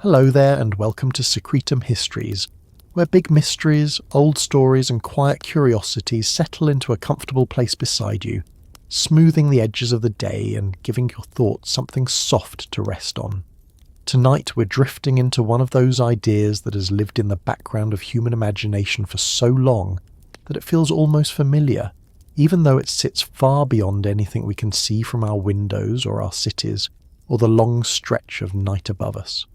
Hello there and welcome to Secretum Histories, where big mysteries, old stories and quiet curiosities settle into a comfortable place beside you, smoothing the edges of the day and giving your thoughts something soft to rest on. Tonight we're drifting into one of those ideas that has lived in the background of human imagination for so long that it feels almost familiar, even though it sits far beyond anything we can see from our windows or our cities, or the long stretch of night above us.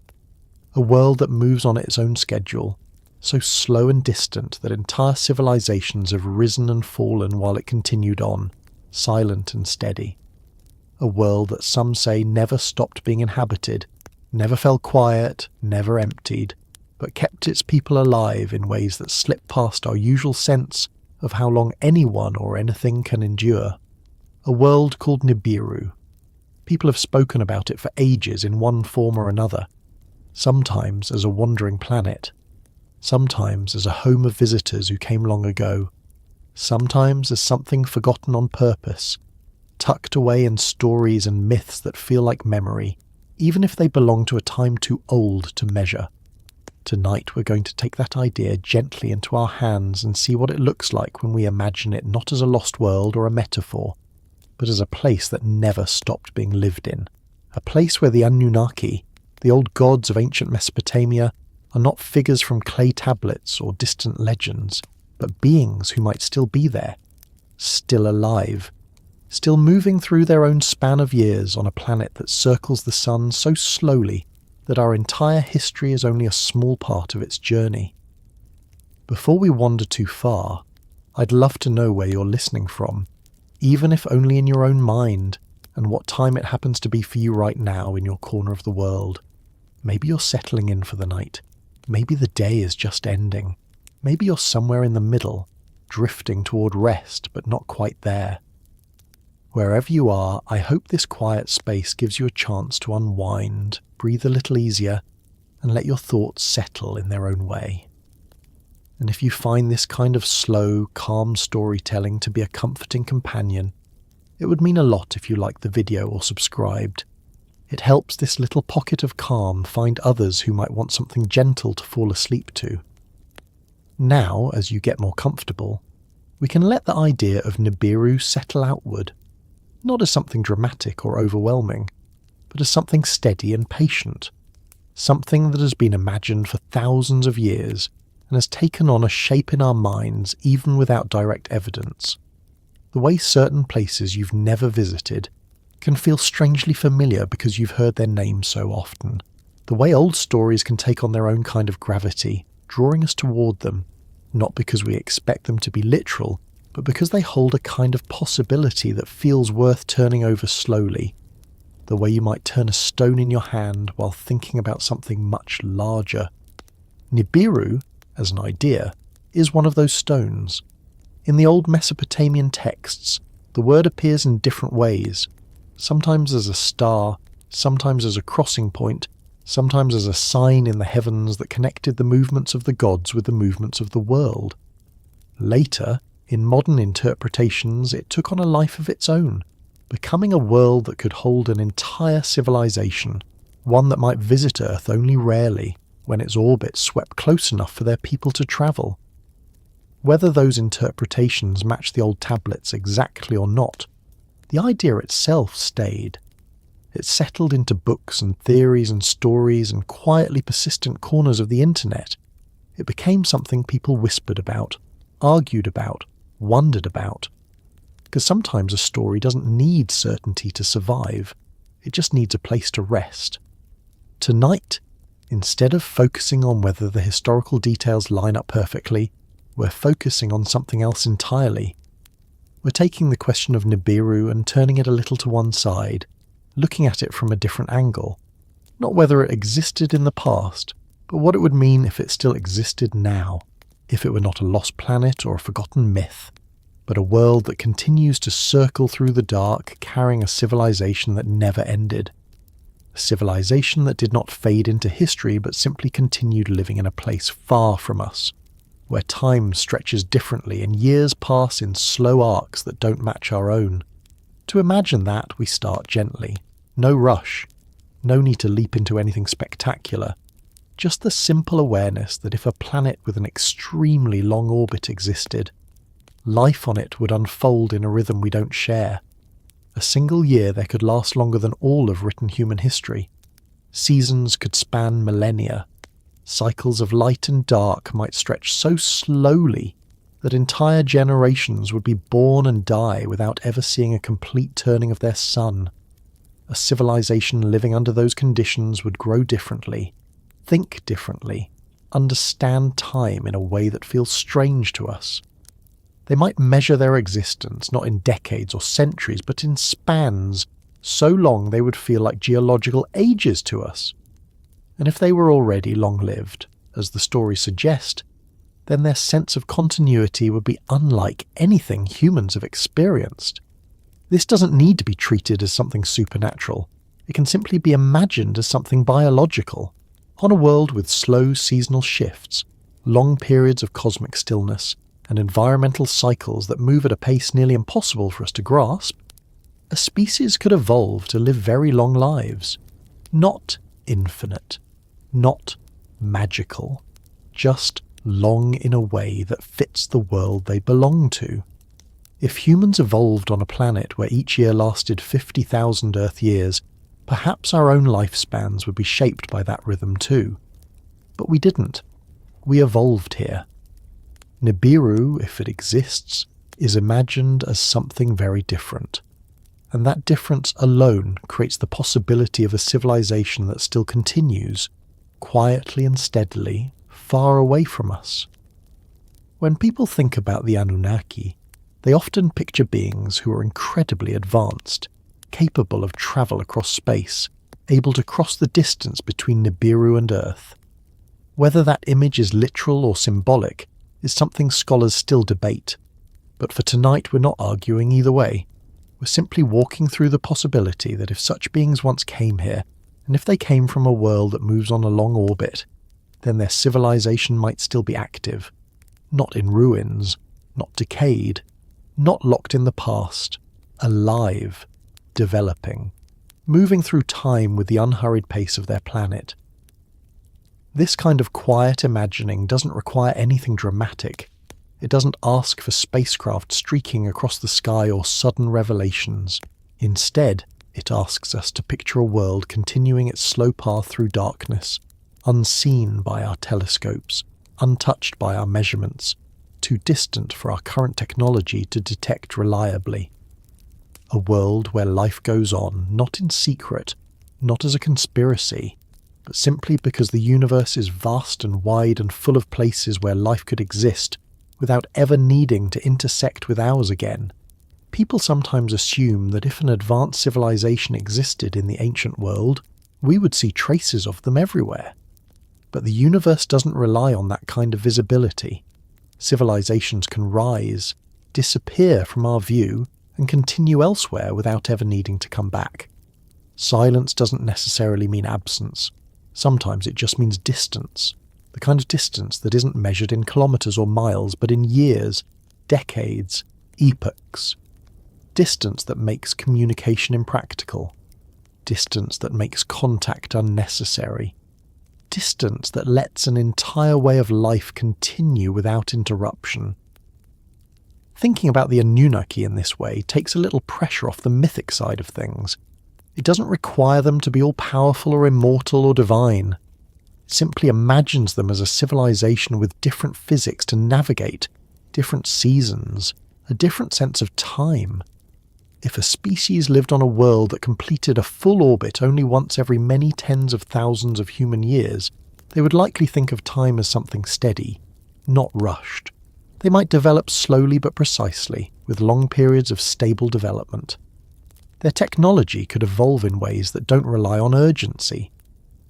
A world that moves on its own schedule, so slow and distant that entire civilizations have risen and fallen while it continued on, silent and steady. A world that some say never stopped being inhabited, never fell quiet, never emptied, but kept its people alive in ways that slip past our usual sense of how long anyone or anything can endure. A world called Nibiru. People have spoken about it for ages in one form or another, sometimes as a wandering planet, sometimes as a home of visitors who came long ago, sometimes as something forgotten on purpose, tucked away in stories and myths that feel like memory, even if they belong to a time too old to measure. Tonight we're going to take that idea gently into our hands and see what it looks like when we imagine it not as a lost world or a metaphor, but as a place that never stopped being lived in. A place where the Anunnaki, the old gods of ancient Mesopotamia, are not figures from clay tablets or distant legends, but beings who might still be there, still alive, still moving through their own span of years on a planet that circles the sun so slowly that our entire history is only a small part of its journey. Before we wander too far, I'd love to know where you're listening from, even if only in your own mind, and what time it happens to be for you right now in your corner of the world. Maybe you're settling in for the night. Maybe the day is just ending. Maybe you're somewhere in the middle, drifting toward rest but not quite there. Wherever you are, I hope this quiet space gives you a chance to unwind, breathe a little easier, and let your thoughts settle in their own way. And if you find this kind of slow, calm storytelling to be a comforting companion, it would mean a lot if you liked the video or subscribed. It helps this little pocket of calm find others who might want something gentle to fall asleep to. Now, as you get more comfortable, we can let the idea of Nibiru settle outward, not as something dramatic or overwhelming, but as something steady and patient, something that has been imagined for thousands of years and has taken on a shape in our minds even without direct evidence. The way certain places you've never visited can feel strangely familiar because you've heard their name so often. The way old stories can take on their own kind of gravity, drawing us toward them, not because we expect them to be literal, but because they hold a kind of possibility that feels worth turning over slowly. The way you might turn a stone in your hand while thinking about something much larger. Nibiru, as an idea, is one of those stones. In the old Mesopotamian texts, the word appears in different ways, sometimes as a star, sometimes as a crossing point, sometimes as a sign in the heavens that connected the movements of the gods with the movements of the world. Later, in modern interpretations, it took on a life of its own, becoming a world that could hold an entire civilization, one that might visit Earth only rarely, when its orbit swept close enough for their people to travel. Whether those interpretations match the old tablets exactly or not, the idea itself stayed. It settled into books and theories and stories and quietly persistent corners of the internet. It became something people whispered about, argued about, wondered about. Because sometimes a story doesn't need certainty to survive, it just needs a place to rest. Tonight, instead of focusing on whether the historical details line up perfectly, we're focusing on something else entirely. We're taking the question of Nibiru and turning it a little to one side, looking at it from a different angle. Not whether it existed in the past, but what it would mean if it still existed now. If it were not a lost planet or a forgotten myth, but a world that continues to circle through the dark, carrying a civilization that never ended. A civilization that did not fade into history but simply continued living in a place far from us, where time stretches differently and years pass in slow arcs that don't match our own. To imagine that, we start gently. No rush. No need to leap into anything spectacular. Just the simple awareness that if a planet with an extremely long orbit existed, life on it would unfold in a rhythm we don't share. A single year there could last longer than all of written human history. Seasons could span millennia. Cycles of light and dark might stretch so slowly that entire generations would be born and die without ever seeing a complete turning of their sun. A civilization living under those conditions would grow differently, think differently, understand time in a way that feels strange to us. They might measure their existence not in decades or centuries, but in spans, so long they would feel like geological ages to us. And if they were already long-lived, as the stories suggest, then their sense of continuity would be unlike anything humans have experienced. This doesn't need to be treated as something supernatural. It can simply be imagined as something biological. On a world with slow seasonal shifts, long periods of cosmic stillness, and environmental cycles that move at a pace nearly impossible for us to grasp, a species could evolve to live very long lives. Not infinite, not magical, just long in a way that fits the world they belong to. If humans evolved on a planet where each year lasted 50,000 Earth years, perhaps our own lifespans would be shaped by that rhythm too. But we didn't. We evolved here. Nibiru, if it exists, is imagined as something very different. And that difference alone creates the possibility of a civilization that still continues, quietly and steadily, far away from us. When people think about the Anunnaki, they often picture beings who are incredibly advanced, capable of travel across space, able to cross the distance between Nibiru and Earth. Whether that image is literal or symbolic is something scholars still debate, but for tonight we're not arguing either way. We're simply walking through the possibility that if such beings once came here, and if they came from a world that moves on a long orbit, then their civilization might still be active, not in ruins, not decayed, not locked in the past, alive, developing, moving through time with the unhurried pace of their planet. This kind of quiet imagining doesn't require anything dramatic. It doesn't ask for spacecraft streaking across the sky or sudden revelations. Instead, it asks us to picture a world continuing its slow path through darkness, unseen by our telescopes, untouched by our measurements, too distant for our current technology to detect reliably. A world where life goes on, not in secret, not as a conspiracy, but simply because the universe is vast and wide and full of places where life could exist without ever needing to intersect with ours again. People sometimes assume that if an advanced civilization existed in the ancient world, we would see traces of them everywhere. But the universe doesn't rely on that kind of visibility. Civilizations can rise, disappear from our view, and continue elsewhere without ever needing to come back. Silence doesn't necessarily mean absence. Sometimes it just means distance. The kind of distance that isn't measured in kilometers or miles, but in years, decades, epochs. Distance that makes communication impractical. Distance that makes contact unnecessary. Distance that lets an entire way of life continue without interruption. Thinking about the Anunnaki in this way takes a little pressure off the mythic side of things. It doesn't require them to be all-powerful or immortal or divine. It simply imagines them as a civilization with different physics to navigate, different seasons, a different sense of time. If a species lived on a world that completed a full orbit only once every many tens of thousands of human years, they would likely think of time as something steady, not rushed. They might develop slowly but precisely, with long periods of stable development. Their technology could evolve in ways that don't rely on urgency.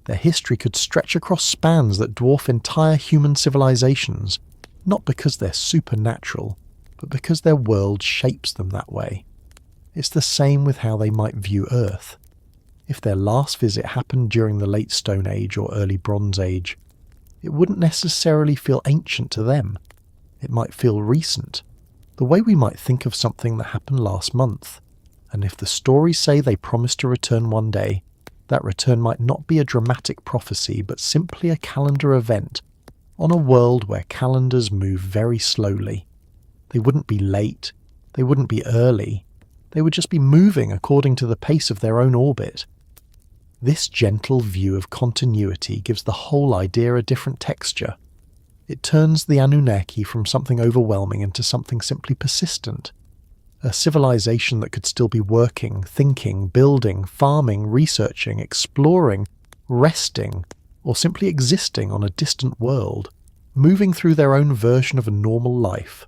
Their history could stretch across spans that dwarf entire human civilizations, not because they're supernatural, but because their world shapes them that way. It's the same with how they might view Earth. If their last visit happened during the late Stone Age or early Bronze Age, it wouldn't necessarily feel ancient to them. It might feel recent, the way we might think of something that happened last month. And if the stories say they promise to return one day, that return might not be a dramatic prophecy, but simply a calendar event on a world where calendars move very slowly. They wouldn't be late, they wouldn't be early, they would just be moving according to the pace of their own orbit. This gentle view of continuity gives the whole idea a different texture. It turns the Anunnaki from something overwhelming into something simply persistent. A civilization that could still be working, thinking, building, farming, researching, exploring, resting, or simply existing on a distant world, moving through their own version of a normal life.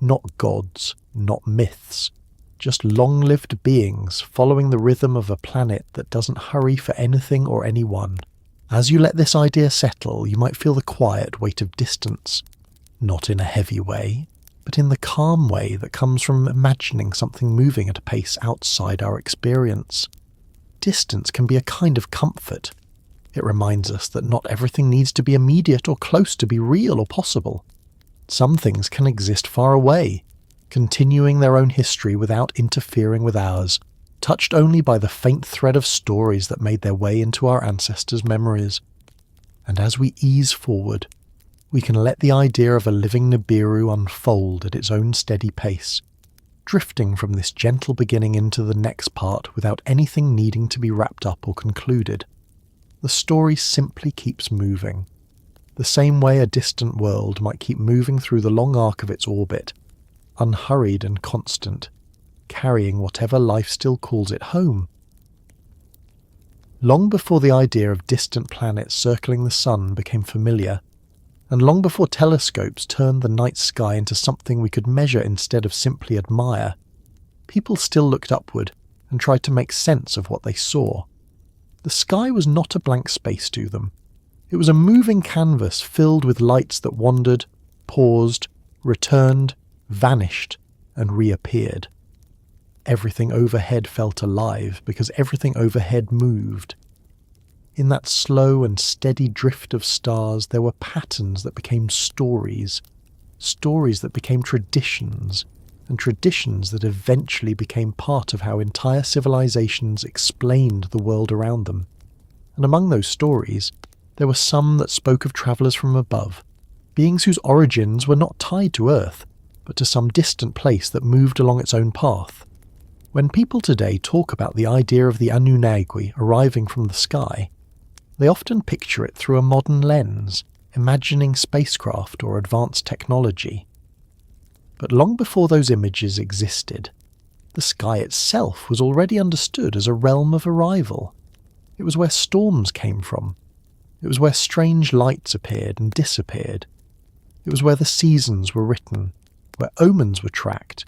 Not gods, not myths, just long-lived beings following the rhythm of a planet that doesn't hurry for anything or anyone. As you let this idea settle, you might feel the quiet weight of distance, not in a heavy way, but in the calm way that comes from imagining something moving at a pace outside our experience. Distance can be a kind of comfort. It reminds us that not everything needs to be immediate or close to be real or possible. Some things can exist far away, continuing their own history without interfering with ours, touched only by the faint thread of stories that made their way into our ancestors' memories. And as we ease forward, we can let the idea of a living Nibiru unfold at its own steady pace, drifting from this gentle beginning into the next part without anything needing to be wrapped up or concluded. The story simply keeps moving, the same way a distant world might keep moving through the long arc of its orbit, unhurried and constant, carrying whatever life still calls it home. Long before the idea of distant planets circling the sun became familiar, and long before telescopes turned the night sky into something we could measure instead of simply admire, people still looked upward and tried to make sense of what they saw. The sky was not a blank space to them. It was a moving canvas filled with lights that wandered, paused, returned, vanished, and reappeared. Everything overhead felt alive because everything overhead moved. In that slow and steady drift of stars, there were patterns that became stories, stories that became traditions, and traditions that eventually became part of how entire civilizations explained the world around them. And among those stories, there were some that spoke of travellers from above, beings whose origins were not tied to Earth, but to some distant place that moved along its own path. When people today talk about the idea of the Anunnaki arriving from the sky, they often picture it through a modern lens, imagining spacecraft or advanced technology. But long before those images existed, the sky itself was already understood as a realm of arrival. It was where storms came from. It was where strange lights appeared and disappeared. It was where the seasons were written, where omens were tracked,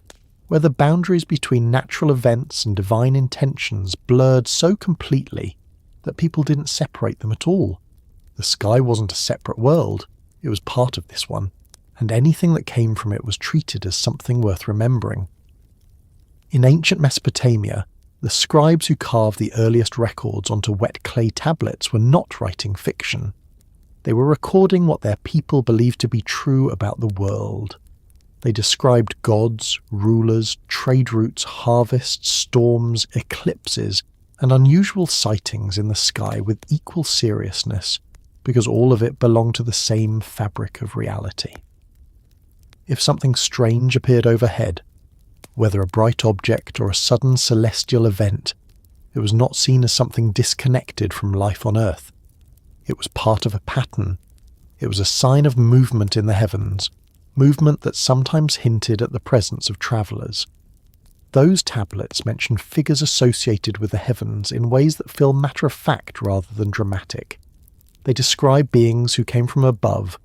where the boundaries between natural events and divine intentions blurred so completely that people didn't separate them at all. The sky wasn't a separate world, it was part of this one, and anything that came from it was treated as something worth remembering. In ancient Mesopotamia, the scribes who carved the earliest records onto wet clay tablets were not writing fiction. They were recording what their people believed to be true about the world. They described gods, rulers, trade routes, harvests, storms, eclipses, and unusual sightings in the sky with equal seriousness, because all of it belonged to the same fabric of reality. If something strange appeared overhead, whether a bright object or a sudden celestial event, it was not seen as something disconnected from life on Earth. It was part of a pattern. It was a sign of movement in the heavens, movement that sometimes hinted at the presence of travellers. Those tablets mention figures associated with the heavens in ways that feel matter-of-fact rather than dramatic. They describe beings who came from above,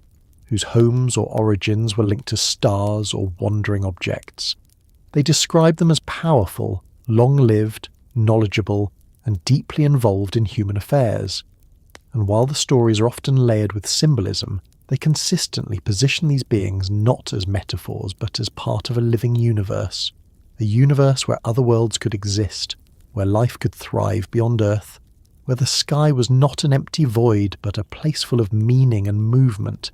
whose homes or origins were linked to stars or wandering objects. They describe them as powerful, long-lived, knowledgeable, and deeply involved in human affairs. And while the stories are often layered with symbolism, they consistently position these beings not as metaphors but as part of a living universe. A universe where other worlds could exist, where life could thrive beyond Earth, where the sky was not an empty void but a place full of meaning and movement.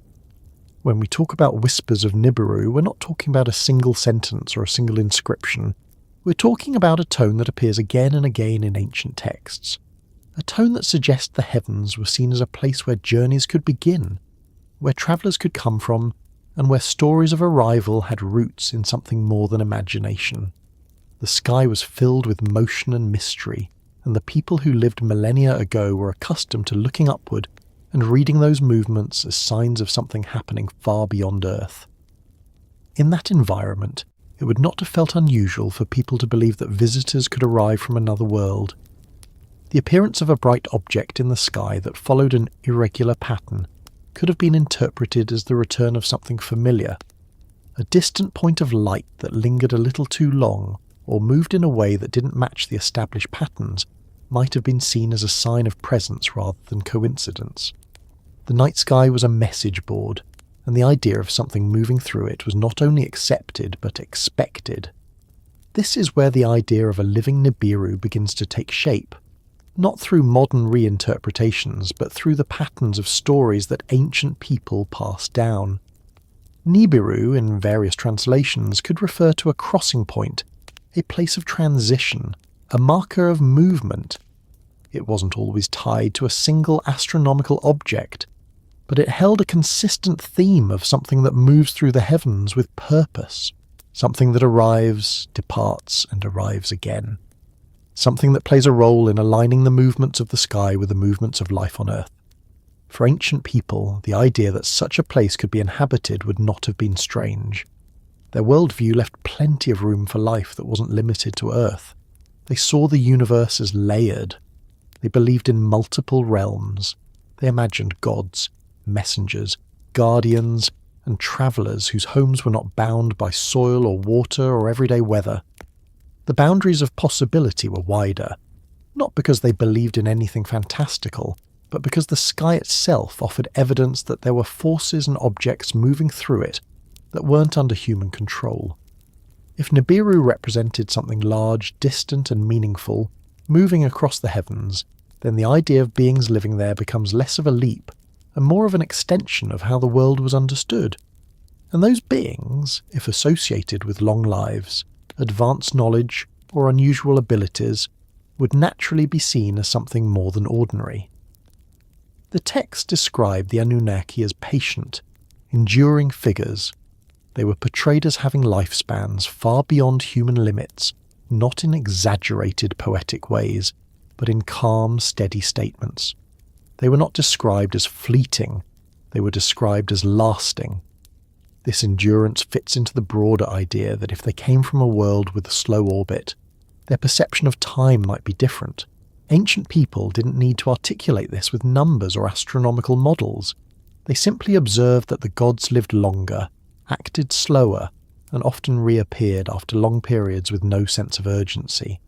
When we talk about whispers of Nibiru, we're not talking about a single sentence or a single inscription. We're talking about a tone that appears again and again in ancient texts. a tone that suggests the heavens were seen as a place where journeys could begin, where travellers could come from, and where stories of arrival had roots in something more than imagination. The sky was filled with motion and mystery, and the people who lived millennia ago were accustomed to looking upward and reading those movements as signs of something happening far beyond Earth. In that environment, it would not have felt unusual for people to believe that visitors could arrive from another world. The appearance of a bright object in the sky that followed an irregular pattern could have been interpreted as the return of something familiar. A distant point of light that lingered a little too long or moved in a way that didn't match the established patterns might have been seen as a sign of presence rather than coincidence. The night sky was a message board, and the idea of something moving through it was not only accepted but expected. This is where the idea of a living Nibiru begins to take shape, not through modern reinterpretations but through the patterns of stories that ancient people passed down. Nibiru, in various translations, could refer to a crossing point, a place of transition, a marker of movement. It wasn't always tied to a single astronomical object, but it held a consistent theme of something that moves through the heavens with purpose, something that arrives, departs, and arrives again, something that plays a role in aligning the movements of the sky with the movements of life on Earth. For ancient people, the idea that such a place could be inhabited would not have been strange. Their worldview left plenty of room for life that wasn't limited to Earth. They saw the universe as layered. They believed in multiple realms. They imagined gods, messengers, guardians, and travellers whose homes were not bound by soil or water or everyday weather. The boundaries of possibility were wider, not because they believed in anything fantastical, but because the sky itself offered evidence that there were forces and objects moving through it that weren't under human control. If Nibiru represented something large, distant and meaningful, moving across the heavens, then the idea of beings living there becomes less of a leap and more of an extension of how the world was understood. And those beings, if associated with long lives, advanced knowledge, or unusual abilities, would naturally be seen as something more than ordinary. The text described the Anunnaki as patient, enduring figures. They were portrayed as having lifespans far beyond human limits, not in exaggerated poetic ways, but in calm, steady statements. They were not described as fleeting, they were described as lasting. This endurance fits into the broader idea that if they came from a world with a slow orbit, their perception of time might be different. Ancient people didn't need to articulate this with numbers or astronomical models. They simply observed that the gods lived longer, acted slower, and often reappeared after long periods with no sense of urgency.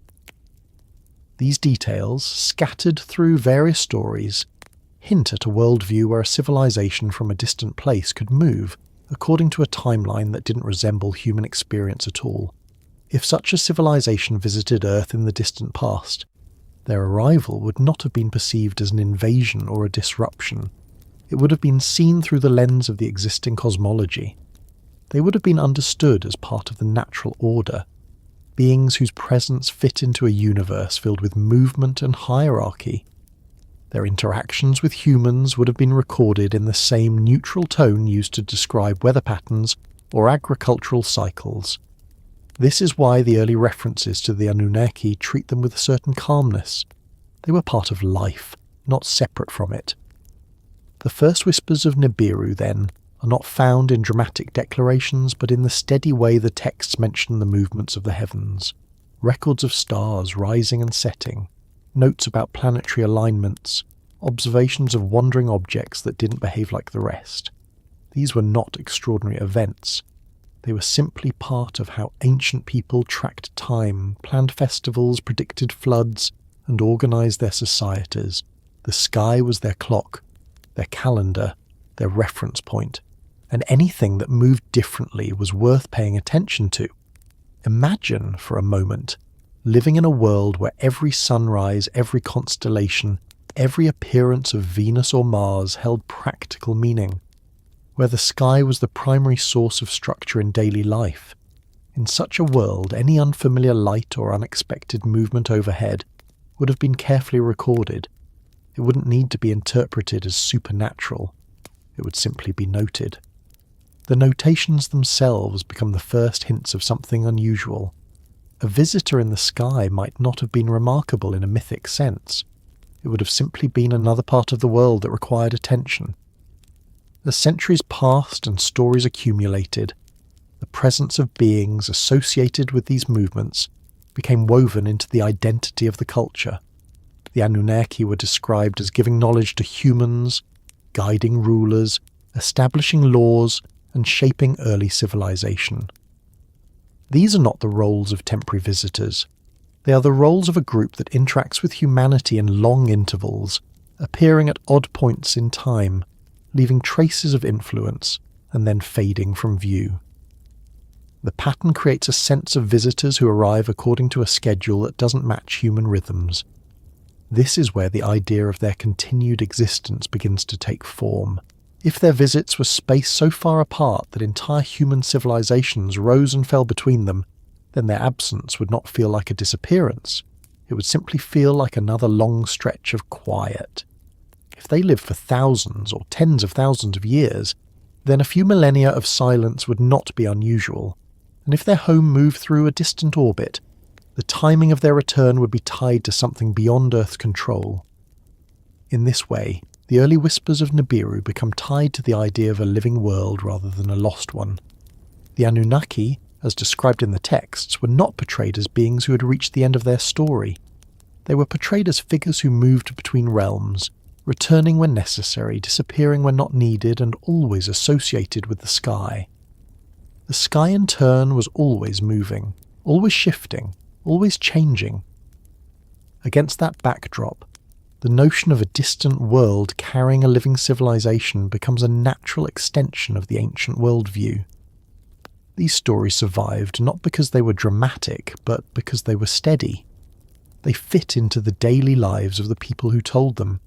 These details, scattered through various stories, hint at a worldview where a civilization from a distant place could move according to a timeline that didn't resemble human experience at all. If such a civilization visited Earth in the distant past, their arrival would not have been perceived as an invasion or a disruption. It would have been seen through the lens of the existing cosmology. They would have been understood as part of the natural order, beings whose presence fit into a universe filled with movement and hierarchy. Their interactions with humans would have been recorded in the same neutral tone used to describe weather patterns or agricultural cycles. This is why the early references to the Anunnaki treat them with a certain calmness. They were part of life, not separate from it. The first whispers of Nibiru, then, are not found in dramatic declarations, but in the steady way the texts mention the movements of the heavens. Records of stars rising and setting, notes about planetary alignments, observations of wandering objects that didn't behave like the rest. These were not extraordinary events. They were simply part of how ancient people tracked time, planned festivals, predicted floods, and organized their societies. The sky was their clock, their calendar, their reference point, and anything that moved differently was worth paying attention to. Imagine, for a moment, living in a world where every sunrise, every constellation, every appearance of Venus or Mars held practical meaning, where the sky was the primary source of structure in daily life. In such a world, any unfamiliar light or unexpected movement overhead would have been carefully recorded, It wouldn't need to be interpreted as supernatural. It would simply be noted. The notations themselves become the first hints of something unusual. A visitor in the sky might not have been remarkable in a mythic sense. It would have simply been another part of the world that required attention. As centuries passed and stories accumulated, the presence of beings associated with these movements became woven into the identity of the culture. The Anunnaki were described as giving knowledge to humans, guiding rulers, establishing laws, and shaping early civilization. These are not the roles of temporary visitors. They are the roles of a group that interacts with humanity in long intervals, appearing at odd points in time, leaving traces of influence, and then fading from view. The pattern creates a sense of visitors who arrive according to a schedule that doesn't match human rhythms. This is where the idea of their continued existence begins to take form. If their visits were spaced so far apart that entire human civilizations rose and fell between them, then their absence would not feel like a disappearance. It would simply feel like another long stretch of quiet. If they lived for thousands or tens of thousands of years, then a few millennia of silence would not be unusual. And if their home moved through a distant orbit, the timing of their return would be tied to something beyond Earth's control. In this way, the early whispers of Nibiru become tied to the idea of a living world rather than a lost one. The Anunnaki, as described in the texts, were not portrayed as beings who had reached the end of their story. They were portrayed as figures who moved between realms, returning when necessary, disappearing when not needed, and always associated with the sky. The sky in turn was always moving, always shifting, always changing. Against that backdrop, the notion of a distant world carrying a living civilization becomes a natural extension of the ancient worldview. These stories survived not because they were dramatic, but because they were steady. They fit into the daily lives of the people who told them.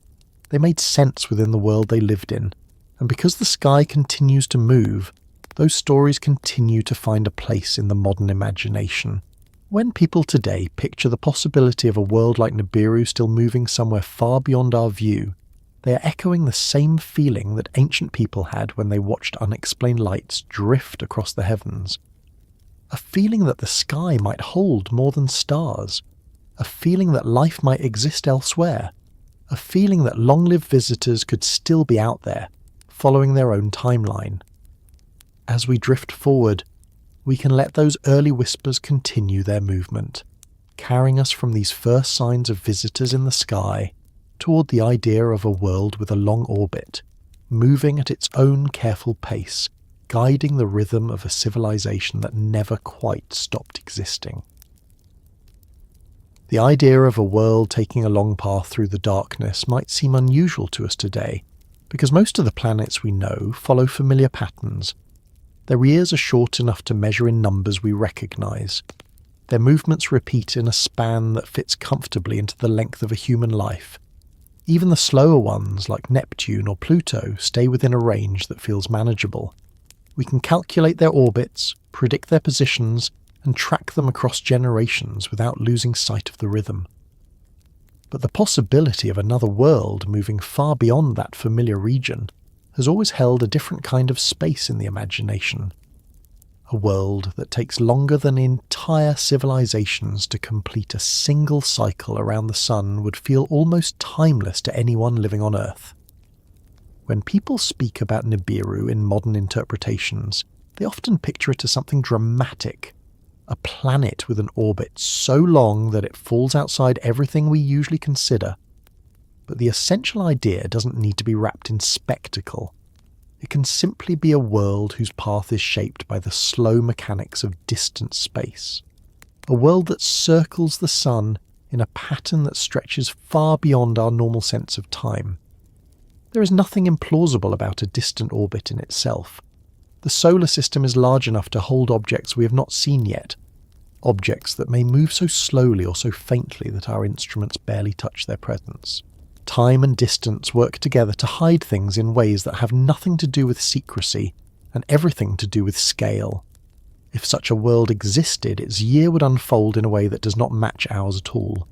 They made sense within the world they lived in, and because the sky continues to move, those stories continue to find a place in the modern imagination. When people today picture the possibility of a world like Nibiru still moving somewhere far beyond our view, they are echoing the same feeling that ancient people had when they watched unexplained lights drift across the heavens. A feeling that the sky might hold more than stars. A feeling that life might exist elsewhere. A feeling that long-lived visitors could still be out there, following their own timeline. As we drift forward, we can let those early whispers continue their movement, carrying us from these first signs of visitors in the sky toward the idea of a world with a long orbit, moving at its own careful pace, guiding the rhythm of a civilization that never quite stopped existing. The idea of a world taking a long path through the darkness might seem unusual to us today, because most of the planets we know follow familiar patterns. Their years are short enough to measure in numbers we recognise. Their movements repeat in a span that fits comfortably into the length of a human life. Even the slower ones, like Neptune or Pluto, stay within a range that feels manageable. We can calculate their orbits, predict their positions, and track them across generations without losing sight of the rhythm. But the possibility of another world moving far beyond that familiar region has always held a different kind of space in the imagination. A world that takes longer than entire civilizations to complete a single cycle around the sun would feel almost timeless to anyone living on Earth. When people speak about Nibiru in modern interpretations, they often picture it as something dramatic, a planet with an orbit so long that it falls outside everything we usually consider. But the essential idea doesn't need to be wrapped in spectacle. It can simply be a world whose path is shaped by the slow mechanics of distant space. A world that circles the sun in a pattern that stretches far beyond our normal sense of time. There is nothing implausible about a distant orbit in itself. The solar system is large enough to hold objects we have not seen yet, objects that may move so slowly or so faintly that our instruments barely touch their presence. Time and distance work together to hide things in ways that have nothing to do with secrecy and everything to do with scale. If such a world existed, its year would unfold in a way that does not match ours at all.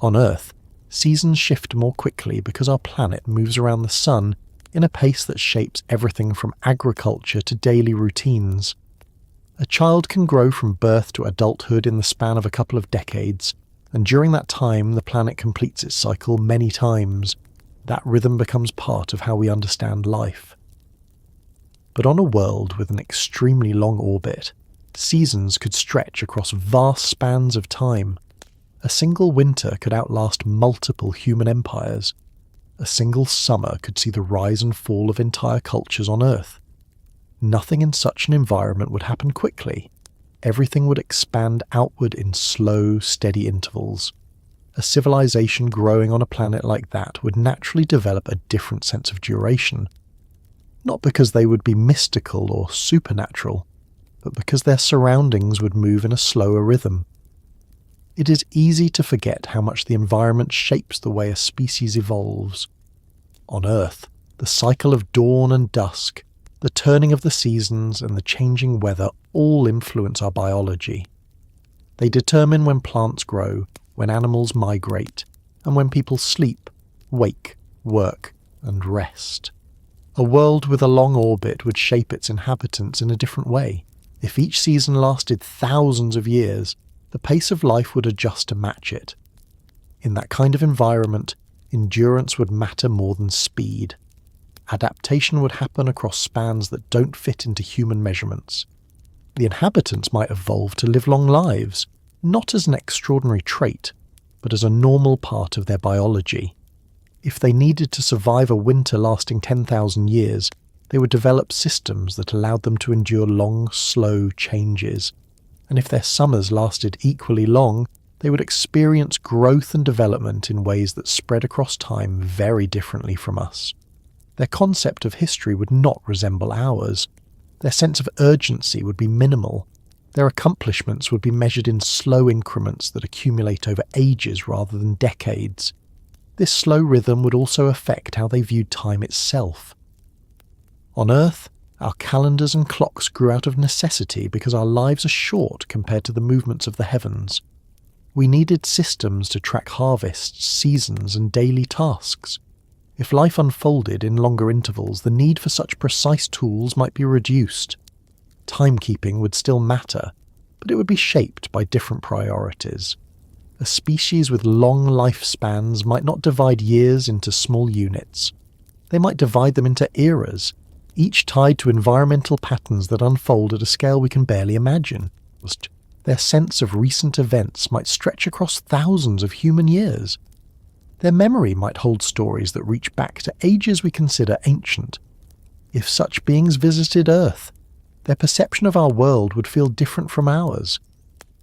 On Earth, Seasons shift more quickly because our planet moves around the sun in a pace that shapes everything from agriculture to daily routines. A child can grow from birth to adulthood in the span of a couple of decades, and during that time the planet completes its cycle many times. That rhythm becomes part of how we understand life. But on a world with an extremely long orbit, seasons could stretch across vast spans of time. A single winter could outlast multiple human empires. A single summer could see the rise and fall of entire cultures on Earth. Nothing in such an environment would happen quickly. Everything would expand outward in slow, steady intervals. A civilization growing on a planet like that would naturally develop a different sense of duration. Not because they would be mystical or supernatural, but because their surroundings would move in a slower rhythm. It is easy to forget how much the environment shapes the way a species evolves. On Earth, the cycle of dawn and dusk, the turning of the seasons and the changing weather all influence our biology. They determine when plants grow, when animals migrate, and when people sleep, wake, work, and rest. A world with a long orbit would shape its inhabitants in a different way. If each season lasted thousands of years, the pace of life would adjust to match it. In that kind of environment, endurance would matter more than speed. Adaptation would happen across spans that don't fit into human measurements. The inhabitants might evolve to live long lives, not as an extraordinary trait, but as a normal part of their biology. If they needed to survive a winter lasting 10,000 years, they would develop systems that allowed them to endure long, slow changes. And if their summers lasted equally long, they would experience growth and development in ways that spread across time very differently from us. Their concept of history would not resemble ours. Their sense of urgency would be minimal. Their accomplishments would be measured in slow increments that accumulate over ages rather than decades. This slow rhythm would also affect how they viewed time itself. On Earth, our calendars and clocks grew out of necessity because our lives are short compared to the movements of the heavens. We needed systems to track harvests, seasons, and daily tasks. If life unfolded in longer intervals, the need for such precise tools might be reduced. Timekeeping would still matter, but it would be shaped by different priorities. A species with long lifespans might not divide years into small units. They might divide them into eras, each tied to environmental patterns that unfold at a scale we can barely imagine. Their sense of recent events might stretch across thousands of human years. Their memory might hold stories that reach back to ages we consider ancient. If such beings visited Earth, their perception of our world would feel different from ours.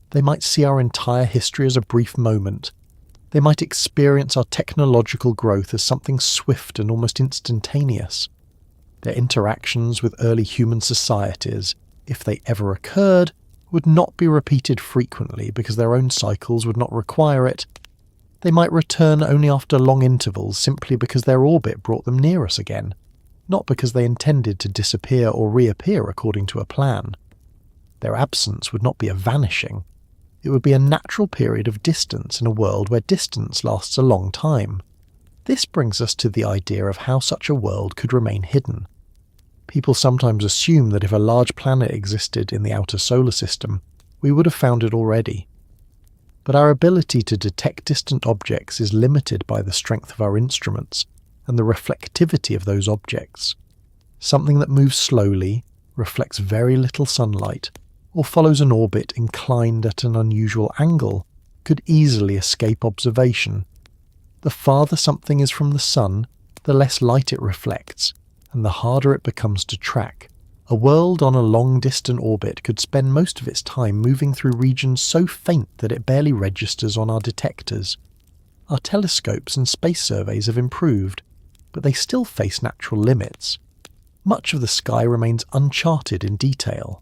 They might see our entire history as a brief moment. They might experience our technological growth as something swift and almost instantaneous. Their interactions with early human societies, if they ever occurred, would not be repeated frequently because their own cycles would not require it. They might return only after long intervals simply because their orbit brought them near us again, not because they intended to disappear or reappear according to a plan. Their absence would not be a vanishing. It would be a natural period of distance in a world where distance lasts a long time. This brings us to the idea of how such a world could remain hidden. People sometimes assume that if a large planet existed in the outer solar system, we would have found it already. But our ability to detect distant objects is limited by the strength of our instruments and the reflectivity of those objects. Something that moves slowly, reflects very little sunlight, or follows an orbit inclined at an unusual angle could easily escape observation. The farther something is from the sun, the less light it reflects, and the harder it becomes to track. A world on a long distant orbit could spend most of its time moving through regions so faint that it barely registers on our detectors. Our telescopes and space surveys have improved, but they still face natural limits. Much of the sky remains uncharted in detail.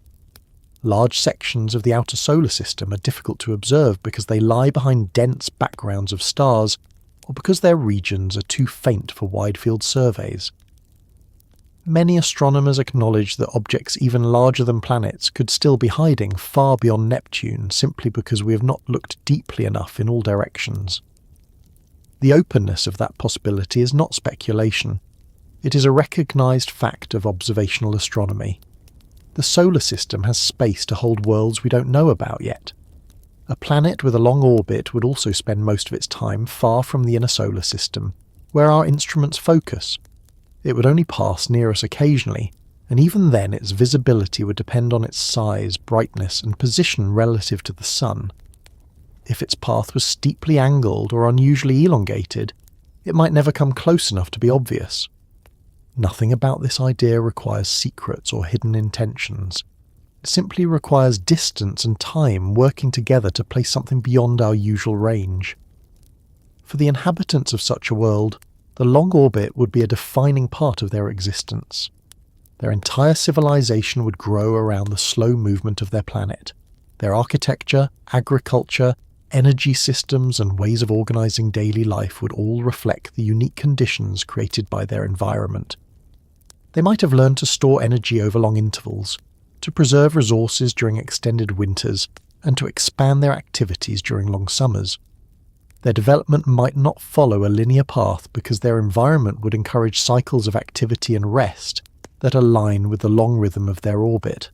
Large sections of the outer solar system are difficult to observe because they lie behind dense backgrounds of stars, or because their regions are too faint for wide-field surveys. Many astronomers acknowledge that objects even larger than planets could still be hiding far beyond Neptune simply because we have not looked deeply enough in all directions. The openness of that possibility is not speculation. It is a recognised fact of observational astronomy. The solar system has space to hold worlds we don't know about yet. A planet with a long orbit would also spend most of its time far from the inner solar system, where our instruments focus. It would only pass near us occasionally, and even then its visibility would depend on its size, brightness, and position relative to the Sun. If its path was steeply angled or unusually elongated, it might never come close enough to be obvious. Nothing about this idea requires secrets or hidden intentions. It simply requires distance and time working together to place something beyond our usual range. For the inhabitants of such a world, the long orbit would be a defining part of their existence. Their entire civilization would grow around the slow movement of their planet. Their architecture, agriculture, energy systems, and ways of organizing daily life would all reflect the unique conditions created by their environment. They might have learned to store energy over long intervals, to preserve resources during extended winters, and to expand their activities during long summers. Their development might not follow a linear path because their environment would encourage cycles of activity and rest that align with the long rhythm of their orbit.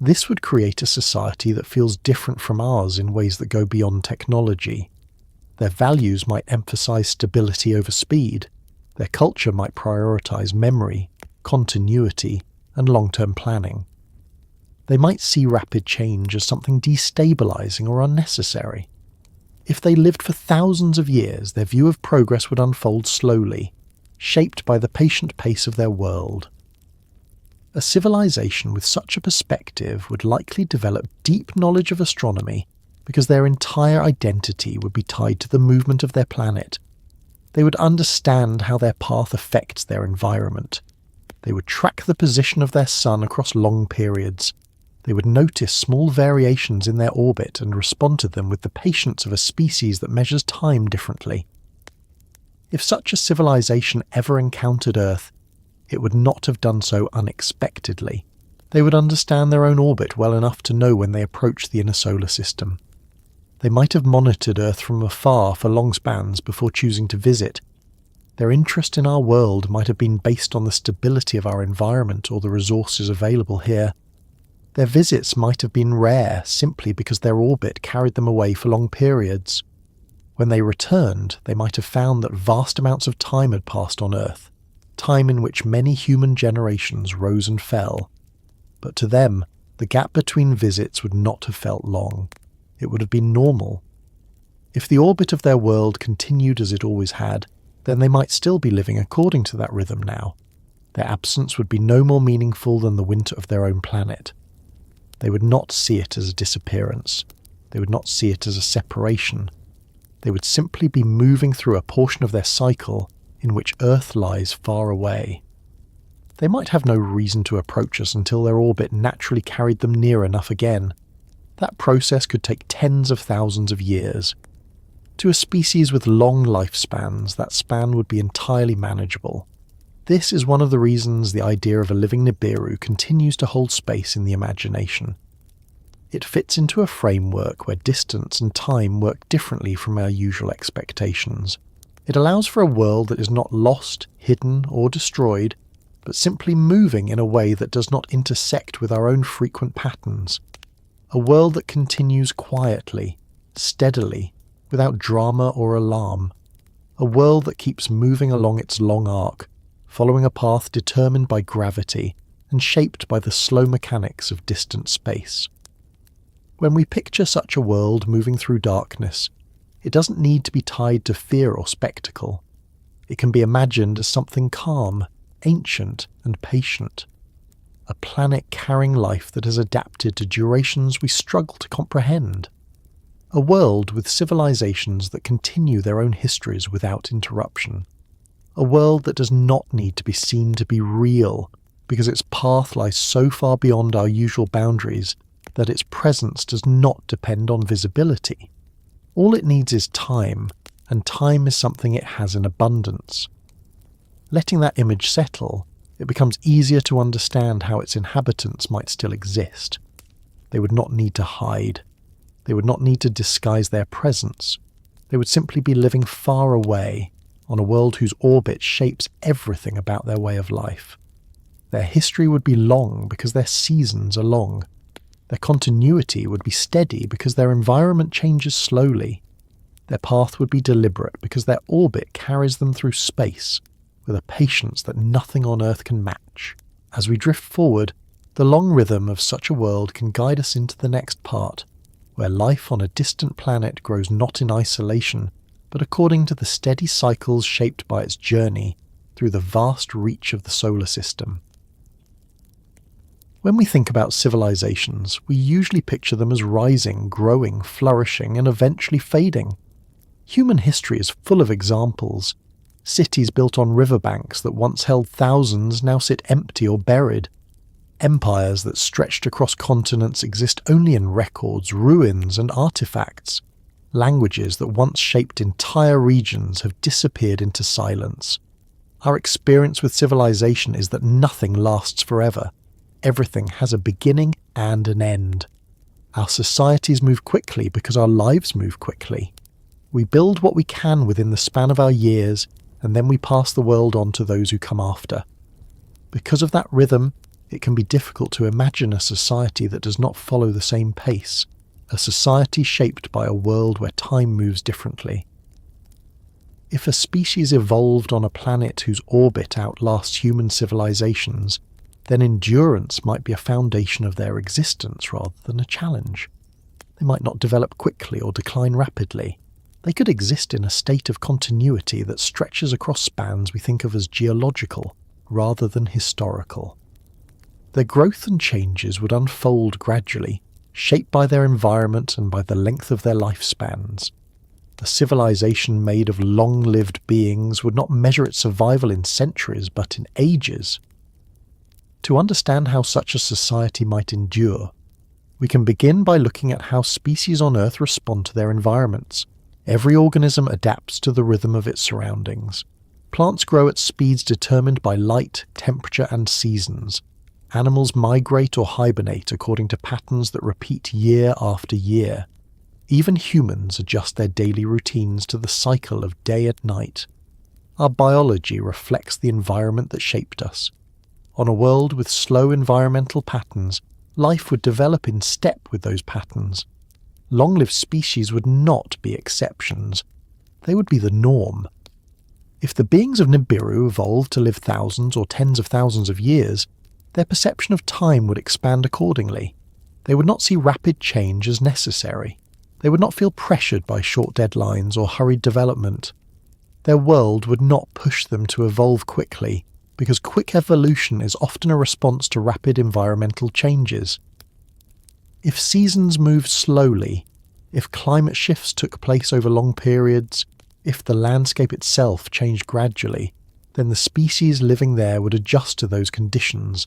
This would create a society that feels different from ours in ways that go beyond technology. Their values might emphasize stability over speed. Their culture might prioritize memory, continuity, and long-term planning. They might see rapid change as something destabilizing or unnecessary. If they lived for thousands of years, their view of progress would unfold slowly, shaped by the patient pace of their world. A civilization with such a perspective would likely develop deep knowledge of astronomy because their entire identity would be tied to the movement of their planet. They would understand how their path affects their environment. They would track the position of their sun across long periods. They would notice small variations in their orbit and respond to them with the patience of a species that measures time differently. If such a civilization ever encountered Earth, it would not have done so unexpectedly. They would understand their own orbit well enough to know when they approached the inner solar system. They might have monitored Earth from afar for long spans before choosing to visit. Their interest in our world might have been based on the stability of our environment or the resources available here. Their visits might have been rare simply because their orbit carried them away for long periods. When they returned, they might have found that vast amounts of time had passed on Earth, time in which many human generations rose and fell. But to them, the gap between visits would not have felt long. It would have been normal. If the orbit of their world continued as it always had, then they might still be living according to that rhythm now. Their absence would be no more meaningful than the winter of their own planet. They would not see it as a disappearance. They would not see it as a separation. They would simply be moving through a portion of their cycle in which Earth lies far away. They might have no reason to approach us until their orbit naturally carried them near enough again. That process could take tens of thousands of years. To a species with long lifespans, that span would be entirely manageable. This is one of the reasons the idea of a living Nibiru continues to hold space in the imagination. It fits into a framework where distance and time work differently from our usual expectations. It allows for a world that is not lost, hidden, or destroyed, but simply moving in a way that does not intersect with our own frequent patterns. A world that continues quietly, steadily, without drama or alarm. A world that keeps moving along its long arc, following a path determined by gravity and shaped by the slow mechanics of distant space. When we picture such a world moving through darkness, it doesn't need to be tied to fear or spectacle. It can be imagined as something calm, ancient, and patient. A planet carrying life that has adapted to durations we struggle to comprehend. A world with civilizations that continue their own histories without interruption. A world that does not need to be seen to be real, because its path lies so far beyond our usual boundaries that its presence does not depend on visibility. All it needs is time, and time is something it has in abundance. Letting that image settle, it becomes easier to understand how its inhabitants might still exist. They would not need to hide. They would not need to disguise their presence. They would simply be living far away, on a world whose orbit shapes everything about their way of life. Their history would be long because their seasons are long. Their continuity would be steady because their environment changes slowly. Their path would be deliberate because their orbit carries them through space with a patience that nothing on Earth can match. As we drift forward, the long rhythm of such a world can guide us into the next part, where life on a distant planet grows not in isolation, but according to the steady cycles shaped by its journey through the vast reach of the solar system. When we think about civilizations, we usually picture them as rising, growing, flourishing, and eventually fading. Human history is full of examples. Cities built on riverbanks that once held thousands now sit empty or buried. Empires that stretched across continents exist only in records, ruins, and artifacts. Languages that once shaped entire regions have disappeared into silence. Our experience with civilization is that nothing lasts forever. Everything has a beginning and an end. Our societies move quickly because our lives move quickly. We build what we can within the span of our years, and then we pass the world on to those who come after. Because of that rhythm, it can be difficult to imagine a society that does not follow the same pace, a society shaped by a world where time moves differently. If a species evolved on a planet whose orbit outlasts human civilizations, then endurance might be a foundation of their existence rather than a challenge. They might not develop quickly or decline rapidly. They could exist in a state of continuity that stretches across spans we think of as geological rather than historical. Their growth and changes would unfold gradually, shaped by their environment and by the length of their lifespans. A civilization made of long-lived beings would not measure its survival in centuries but in ages. To understand how such a society might endure, we can begin by looking at how species on Earth respond to their environments. Every organism adapts to the rhythm of its surroundings. Plants grow at speeds determined by light, temperature, and seasons. Animals migrate or hibernate according to patterns that repeat year after year. Even humans adjust their daily routines to the cycle of day and night. Our biology reflects the environment that shaped us. On a world with slow environmental patterns, life would develop in step with those patterns. Long-lived species would not be exceptions. They would be the norm. If the beings of Nibiru evolved to live thousands or tens of thousands of years, their perception of time would expand accordingly. They would not see rapid change as necessary. They would not feel pressured by short deadlines or hurried development. Their world would not push them to evolve quickly, because quick evolution is often a response to rapid environmental changes. If seasons moved slowly, if climate shifts took place over long periods, if the landscape itself changed gradually, then the species living there would adjust to those conditions.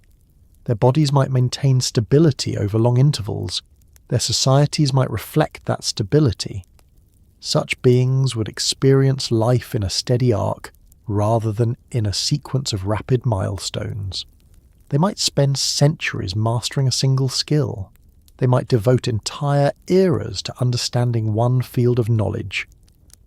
Their bodies might maintain stability over long intervals. Their societies might reflect that stability. Such beings would experience life in a steady arc rather than in a sequence of rapid milestones. They might spend centuries mastering a single skill. They might devote entire eras to understanding one field of knowledge.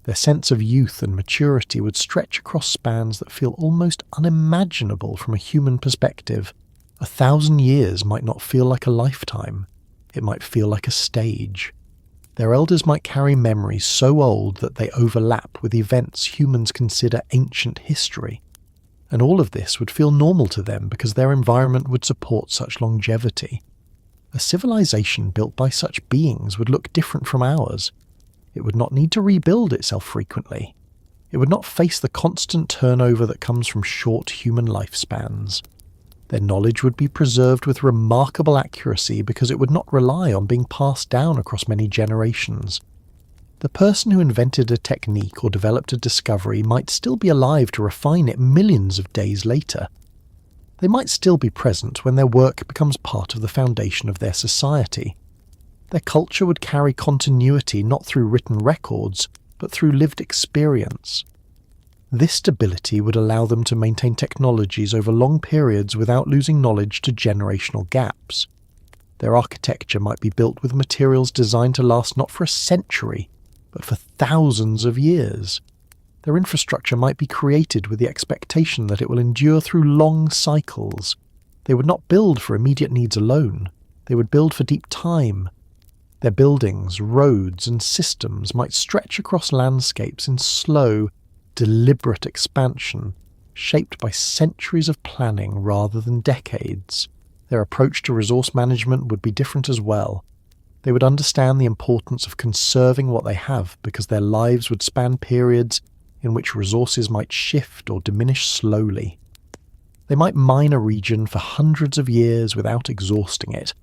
Their sense of youth and maturity would stretch across spans that feel almost unimaginable from a human perspective. 1,000 years might not feel like a lifetime. It might feel like a stage. Their elders might carry memories so old that they overlap with events humans consider ancient history. And all of this would feel normal to them because their environment would support such longevity. A civilization built by such beings would look different from ours. It would not need to rebuild itself frequently. It would not face the constant turnover that comes from short human lifespans. Their knowledge would be preserved with remarkable accuracy because it would not rely on being passed down across many generations. The person who invented a technique or developed a discovery might still be alive to refine it millions of days later. They might still be present when their work becomes part of the foundation of their society. Their culture would carry continuity not through written records, but through lived experience. This stability would allow them to maintain technologies over long periods without losing knowledge to generational gaps. Their architecture might be built with materials designed to last not for a century, but for thousands of years. Their infrastructure might be created with the expectation that it will endure through long cycles. They would not build for immediate needs alone. They would build for deep time. Their buildings, roads, and systems might stretch across landscapes in slow, deliberate expansion, shaped by centuries of planning rather than decades. Their approach to resource management would be different as well. They would understand the importance of conserving what they have because their lives would span periods in which resources might shift or diminish slowly. They might mine a region for hundreds of years without exhausting it,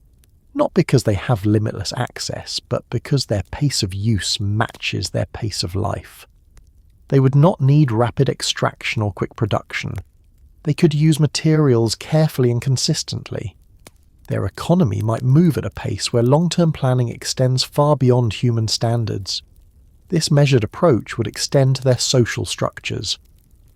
not because they have limitless access, but because their pace of use matches their pace of life. They would not need rapid extraction or quick production. They could use materials carefully and consistently. Their economy might move at a pace where long-term planning extends far beyond human standards. This measured approach would extend to their social structures.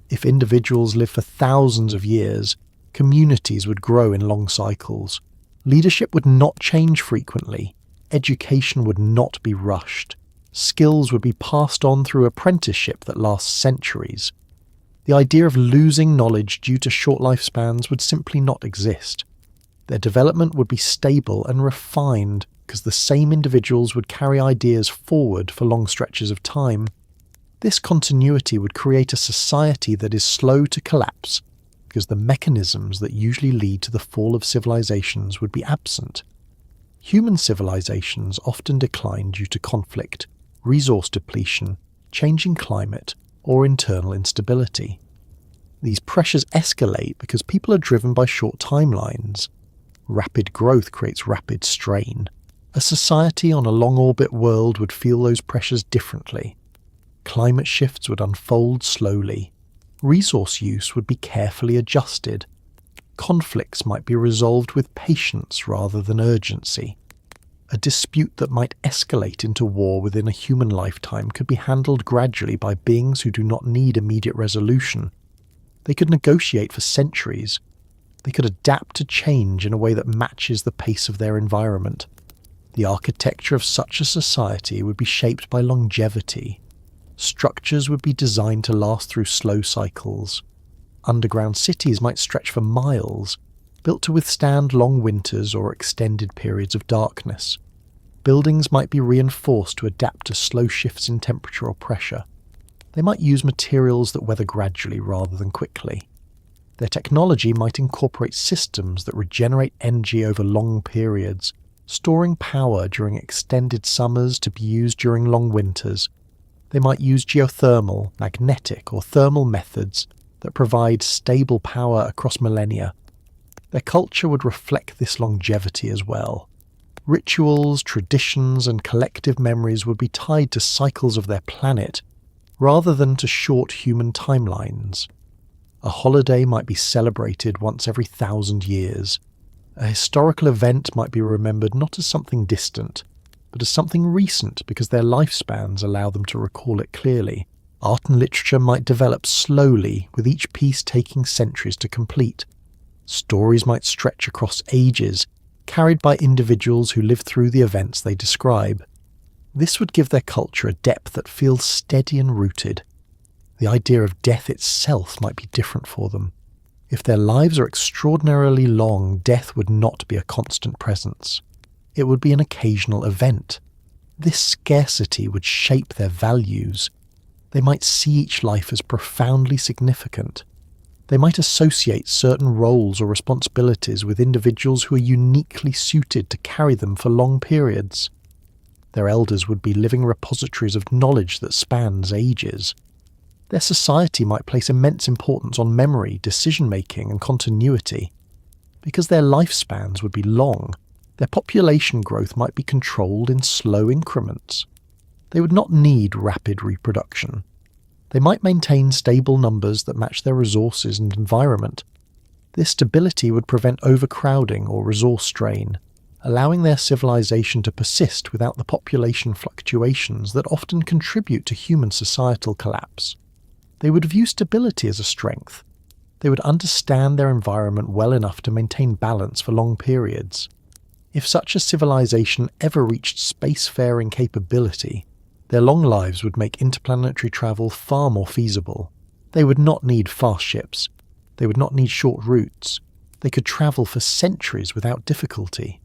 If individuals live for thousands of years, communities would grow in long cycles. Leadership would not change frequently. Education would not be rushed. Skills would be passed on through apprenticeship that lasts centuries. The idea of losing knowledge due to short lifespans would simply not exist. Their development would be stable and refined because the same individuals would carry ideas forward for long stretches of time. This continuity would create a society that is slow to collapse because the mechanisms that usually lead to the fall of civilizations would be absent. Human civilizations often decline due to conflict, resource depletion, changing climate, or internal instability. These pressures escalate because people are driven by short timelines. Rapid growth creates rapid strain. A society on a long-orbit world would feel those pressures differently. Climate shifts would unfold slowly. Resource use would be carefully adjusted. Conflicts might be resolved with patience rather than urgency. A dispute that might escalate into war within a human lifetime could be handled gradually by beings who do not need immediate resolution. They could negotiate for centuries. They could adapt to change in a way that matches the pace of their environment. The architecture of such a society would be shaped by longevity. Structures would be designed to last through slow cycles. Underground cities might stretch for miles, built to withstand long winters or extended periods of darkness. Buildings might be reinforced to adapt to slow shifts in temperature or pressure. They might use materials that weather gradually rather than quickly. Their technology might incorporate systems that regenerate energy over long periods, storing power during extended summers to be used during long winters. They might use geothermal, magnetic, or thermal methods that provide stable power across millennia. Their culture would reflect this longevity as well. Rituals, traditions, and collective memories would be tied to cycles of their planet, rather than to short human timelines. A holiday might be celebrated once every 1,000 years. A historical event might be remembered not as something distant, but as something recent because their lifespans allow them to recall it clearly. Art and literature might develop slowly, with each piece taking centuries to complete. Stories might stretch across ages, carried by individuals who live through the events they describe. This would give their culture a depth that feels steady and rooted. The idea of death itself might be different for them. If their lives are extraordinarily long, death would not be a constant presence. It would be an occasional event. This scarcity would shape their values. They might see each life as profoundly significant. They might associate certain roles or responsibilities with individuals who are uniquely suited to carry them for long periods. Their elders would be living repositories of knowledge that spans ages. Their society might place immense importance on memory, decision-making, and continuity. Because their lifespans would be long, their population growth might be controlled in slow increments. They would not need rapid reproduction. They might maintain stable numbers that match their resources and environment. This stability would prevent overcrowding or resource strain, allowing their civilization to persist without the population fluctuations that often contribute to human societal collapse. They would view stability as a strength. They would understand their environment well enough to maintain balance for long periods. If such a civilization ever reached spacefaring capability, Their long lives would make interplanetary travel far more feasible. They would not need fast ships. They would not need short routes. They could travel for centuries without difficulty.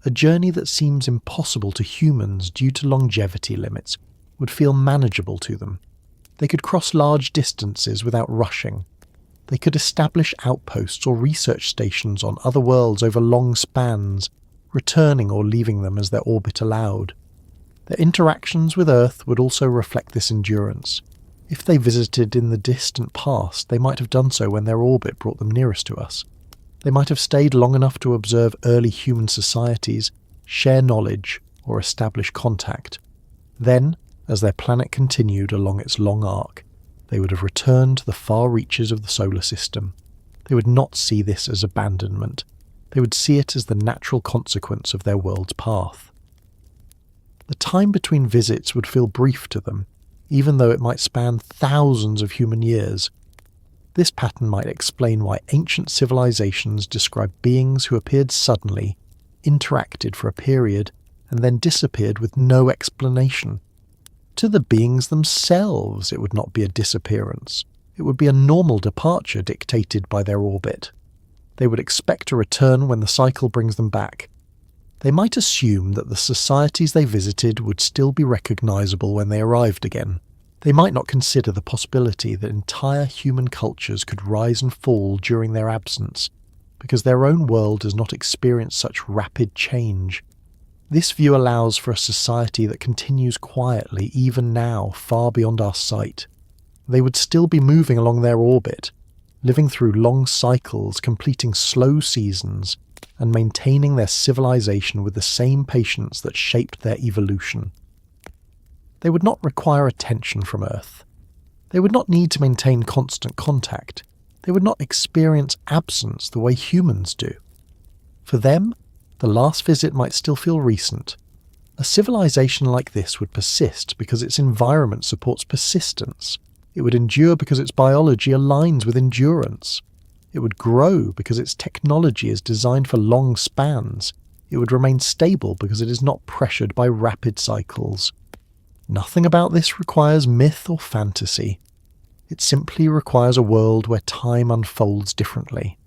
A journey that seems impossible to humans due to longevity limits would feel manageable to them. They could cross large distances without rushing. They could establish outposts or research stations on other worlds over long spans, returning or leaving them as their orbit allowed. Their interactions with Earth would also reflect this endurance. If they visited in the distant past, they might have done so when their orbit brought them nearest to us. They might have stayed long enough to observe early human societies, share knowledge, or establish contact. Then, as their planet continued along its long arc, they would have returned to the far reaches of the solar system. They would not see this as abandonment. They would see it as the natural consequence of their world's path. The time between visits would feel brief to them, even though it might span thousands of human years. This pattern might explain why ancient civilizations describe beings who appeared suddenly, interacted for a period, and then disappeared with no explanation. To the beings themselves, it would not be a disappearance. It would be a normal departure dictated by their orbit. They would expect a return when the cycle brings them back. They might assume that the societies they visited would still be recognizable when they arrived again. They might not consider the possibility that entire human cultures could rise and fall during their absence, because their own world does not experience such rapid change. This view allows for a society that continues quietly even now, far beyond our sight. They would still be moving along their orbit, living through long cycles, completing slow seasons, and maintaining their civilization with the same patience that shaped their evolution. They would not require attention from Earth. They would not need to maintain constant contact. They would not experience absence the way humans do. For them, the last visit might still feel recent. A civilization like this would persist because its environment supports persistence. It would endure because its biology aligns with endurance. It would grow because its technology is designed for long spans. It would remain stable because it is not pressured by rapid cycles. Nothing about this requires myth or fantasy. It simply requires a world where time unfolds differently.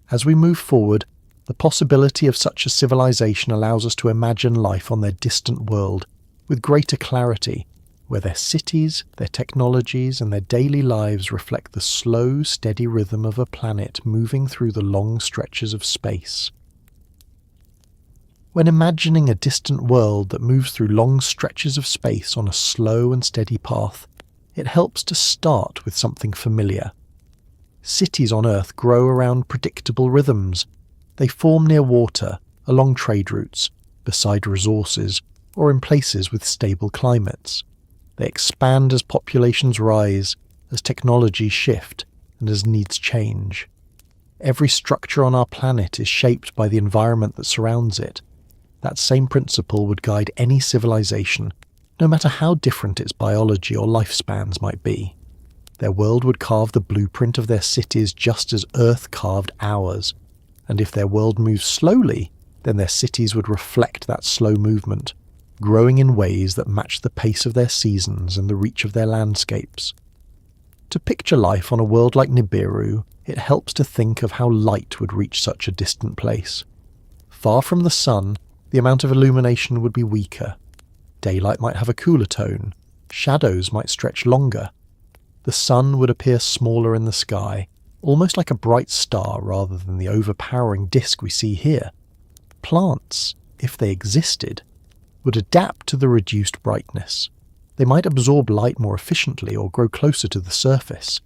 As we move forward, the possibility of such a civilization allows us to imagine life on their distant world with greater clarity, where their cities, their technologies, and their daily lives reflect the slow, steady rhythm of a planet moving through the long stretches of space. When imagining a distant world that moves through long stretches of space on a slow and steady path, it helps to start with something familiar. Cities on Earth grow around predictable rhythms. They form near water, along trade routes, beside resources, or in places with stable climates. They expand as populations rise, as technologies shift, and as needs change. Every structure on our planet is shaped by the environment that surrounds it. That same principle would guide any civilization, no matter how different its biology or lifespans might be. Their world would carve the blueprint of their cities just as Earth carved ours, and if their world moves slowly, then their cities would reflect that slow movement, growing in ways that match the pace of their seasons and the reach of their landscapes. To picture life on a world like Nibiru, it helps to think of how light would reach such a distant place. Far from the sun, the amount of illumination would be weaker. Daylight might have a cooler tone. Shadows might stretch longer. The sun would appear smaller in the sky, almost like a bright star rather than the overpowering disk we see here. Plants, if they existed, would adapt to the reduced brightness. They might absorb light more efficiently or grow closer to the surface.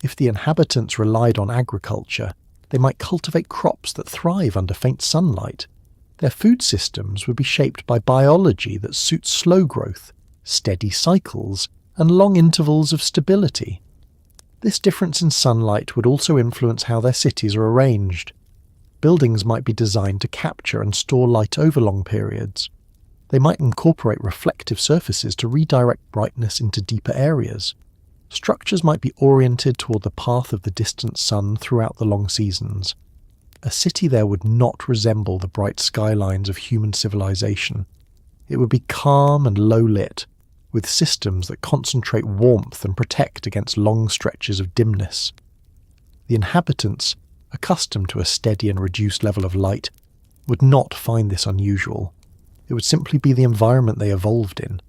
If the inhabitants relied on agriculture, they might cultivate crops that thrive under faint sunlight. Their food systems would be shaped by biology that suits slow growth, steady cycles, and long intervals of stability. This difference in sunlight would also influence how their cities are arranged. Buildings might be designed to capture and store light over long periods. They might incorporate reflective surfaces to redirect brightness into deeper areas. Structures might be oriented toward the path of the distant sun throughout the long seasons. A city there would not resemble the bright skylines of human civilization. It would be calm and low-lit, with systems that concentrate warmth and protect against long stretches of dimness. The inhabitants, accustomed to a steady and reduced level of light, would not find this unusual. It would simply be the environment they evolved in.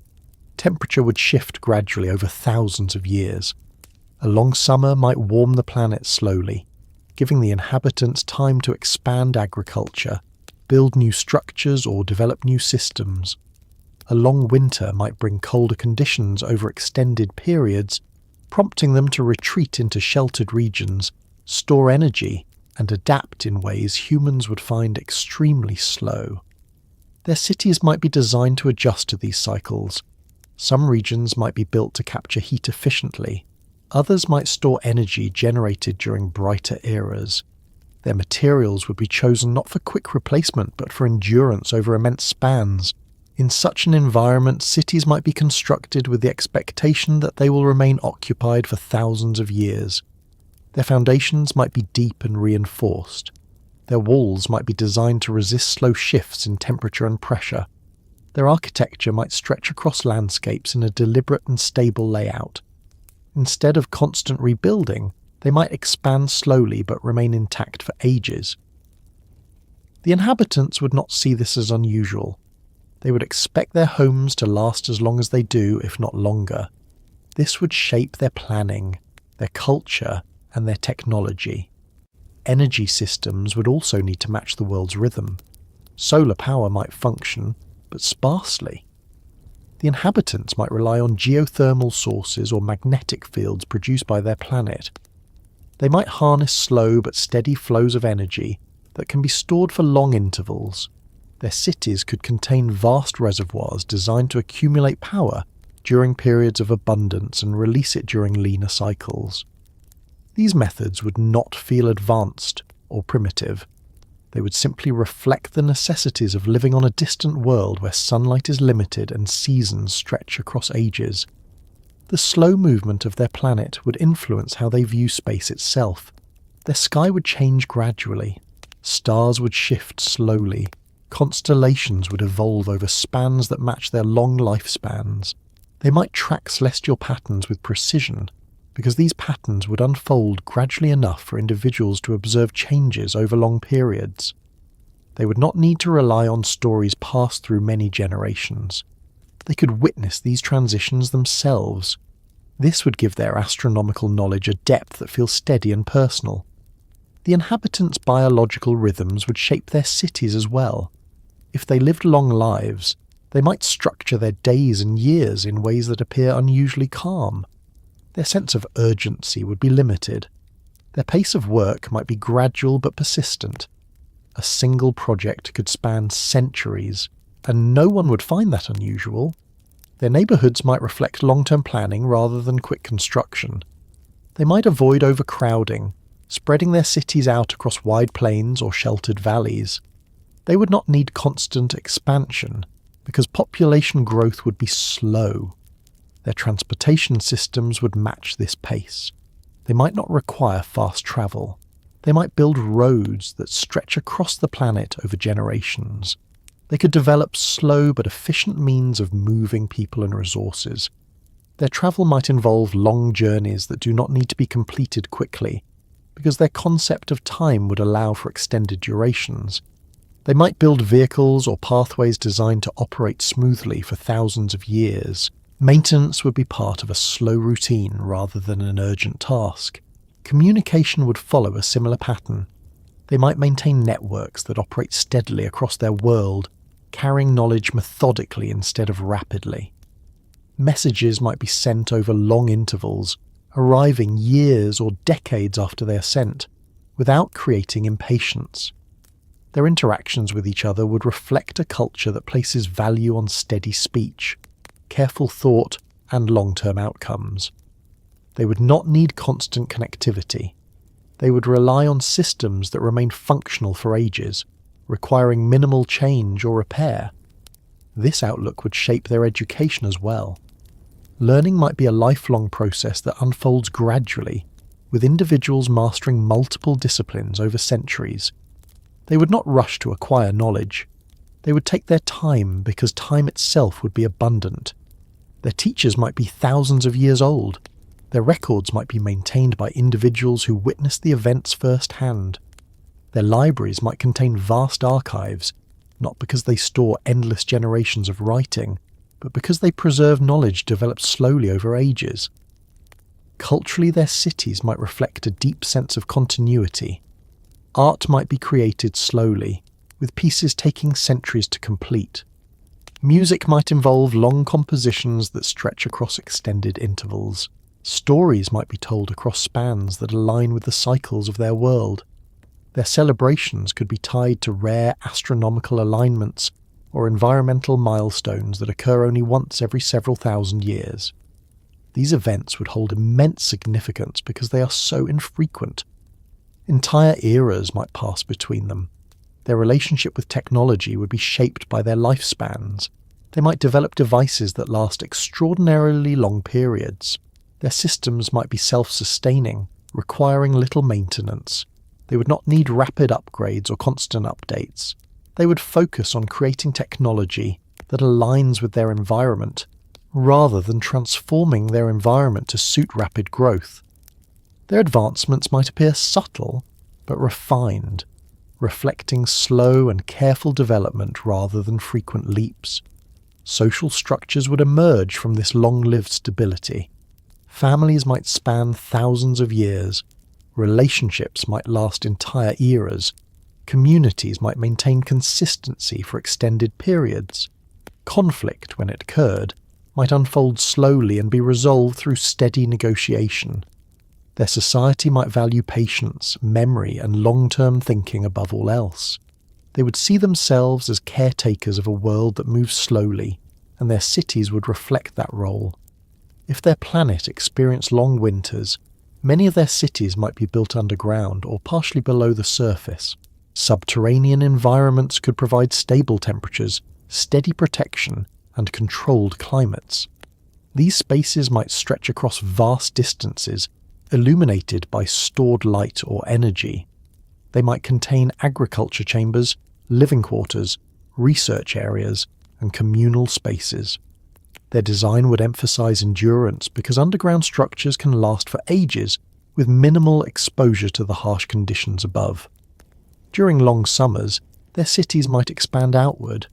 Temperature would shift gradually over thousands of years. A long summer might warm the planet slowly, giving the inhabitants time to expand agriculture, build new structures or develop new systems. A long winter might bring colder conditions over extended periods, prompting them to retreat into sheltered regions, store energy, and adapt in ways humans would find extremely slow. Their cities might be designed to adjust to these cycles. Some regions might be built to capture heat efficiently. Others might store energy generated during brighter eras. Their materials would be chosen not for quick replacement but for endurance over immense spans. In such an environment, cities might be constructed with the expectation that they will remain occupied for thousands of years. Their foundations might be deep and reinforced. Their walls might be designed to resist slow shifts in temperature and pressure. Their architecture might stretch across landscapes in a deliberate and stable layout. Instead of constant rebuilding, they might expand slowly but remain intact for ages. The inhabitants would not see this as unusual. They would expect their homes to last as long as they do, if not longer. This would shape their planning, their culture, and their technology. Energy systems would also need to match the world's rhythm. Solar power might function, but sparsely. The inhabitants might rely on geothermal sources or magnetic fields produced by their planet. They might harness slow but steady flows of energy that can be stored for long intervals. Their cities could contain vast reservoirs designed to accumulate power during periods of abundance and release it during leaner cycles. These methods would not feel advanced or primitive. They would simply reflect the necessities of living on a distant world where sunlight is limited and seasons stretch across ages. The slow movement of their planet would influence how they view space itself. Their sky would change gradually. Stars would shift slowly. Constellations would evolve over spans that match their long lifespans. They might track celestial patterns with precision, because these patterns would unfold gradually enough for individuals to observe changes over long periods. They would not need to rely on stories passed through many generations. They could witness these transitions themselves. This would give their astronomical knowledge a depth that feels steady and personal. The inhabitants' biological rhythms would shape their cities as well. If they lived long lives, they might structure their days and years in ways that appear unusually calm. Their sense of urgency would be limited. Their pace of work might be gradual but persistent. A single project could span centuries, and no one would find that unusual. Their neighbourhoods might reflect long-term planning rather than quick construction. They might avoid overcrowding, spreading their cities out across wide plains or sheltered valleys. They would not need constant expansion, because population growth would be slow. Their transportation systems would match this pace. They might not require fast travel. They might build roads that stretch across the planet over generations. They could develop slow but efficient means of moving people and resources. Their travel might involve long journeys that do not need to be completed quickly, because their concept of time would allow for extended durations. They might build vehicles or pathways designed to operate smoothly for thousands of years. Maintenance would be part of a slow routine rather than an urgent task. Communication would follow a similar pattern. They might maintain networks that operate steadily across their world, carrying knowledge methodically instead of rapidly. Messages might be sent over long intervals, arriving years or decades after they are sent, without creating impatience. Their interactions with each other would reflect a culture that places value on steady speech, careful thought, and long-term outcomes. They would not need constant connectivity. They would rely on systems that remain functional for ages, requiring minimal change or repair. This outlook would shape their education as well. Learning might be a lifelong process that unfolds gradually, with individuals mastering multiple disciplines over centuries. They would not rush to acquire knowledge. They would take their time because time itself would be abundant. Their teachers might be thousands of years old. Their records might be maintained by individuals who witnessed the events firsthand. Their libraries might contain vast archives, not because they store endless generations of writing, but because they preserve knowledge developed slowly over ages. Culturally, their cities might reflect a deep sense of continuity. Art might be created slowly, with pieces taking centuries to complete. Music might involve long compositions that stretch across extended intervals. Stories might be told across spans that align with the cycles of their world. Their celebrations could be tied to rare astronomical alignments or environmental milestones that occur only once every several thousand years. These events would hold immense significance because they are so infrequent. Entire eras might pass between them. Their relationship with technology would be shaped by their lifespans. They might develop devices that last extraordinarily long periods. Their systems might be self-sustaining, requiring little maintenance. They would not need rapid upgrades or constant updates. They would focus on creating technology that aligns with their environment, rather than transforming their environment to suit rapid growth. Their advancements might appear subtle, but refined, reflecting slow and careful development rather than frequent leaps. Social structures would emerge from this long-lived stability. Families might span thousands of years. Relationships might last entire eras. Communities might maintain consistency for extended periods. Conflict, when it occurred, might unfold slowly and be resolved through steady negotiation. Their society might value patience, memory, and long-term thinking above all else. They would see themselves as caretakers of a world that moves slowly, and their cities would reflect that role. If their planet experienced long winters, many of their cities might be built underground or partially below the surface. Subterranean environments could provide stable temperatures, steady protection, and controlled climates. These spaces might stretch across vast distances, illuminated by stored light or energy. They might contain agriculture chambers, living quarters, research areas, and communal spaces. Their design would emphasize endurance because underground structures can last for ages with minimal exposure to the harsh conditions above. During long summers, their cities might expand outward.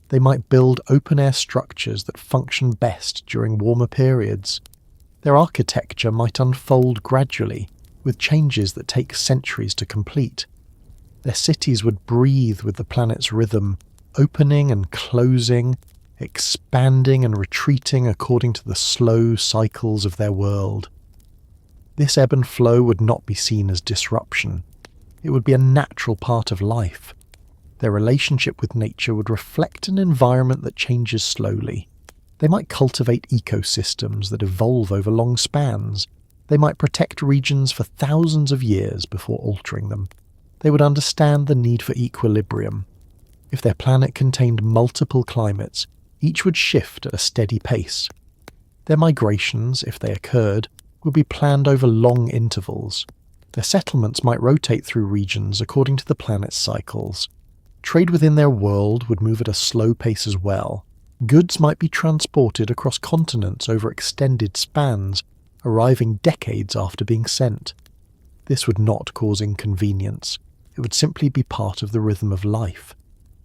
They might build open-air structures that function best during warmer periods. Their architecture might unfold gradually, with changes that take centuries to complete. Their cities would breathe with the planet's rhythm, opening and closing, expanding and retreating according to the slow cycles of their world. This ebb and flow would not be seen as disruption. It would be a natural part of life. Their relationship with nature would reflect an environment that changes slowly. They might cultivate ecosystems that evolve over long spans. They might protect regions for thousands of years before altering them. They would understand the need for equilibrium. If their planet contained multiple climates, each would shift at a steady pace. Their migrations, if they occurred, would be planned over long intervals. Their settlements might rotate through regions according to the planet's cycles. Trade within their world would move at a slow pace as well. Goods might be transported across continents over extended spans, arriving decades after being sent. This would not cause inconvenience. It would simply be part of the rhythm of life.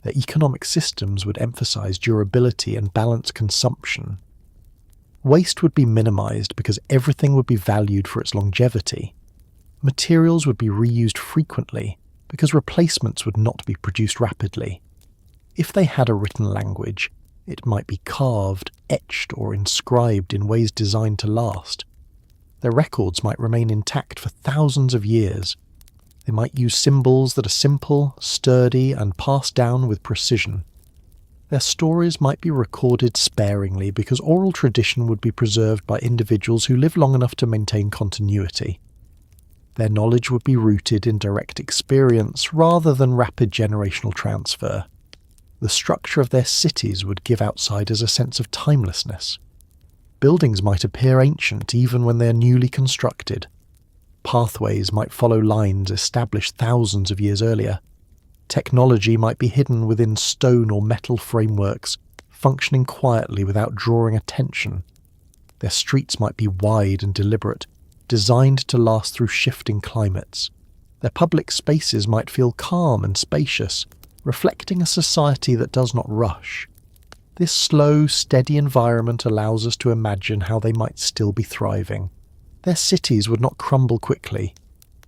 Their economic systems would emphasize durability and balanced consumption. Waste would be minimized because everything would be valued for its longevity. Materials would be reused frequently because replacements would not be produced rapidly. If they had a written language, it might be carved, etched, or inscribed in ways designed to last. Their records might remain intact for thousands of years. They might use symbols that are simple, sturdy, and passed down with precision. Their stories might be recorded sparingly because oral tradition would be preserved by individuals who live long enough to maintain continuity. Their knowledge would be rooted in direct experience rather than rapid generational transfer. The structure of their cities would give outsiders a sense of timelessness. Buildings might appear ancient even when they are newly constructed. Pathways might follow lines established thousands of years earlier. Technology might be hidden within stone or metal frameworks, functioning quietly without drawing attention. Their streets might be wide and deliberate, designed to last through shifting climates. Their public spaces might feel calm and spacious, reflecting a society that does not rush. This slow, steady environment allows us to imagine how they might still be thriving. Their cities would not crumble quickly.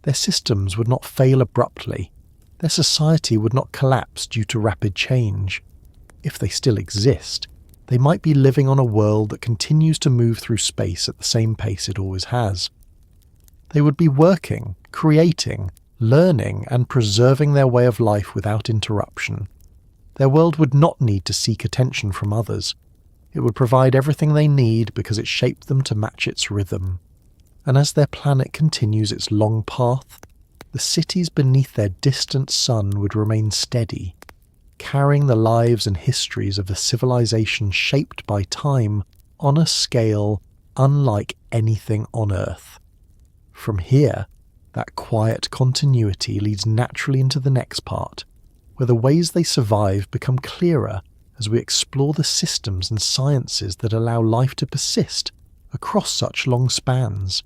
Their systems would not fail abruptly. Their society would not collapse due to rapid change. If they still exist, they might be living on a world that continues to move through space at the same pace it always has. They would be working, creating, learning, and preserving their way of life without interruption. Their world would not need to seek attention from others. It would provide everything they need because it shaped them to match its rhythm. And as their planet continues its long path, the cities beneath their distant sun would remain steady, carrying the lives and histories of a civilization shaped by time on a scale unlike anything on Earth. From here, that quiet continuity leads naturally into the next part, where the ways they survive become clearer as we explore the systems and sciences that allow life to persist across such long spans.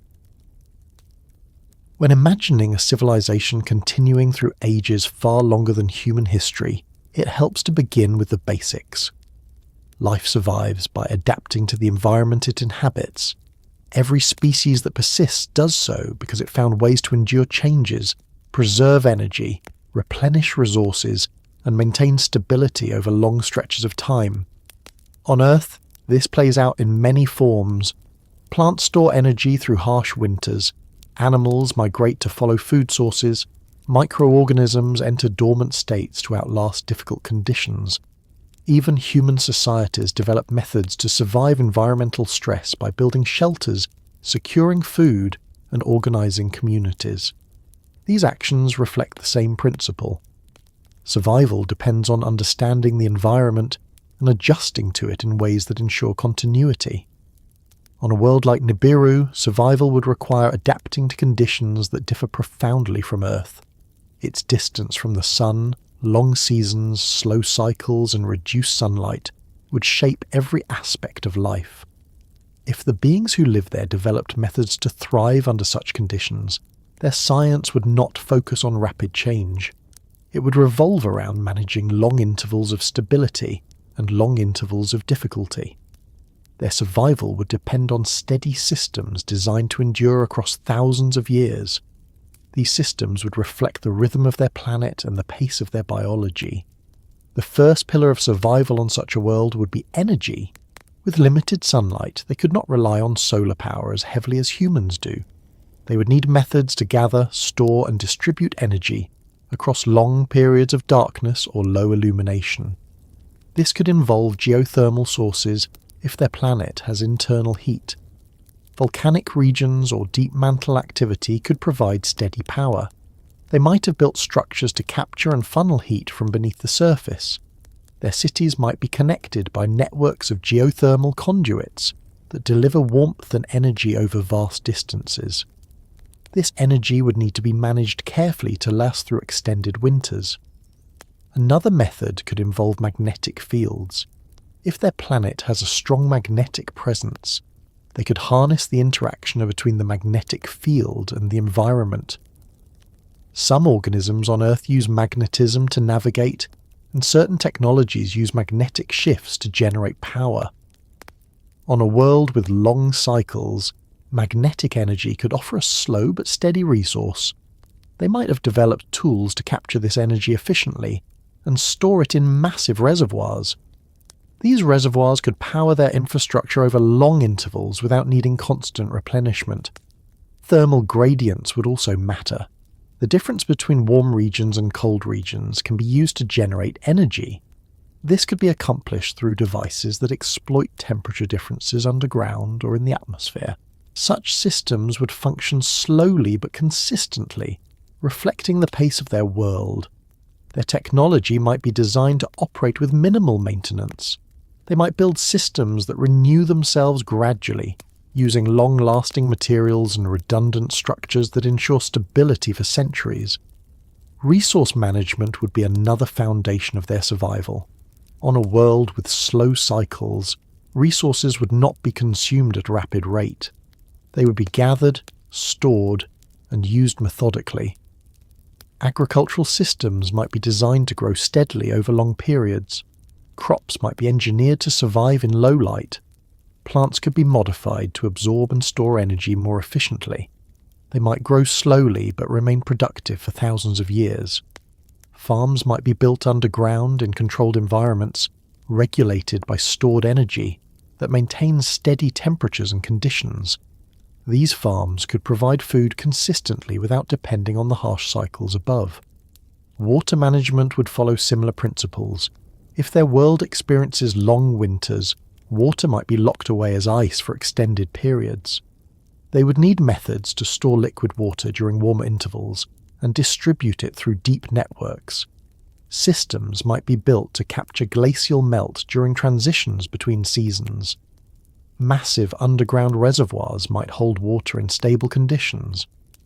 When imagining a civilization continuing through ages far longer than human history, it helps to begin with the basics. Life survives by adapting to the environment it inhabits. Every species that persists does so because it found ways to endure changes, preserve energy, replenish resources, and maintain stability over long stretches of time. On Earth, this plays out in many forms. Plants store energy through harsh winters. Animals migrate to follow food sources. Microorganisms enter dormant states to outlast difficult conditions. Even human societies develop methods to survive environmental stress by building shelters, securing food, and organizing communities. These actions reflect the same principle. Survival depends on understanding the environment and adjusting to it in ways that ensure continuity. On a world like Nibiru, survival would require adapting to conditions that differ profoundly from Earth. Its distance from the sun, long seasons, slow cycles, and reduced sunlight would shape every aspect of life. If the beings who live there developed methods to thrive under such conditions, their science would not focus on rapid change. It would revolve around managing long intervals of stability and long intervals of difficulty. Their survival would depend on steady systems designed to endure across thousands of years. These systems would reflect the rhythm of their planet and the pace of their biology. The first pillar of survival on such a world would be energy. With limited sunlight, they could not rely on solar power as heavily as humans do. They would need methods to gather, store, and distribute energy across long periods of darkness or low illumination. This could involve geothermal sources if their planet has internal heat. Volcanic regions or deep mantle activity could provide steady power. They might have built structures to capture and funnel heat from beneath the surface. Their cities might be connected by networks of geothermal conduits that deliver warmth and energy over vast distances. This energy would need to be managed carefully to last through extended winters. Another method could involve magnetic fields. If their planet has a strong magnetic presence, they could harness the interaction between the magnetic field and the environment. Some organisms on Earth use magnetism to navigate, and certain technologies use magnetic shifts to generate power. On a world with long cycles, magnetic energy could offer a slow but steady resource. They might have developed tools to capture this energy efficiently and store it in massive reservoirs. These reservoirs could power their infrastructure over long intervals without needing constant replenishment. Thermal gradients would also matter. The difference between warm regions and cold regions can be used to generate energy. This could be accomplished through devices that exploit temperature differences underground or in the atmosphere. Such systems would function slowly but consistently, reflecting the pace of their world. Their technology might be designed to operate with minimal maintenance. They might build systems that renew themselves gradually, using long-lasting materials and redundant structures that ensure stability for centuries. Resource management would be another foundation of their survival. On a world with slow cycles, resources would not be consumed at a rapid rate. They would be gathered, stored, and used methodically. Agricultural systems might be designed to grow steadily over long periods. Crops might be engineered to survive in low light. Plants could be modified to absorb and store energy more efficiently. They might grow slowly but remain productive for thousands of years. Farms might be built underground in controlled environments, regulated by stored energy that maintains steady temperatures and conditions. These farms could provide food consistently without depending on the harsh cycles above. Water management would follow similar principles. If their world experiences long winters, water might be locked away as ice for extended periods. They would need methods to store liquid water during warmer intervals and distribute it through deep networks. Systems might be built to capture glacial melt during transitions between seasons. Massive underground reservoirs might hold water in stable conditions.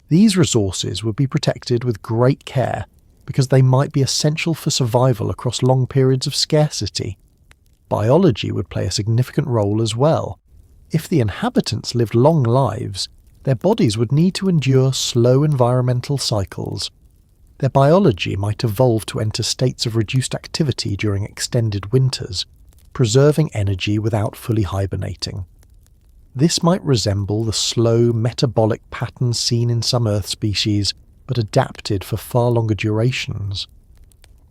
These resources would be protected with great care because they might be essential for survival across long periods of scarcity. Biology would play a significant role as well. If the inhabitants lived long lives, their bodies would need to endure slow environmental cycles. Their biology might evolve to enter states of reduced activity during extended winters, preserving energy without fully hibernating. This might resemble the slow metabolic patterns seen in some Earth species, but adapted for far longer durations.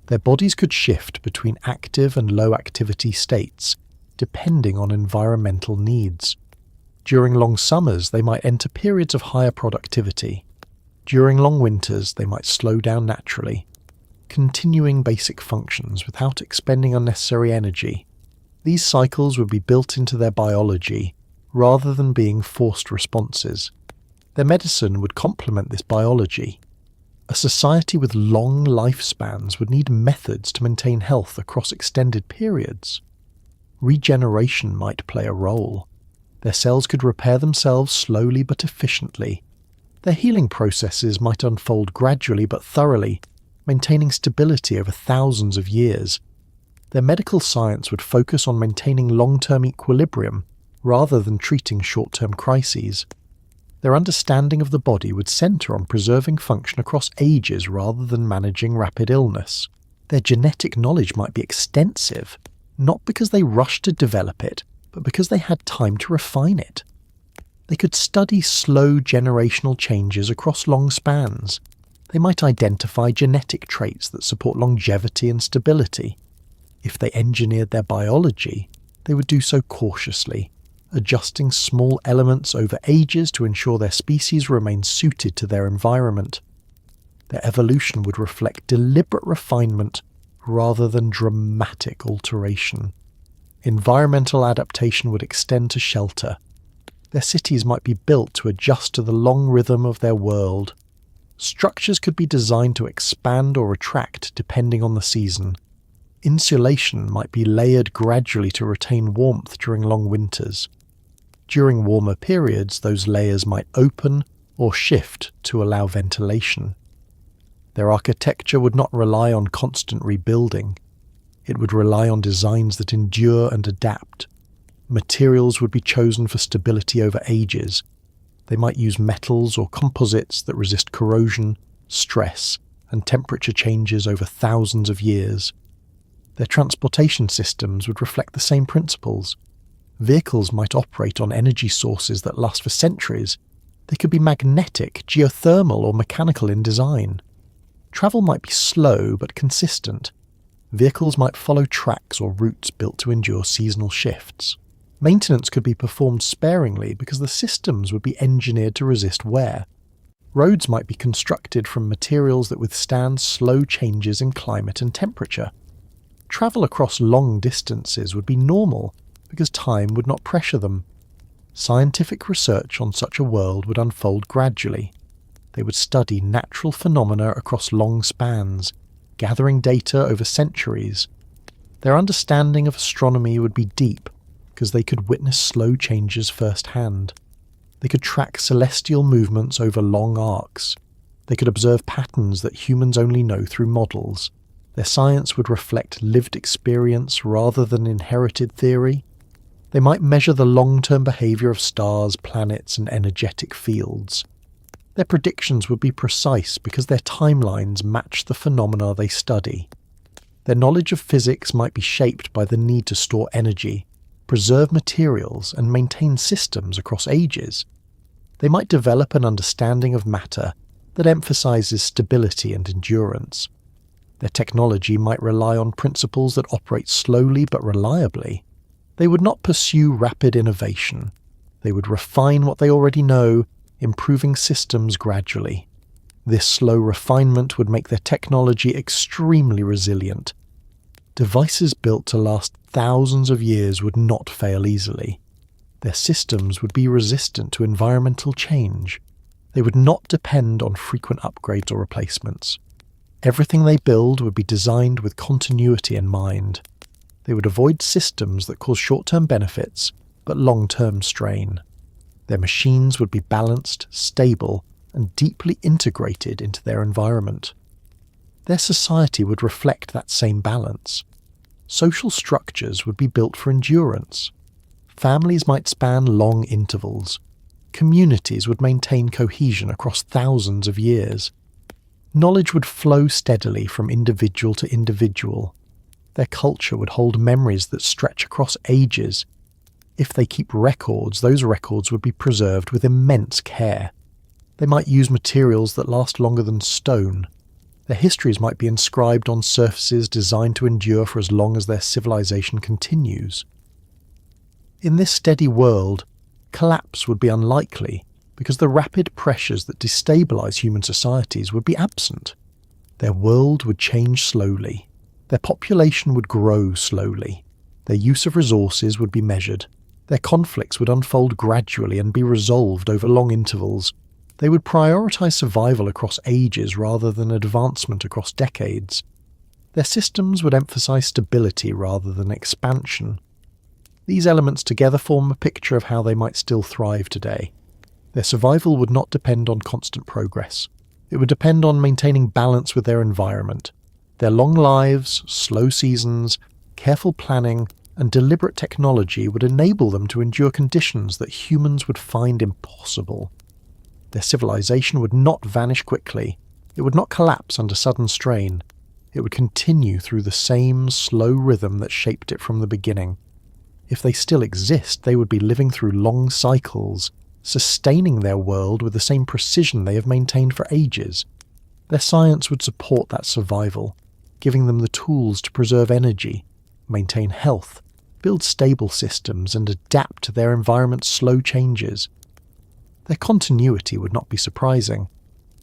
Their bodies could shift between active and low activity states, depending on environmental needs. During long summers, they might enter periods of higher productivity. During long winters, they might slow down naturally, continuing basic functions without expending unnecessary energy. These cycles would be built into their biology, rather than being forced responses. Their medicine would complement this biology. A society with long lifespans would need methods to maintain health across extended periods. Regeneration might play a role. Their cells could repair themselves slowly but efficiently. Their healing processes might unfold gradually but thoroughly, maintaining stability over thousands of years. Their medical science would focus on maintaining long-term equilibrium rather than treating short-term crises. Their understanding of the body would centre on preserving function across ages rather than managing rapid illness. Their genetic knowledge might be extensive, not because they rushed to develop it, but because they had time to refine it. They could study slow generational changes across long spans. They might identify genetic traits that support longevity and stability. If they engineered their biology, they would do so cautiously, adjusting small elements over ages to ensure their species remained suited to their environment. Their evolution would reflect deliberate refinement rather than dramatic alteration. Environmental adaptation would extend to shelter. Their cities might be built to adjust to the long rhythm of their world. Structures could be designed to expand or retract depending on the season. Insulation might be layered gradually to retain warmth during long winters. During warmer periods, those layers might open or shift to allow ventilation. Their architecture would not rely on constant rebuilding. It would rely on designs that endure and adapt. Materials would be chosen for stability over ages. They might use metals or composites that resist corrosion, stress, and temperature changes over thousands of years. Their transportation systems would reflect the same principles. Vehicles might operate on energy sources that last for centuries. They could be magnetic, geothermal, or mechanical in design. Travel might be slow but consistent. Vehicles might follow tracks or routes built to endure seasonal shifts. Maintenance could be performed sparingly because the systems would be engineered to resist wear. Roads might be constructed from materials that withstand slow changes in climate and temperature. Travel across long distances would be normal because time would not pressure them. Scientific research on such a world would unfold gradually. They would study natural phenomena across long spans, gathering data over centuries. Their understanding of astronomy would be deep because they could witness slow changes firsthand. They could track celestial movements over long arcs. They could observe patterns that humans only know through models. Their science would reflect lived experience rather than inherited theory. They might measure the long-term behaviour of stars, planets, and energetic fields. Their predictions would be precise because their timelines match the phenomena they study. Their knowledge of physics might be shaped by the need to store energy, preserve materials, and maintain systems across ages. They might develop an understanding of matter that emphasises stability and endurance. Their technology might rely on principles that operate slowly but reliably. They would not pursue rapid innovation. They would refine what they already know, improving systems gradually. This slow refinement would make their technology extremely resilient. Devices built to last thousands of years would not fail easily. Their systems would be resistant to environmental change. They would not depend on frequent upgrades or replacements. Everything they build would be designed with continuity in mind. They would avoid systems that cause short-term benefits, but long-term strain. Their machines would be balanced, stable, and deeply integrated into their environment. Their society would reflect that same balance. Social structures would be built for endurance. Families might span long intervals. Communities would maintain cohesion across thousands of years. Knowledge would flow steadily from individual to individual. Their culture would hold memories that stretch across ages. If they keep records, those records would be preserved with immense care. They might use materials that last longer than stone. Their histories might be inscribed on surfaces designed to endure for as long as their civilization continues. In this steady world, collapse would be unlikely because the rapid pressures that destabilize human societies would be absent. Their world would change slowly. Their population would grow slowly. Their use of resources would be measured. Their conflicts would unfold gradually and be resolved over long intervals. They would prioritize survival across ages rather than advancement across decades. Their systems would emphasize stability rather than expansion. These elements together form a picture of how they might still thrive today. Their survival would not depend on constant progress. It would depend on maintaining balance with their environment. Their long lives, slow seasons, careful planning, and deliberate technology would enable them to endure conditions that humans would find impossible. Their civilization would not vanish quickly. It would not collapse under sudden strain. It would continue through the same slow rhythm that shaped it from the beginning. If they still exist, they would be living through long cycles, sustaining their world with the same precision they have maintained for ages. Their science would support that survival, giving them the tools to preserve energy, maintain health, build stable systems, and adapt to their environment's slow changes. Their continuity would not be surprising.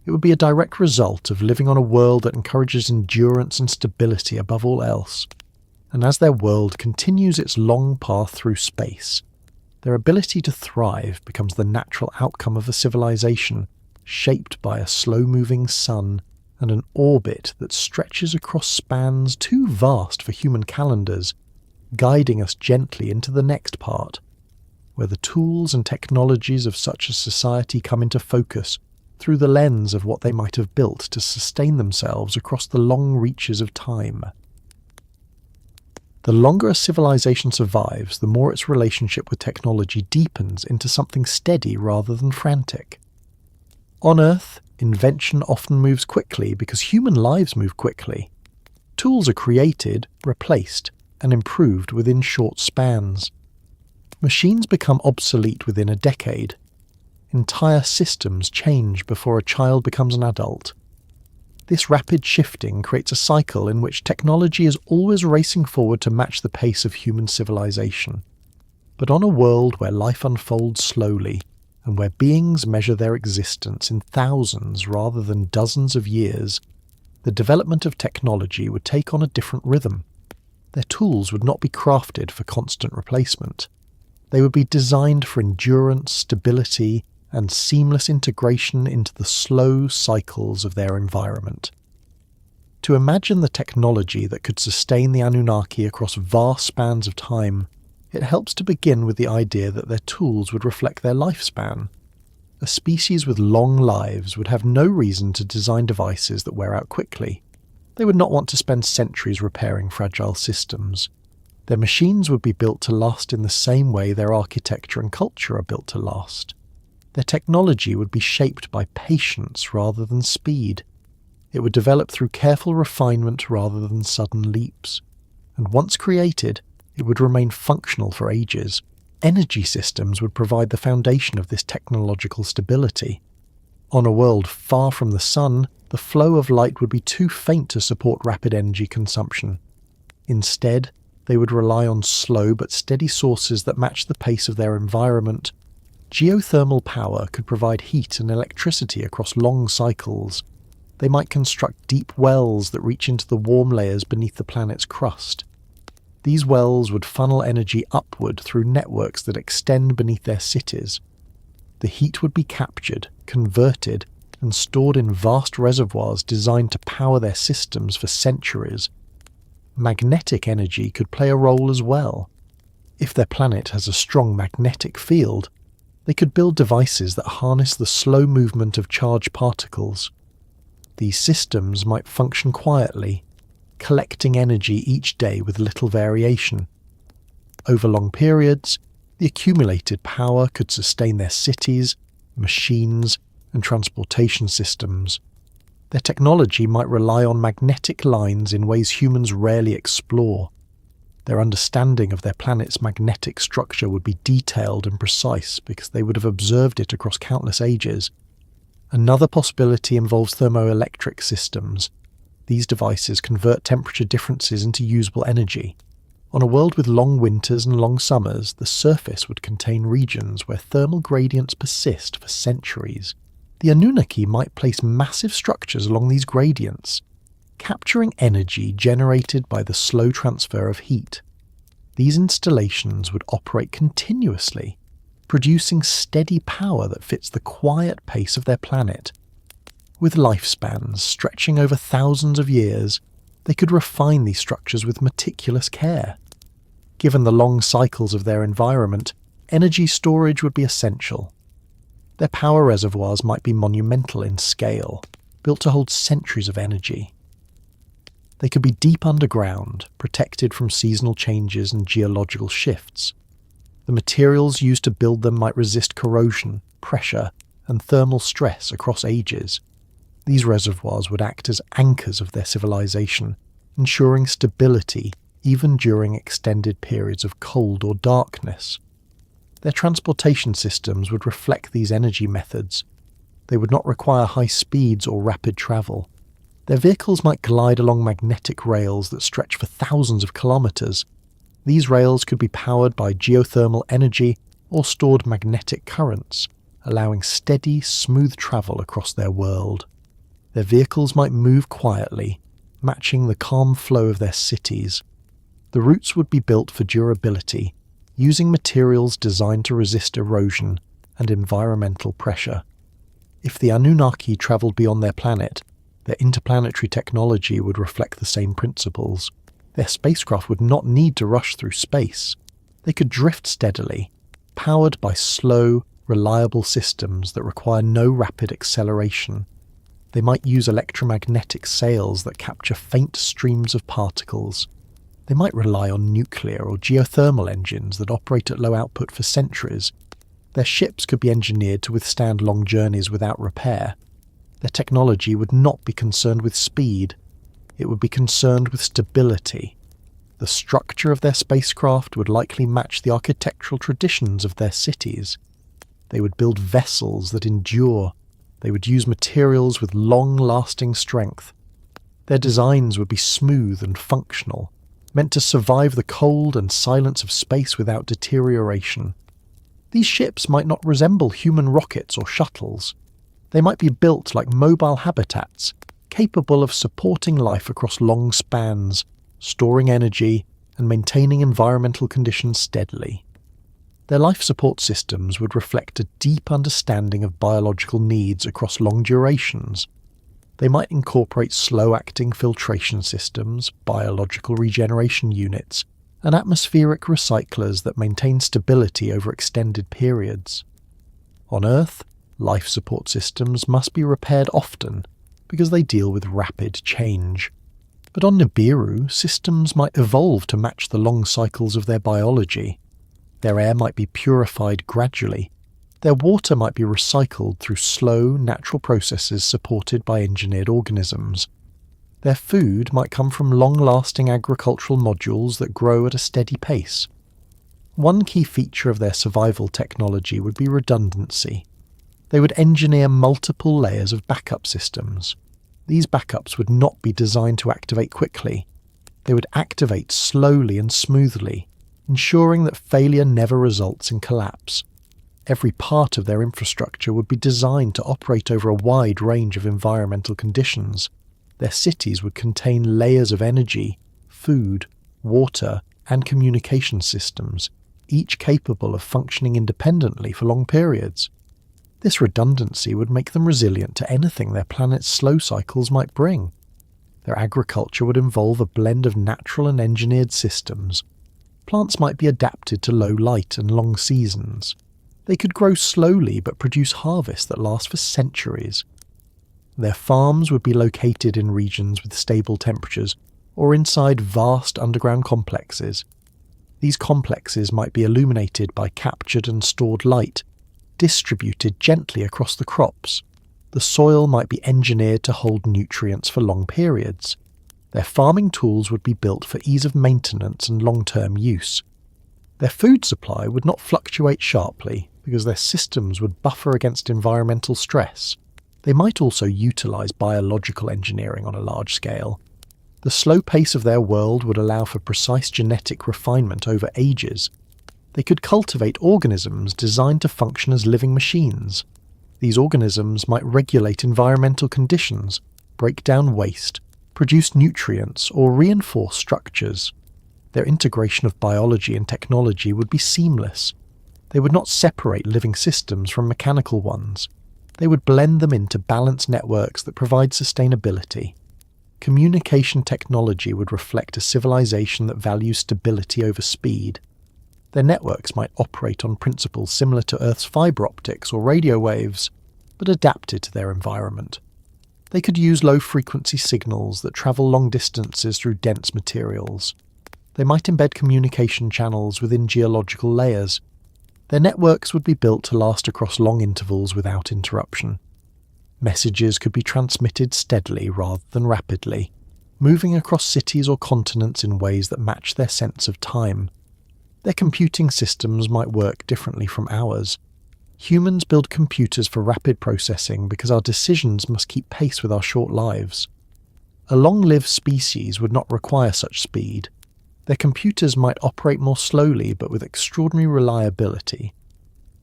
It would be a direct result of living on a world that encourages endurance and stability above all else. And as their world continues its long path through space, their ability to thrive becomes the natural outcome of a civilization shaped by a slow-moving sun and an orbit that stretches across spans too vast for human calendars, guiding us gently into the next part, where the tools and technologies of such a society come into focus through the lens of what they might have built to sustain themselves across the long reaches of time. The longer a civilization survives, the more its relationship with technology deepens into something steady rather than frantic. On Earth, invention often moves quickly because human lives move quickly. Tools are created, replaced, and improved within short spans. Machines become obsolete within a decade. Entire systems change before a child becomes an adult. This rapid shifting creates a cycle in which technology is always racing forward to match the pace of human civilization. But on a world where life unfolds slowly, and where beings measure their existence in thousands rather than dozens of years, the development of technology would take on a different rhythm. Their tools would not be crafted for constant replacement. They would be designed for endurance, stability, and seamless integration into the slow cycles of their environment. To imagine the technology that could sustain the Anunnaki across vast spans of time, it helps to begin with the idea that their tools would reflect their lifespan. A species with long lives would have no reason to design devices that wear out quickly. They would not want to spend centuries repairing fragile systems. Their machines would be built to last in the same way their architecture and culture are built to last. Their technology would be shaped by patience rather than speed. It would develop through careful refinement rather than sudden leaps. And once created, it would remain functional for ages. Energy systems would provide the foundation of this technological stability. On a world far from the sun, the flow of light would be too faint to support rapid energy consumption. Instead, they would rely on slow but steady sources that match the pace of their environment. Geothermal power could provide heat and electricity across long cycles. They might construct deep wells that reach into the warm layers beneath the planet's crust. These wells would funnel energy upward through networks that extend beneath their cities. The heat would be captured, converted, and stored in vast reservoirs designed to power their systems for centuries. Magnetic energy could play a role as well. If their planet has a strong magnetic field, they could build devices that harness the slow movement of charged particles. These systems might function quietly, collecting energy each day with little variation. Over long periods, the accumulated power could sustain their cities, machines, and transportation systems. Their technology might rely on magnetic lines in ways humans rarely explore. Their understanding of their planet's magnetic structure would be detailed and precise because they would have observed it across countless ages. Another possibility involves thermoelectric systems. These devices convert temperature differences into usable energy. On a world with long winters and long summers, the surface would contain regions where thermal gradients persist for centuries. The Anunnaki might place massive structures along these gradients, capturing energy generated by the slow transfer of heat. These installations would operate continuously, producing steady power that fits the quiet pace of their planet. With lifespans stretching over thousands of years, they could refine these structures with meticulous care. Given the long cycles of their environment, energy storage would be essential. Their power reservoirs might be monumental in scale, built to hold centuries of energy. They could be deep underground, protected from seasonal changes and geological shifts. The materials used to build them might resist corrosion, pressure, and thermal stress across ages. These reservoirs would act as anchors of their civilization, ensuring stability even during extended periods of cold or darkness. Their transportation systems would reflect these energy methods. They would not require high speeds or rapid travel. Their vehicles might glide along magnetic rails that stretch for thousands of kilometers. These rails could be powered by geothermal energy or stored magnetic currents, allowing steady, smooth travel across their world. Their vehicles might move quietly, matching the calm flow of their cities. The routes would be built for durability, using materials designed to resist erosion and environmental pressure. If the Anunnaki travelled beyond their planet, their interplanetary technology would reflect the same principles. Their spacecraft would not need to rush through space. They could drift steadily, powered by slow, reliable systems that require no rapid acceleration. They might use electromagnetic sails that capture faint streams of particles. They might rely on nuclear or geothermal engines that operate at low output for centuries. Their ships could be engineered to withstand long journeys without repair. Their technology would not be concerned with speed. It would be concerned with stability. The structure of their spacecraft would likely match the architectural traditions of their cities. They would build vessels that endure. They would use materials with long-lasting strength. Their designs would be smooth and functional, meant to survive the cold and silence of space without deterioration. These ships might not resemble human rockets or shuttles. They might be built like mobile habitats, capable of supporting life across long spans, storing energy, and maintaining environmental conditions steadily. Their life support systems would reflect a deep understanding of biological needs across long durations. They might incorporate slow-acting filtration systems, biological regeneration units, and atmospheric recyclers that maintain stability over extended periods. On Earth, life support systems must be repaired often because they deal with rapid change. But on Nibiru, systems might evolve to match the long cycles of their biology. Their air might be purified gradually. Their water might be recycled through slow, natural processes supported by engineered organisms. Their food might come from long-lasting agricultural modules that grow at a steady pace. One key feature of their survival technology would be redundancy. They would engineer multiple layers of backup systems. These backups would not be designed to activate quickly. They would activate slowly and smoothly, ensuring that failure never results in collapse. Every part of their infrastructure would be designed to operate over a wide range of environmental conditions. Their cities would contain layers of energy, food, water, and communication systems, each capable of functioning independently for long periods. This redundancy would make them resilient to anything their planet's slow cycles might bring. Their agriculture would involve a blend of natural and engineered systems. Plants might be adapted to low light and long seasons. They could grow slowly but produce harvests that last for centuries. Their farms would be located in regions with stable temperatures or inside vast underground complexes. These complexes might be illuminated by captured and stored light, distributed gently across the crops. The soil might be engineered to hold nutrients for long periods. Their farming tools would be built for ease of maintenance and long-term use. Their food supply would not fluctuate sharply because their systems would buffer against environmental stress. They might also utilize biological engineering on a large scale. The slow pace of their world would allow for precise genetic refinement over ages. They could cultivate organisms designed to function as living machines. These organisms might regulate environmental conditions, break down waste, produce nutrients, or reinforce structures. Their integration of biology and technology would be seamless. They would not separate living systems from mechanical ones. They would blend them into balanced networks that provide sustainability. Communication technology would reflect a civilization that values stability over speed. Their networks might operate on principles similar to Earth's fiber optics or radio waves, but adapted to their environment. They could use low-frequency signals that travel long distances through dense materials. They might embed communication channels within geological layers. Their networks would be built to last across long intervals without interruption. Messages could be transmitted steadily rather than rapidly, moving across cities or continents in ways that match their sense of time. Their computing systems might work differently from ours. Humans build computers for rapid processing because our decisions must keep pace with our short lives. A long-lived species would not require such speed. Their computers might operate more slowly but with extraordinary reliability.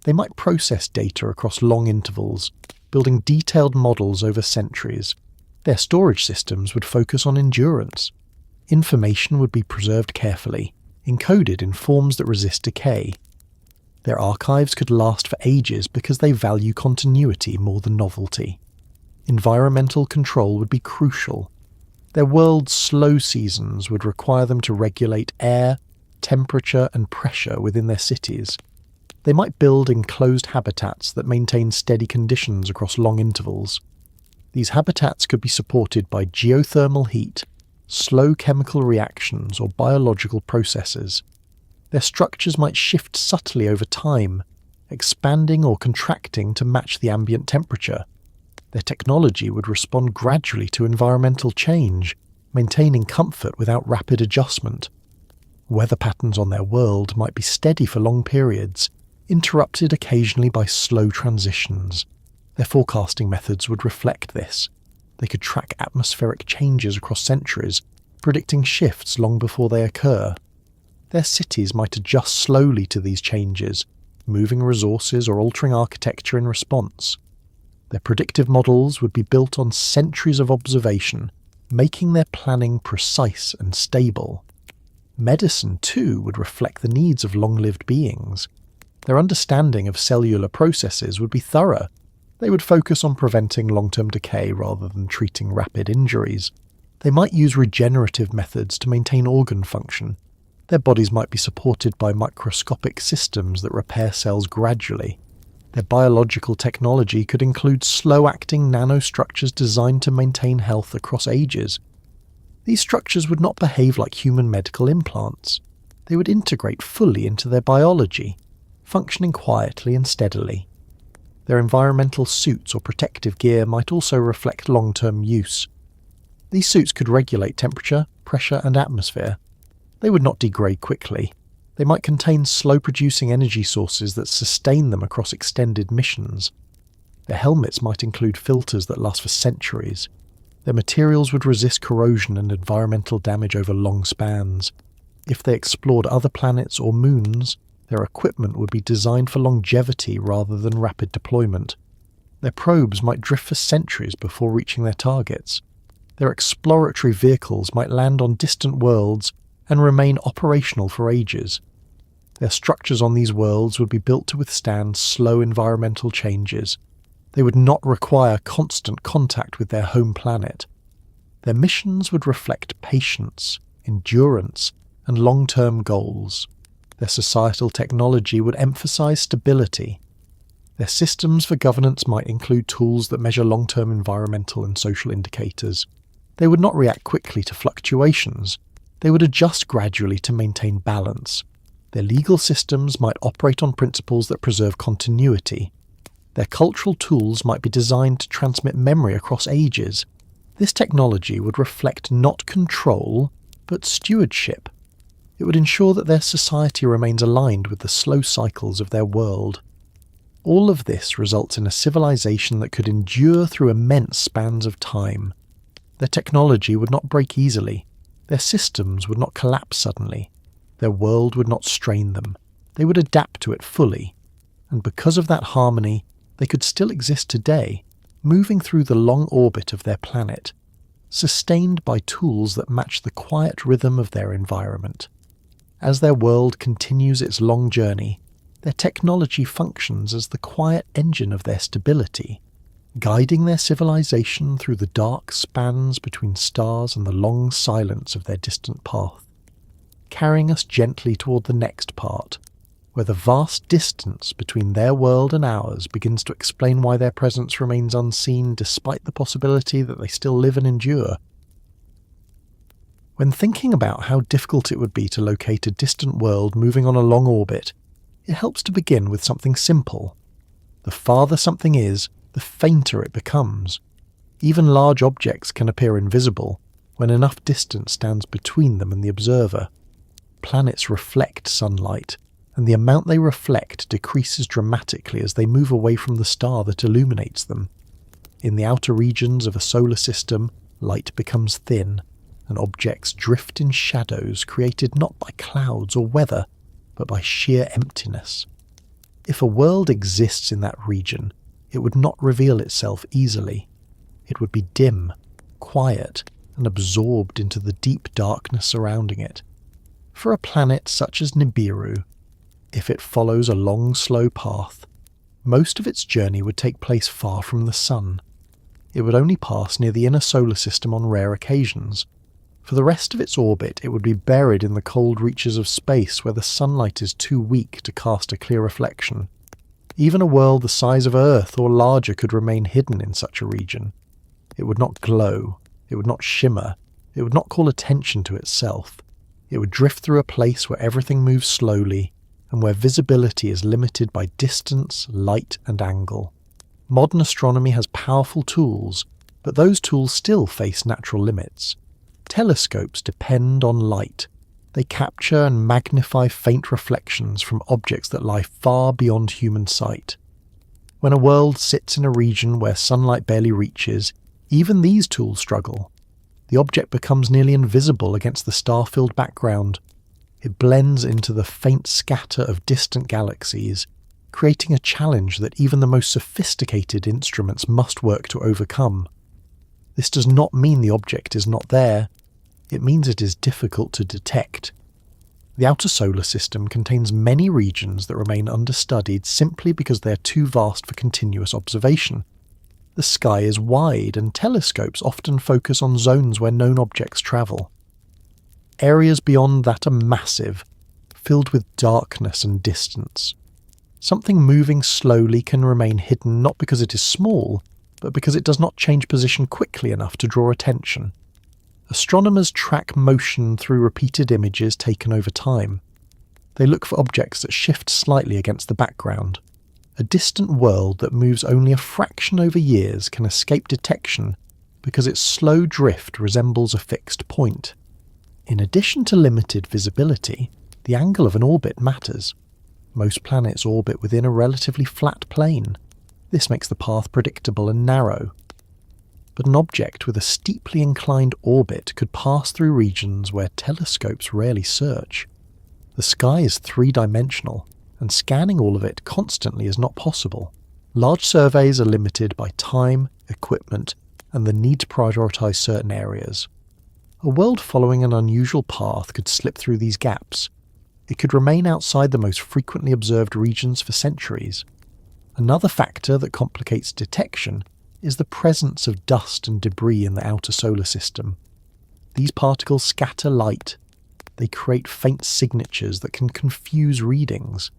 They might process data across long intervals, building detailed models over centuries. Their storage systems would focus on endurance. Information would be preserved carefully, encoded in forms that resist decay. Their archives could last for ages because they value continuity more than novelty. Environmental control would be crucial. Their world's slow seasons would require them to regulate air, temperature, and pressure within their cities. They might build enclosed habitats that maintain steady conditions across long intervals. These habitats could be supported by geothermal heat, slow chemical reactions, or biological processes. Their structures might shift subtly over time, expanding or contracting to match the ambient temperature. Their technology would respond gradually to environmental change, maintaining comfort without rapid adjustment. Weather patterns on their world might be steady for long periods, interrupted occasionally by slow transitions. Their forecasting methods would reflect this. They could track atmospheric changes across centuries, predicting shifts long before they occur. Their cities might adjust slowly to these changes, moving resources or altering architecture in response. Their predictive models would be built on centuries of observation, making their planning precise and stable. Medicine, too, would reflect the needs of long-lived beings. Their understanding of cellular processes would be thorough. They would focus on preventing long-term decay rather than treating rapid injuries. They might use regenerative methods to maintain organ function. Their bodies might be supported by microscopic systems that repair cells gradually. Their biological technology could include slow-acting nanostructures designed to maintain health across ages. These structures would not behave like human medical implants. They would integrate fully into their biology, functioning quietly and steadily. Their environmental suits or protective gear might also reflect long-term use. These suits could regulate temperature, pressure, and atmosphere. They would not degrade quickly. They might contain slow-producing energy sources that sustain them across extended missions. Their helmets might include filters that last for centuries. Their materials would resist corrosion and environmental damage over long spans. If they explored other planets or moons, their equipment would be designed for longevity rather than rapid deployment. Their probes might drift for centuries before reaching their targets. Their exploratory vehicles might land on distant worlds and remain operational for ages. Their structures on these worlds would be built to withstand slow environmental changes. They would not require constant contact with their home planet. Their missions would reflect patience, endurance, and long-term goals. Their societal technology would emphasize stability. Their systems for governance might include tools that measure long-term environmental and social indicators. They would not react quickly to fluctuations. They would adjust gradually to maintain balance. Their legal systems might operate on principles that preserve continuity. Their cultural tools might be designed to transmit memory across ages. This technology would reflect not control, but stewardship. It would ensure that their society remains aligned with the slow cycles of their world. All of this results in a civilization that could endure through immense spans of time. Their technology would not break easily. Their systems would not collapse suddenly. Their world would not strain them. They would adapt to it fully. And because of that harmony, they could still exist today, moving through the long orbit of their planet, sustained by tools that match the quiet rhythm of their environment. As their world continues its long journey, their technology functions as the quiet engine of their stability, guiding their civilization through the dark spans between stars and the long silence of their distant path, carrying us gently toward the next part, where the vast distance between their world and ours begins to explain why their presence remains unseen despite the possibility that they still live and endure. When thinking about how difficult it would be to locate a distant world moving on a long orbit, it helps to begin with something simple. The farther something is, the fainter it becomes. Even large objects can appear invisible when enough distance stands between them and the observer. Planets reflect sunlight, and the amount they reflect decreases dramatically as they move away from the star that illuminates them. In the outer regions of a solar system, light becomes thin, and objects drift in shadows created not by clouds or weather, but by sheer emptiness. If a world exists in that region, it would not reveal itself easily. It would be dim, quiet, and absorbed into the deep darkness surrounding it. For a planet such as Nibiru, if it follows a long, slow path, most of its journey would take place far from the sun. It would only pass near the inner solar system on rare occasions. For the rest of its orbit, it would be buried in the cold reaches of space where the sunlight is too weak to cast a clear reflection. Even a world the size of Earth or larger could remain hidden in such a region. It would not glow, it would not shimmer, it would not call attention to itself. It would drift through a place where everything moves slowly, and where visibility is limited by distance, light, and angle. Modern astronomy has powerful tools, but those tools still face natural limits. Telescopes depend on light. They capture and magnify faint reflections from objects that lie far beyond human sight. When a world sits in a region where sunlight barely reaches, even these tools struggle. The object becomes nearly invisible against the star-filled background. It blends into the faint scatter of distant galaxies, creating a challenge that even the most sophisticated instruments must work to overcome. This does not mean the object is not there. It means it is difficult to detect. The outer solar system contains many regions that remain understudied simply because they are too vast for continuous observation. The sky is wide, and telescopes often focus on zones where known objects travel. Areas beyond that are massive, filled with darkness and distance. Something moving slowly can remain hidden not because it is small, but because it does not change position quickly enough to draw attention. Astronomers track motion through repeated images taken over time. They look for objects that shift slightly against the background. A distant world that moves only a fraction over years can escape detection because its slow drift resembles a fixed point. In addition to limited visibility, the angle of an orbit matters. Most planets orbit within a relatively flat plane. This makes the path predictable and narrow. But an object with a steeply inclined orbit could pass through regions where telescopes rarely search. The sky is three-dimensional, and scanning all of it constantly is not possible. Large surveys are limited by time, equipment, and the need to prioritise certain areas. A world following an unusual path could slip through these gaps. It could remain outside the most frequently observed regions for centuries. Another factor that complicates detection is the presence of dust and debris in the outer solar system. These particles scatter light. They create faint signatures that can confuse readings.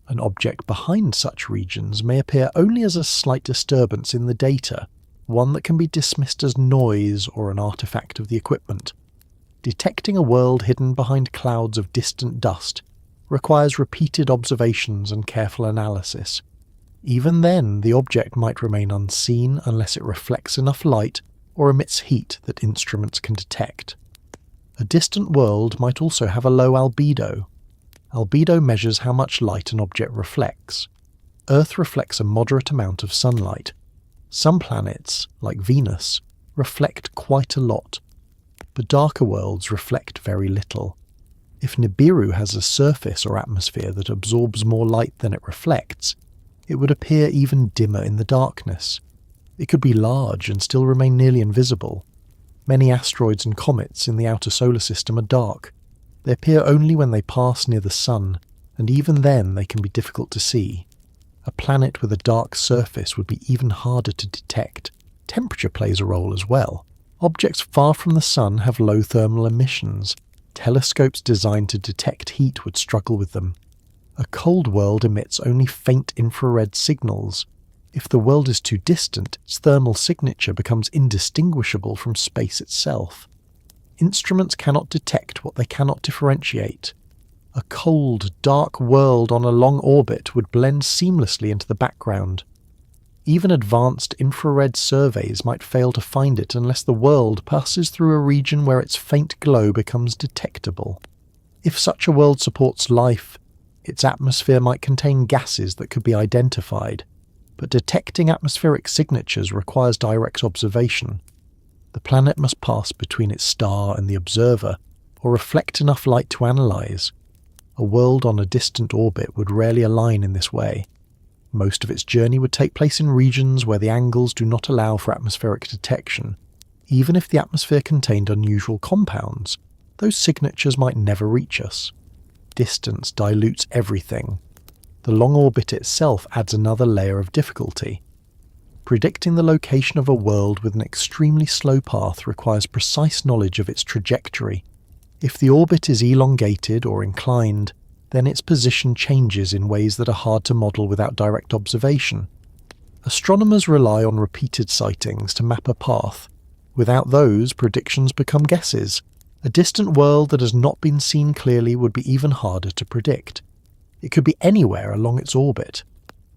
An object behind such regions may appear only as a slight disturbance in the data, one that can be dismissed as noise or an artifact of the equipment. Detecting a world hidden behind clouds of distant dust requires repeated observations and careful analysis. Even then, the object might remain unseen unless it reflects enough light or emits heat that instruments can detect. A distant world might also have a low albedo. Albedo measures how much light an object reflects. Earth reflects a moderate amount of sunlight. Some planets, like Venus, reflect quite a lot, but darker worlds reflect very little. If Nibiru has a surface or atmosphere that absorbs more light than it reflects, it would appear even dimmer in the darkness. It could be large and still remain nearly invisible. Many asteroids and comets in the outer solar system are dark. They appear only when they pass near the Sun, and even then they can be difficult to see. A planet with a dark surface would be even harder to detect. Temperature plays a role as well. Objects far from the Sun have low thermal emissions. Telescopes designed to detect heat would struggle with them. A cold world emits only faint infrared signals. If the world is too distant, its thermal signature becomes indistinguishable from space itself. Instruments cannot detect what they cannot differentiate. A cold, dark world on a long orbit would blend seamlessly into the background. Even advanced infrared surveys might fail to find it unless the world passes through a region where its faint glow becomes detectable. If such a world supports life, its atmosphere might contain gases that could be identified, but detecting atmospheric signatures requires direct observation. The planet must pass between its star and the observer, or reflect enough light to analyse. A world on a distant orbit would rarely align in this way. Most of its journey would take place in regions where the angles do not allow for atmospheric detection. Even if the atmosphere contained unusual compounds, those signatures might never reach us. Distance dilutes everything. The long orbit itself adds another layer of difficulty. Predicting the location of a world with an extremely slow path requires precise knowledge of its trajectory. If the orbit is elongated or inclined, then its position changes in ways that are hard to model without direct observation. Astronomers rely on repeated sightings to map a path. Without those, predictions become guesses. A distant world that has not been seen clearly would be even harder to predict. It could be anywhere along its orbit.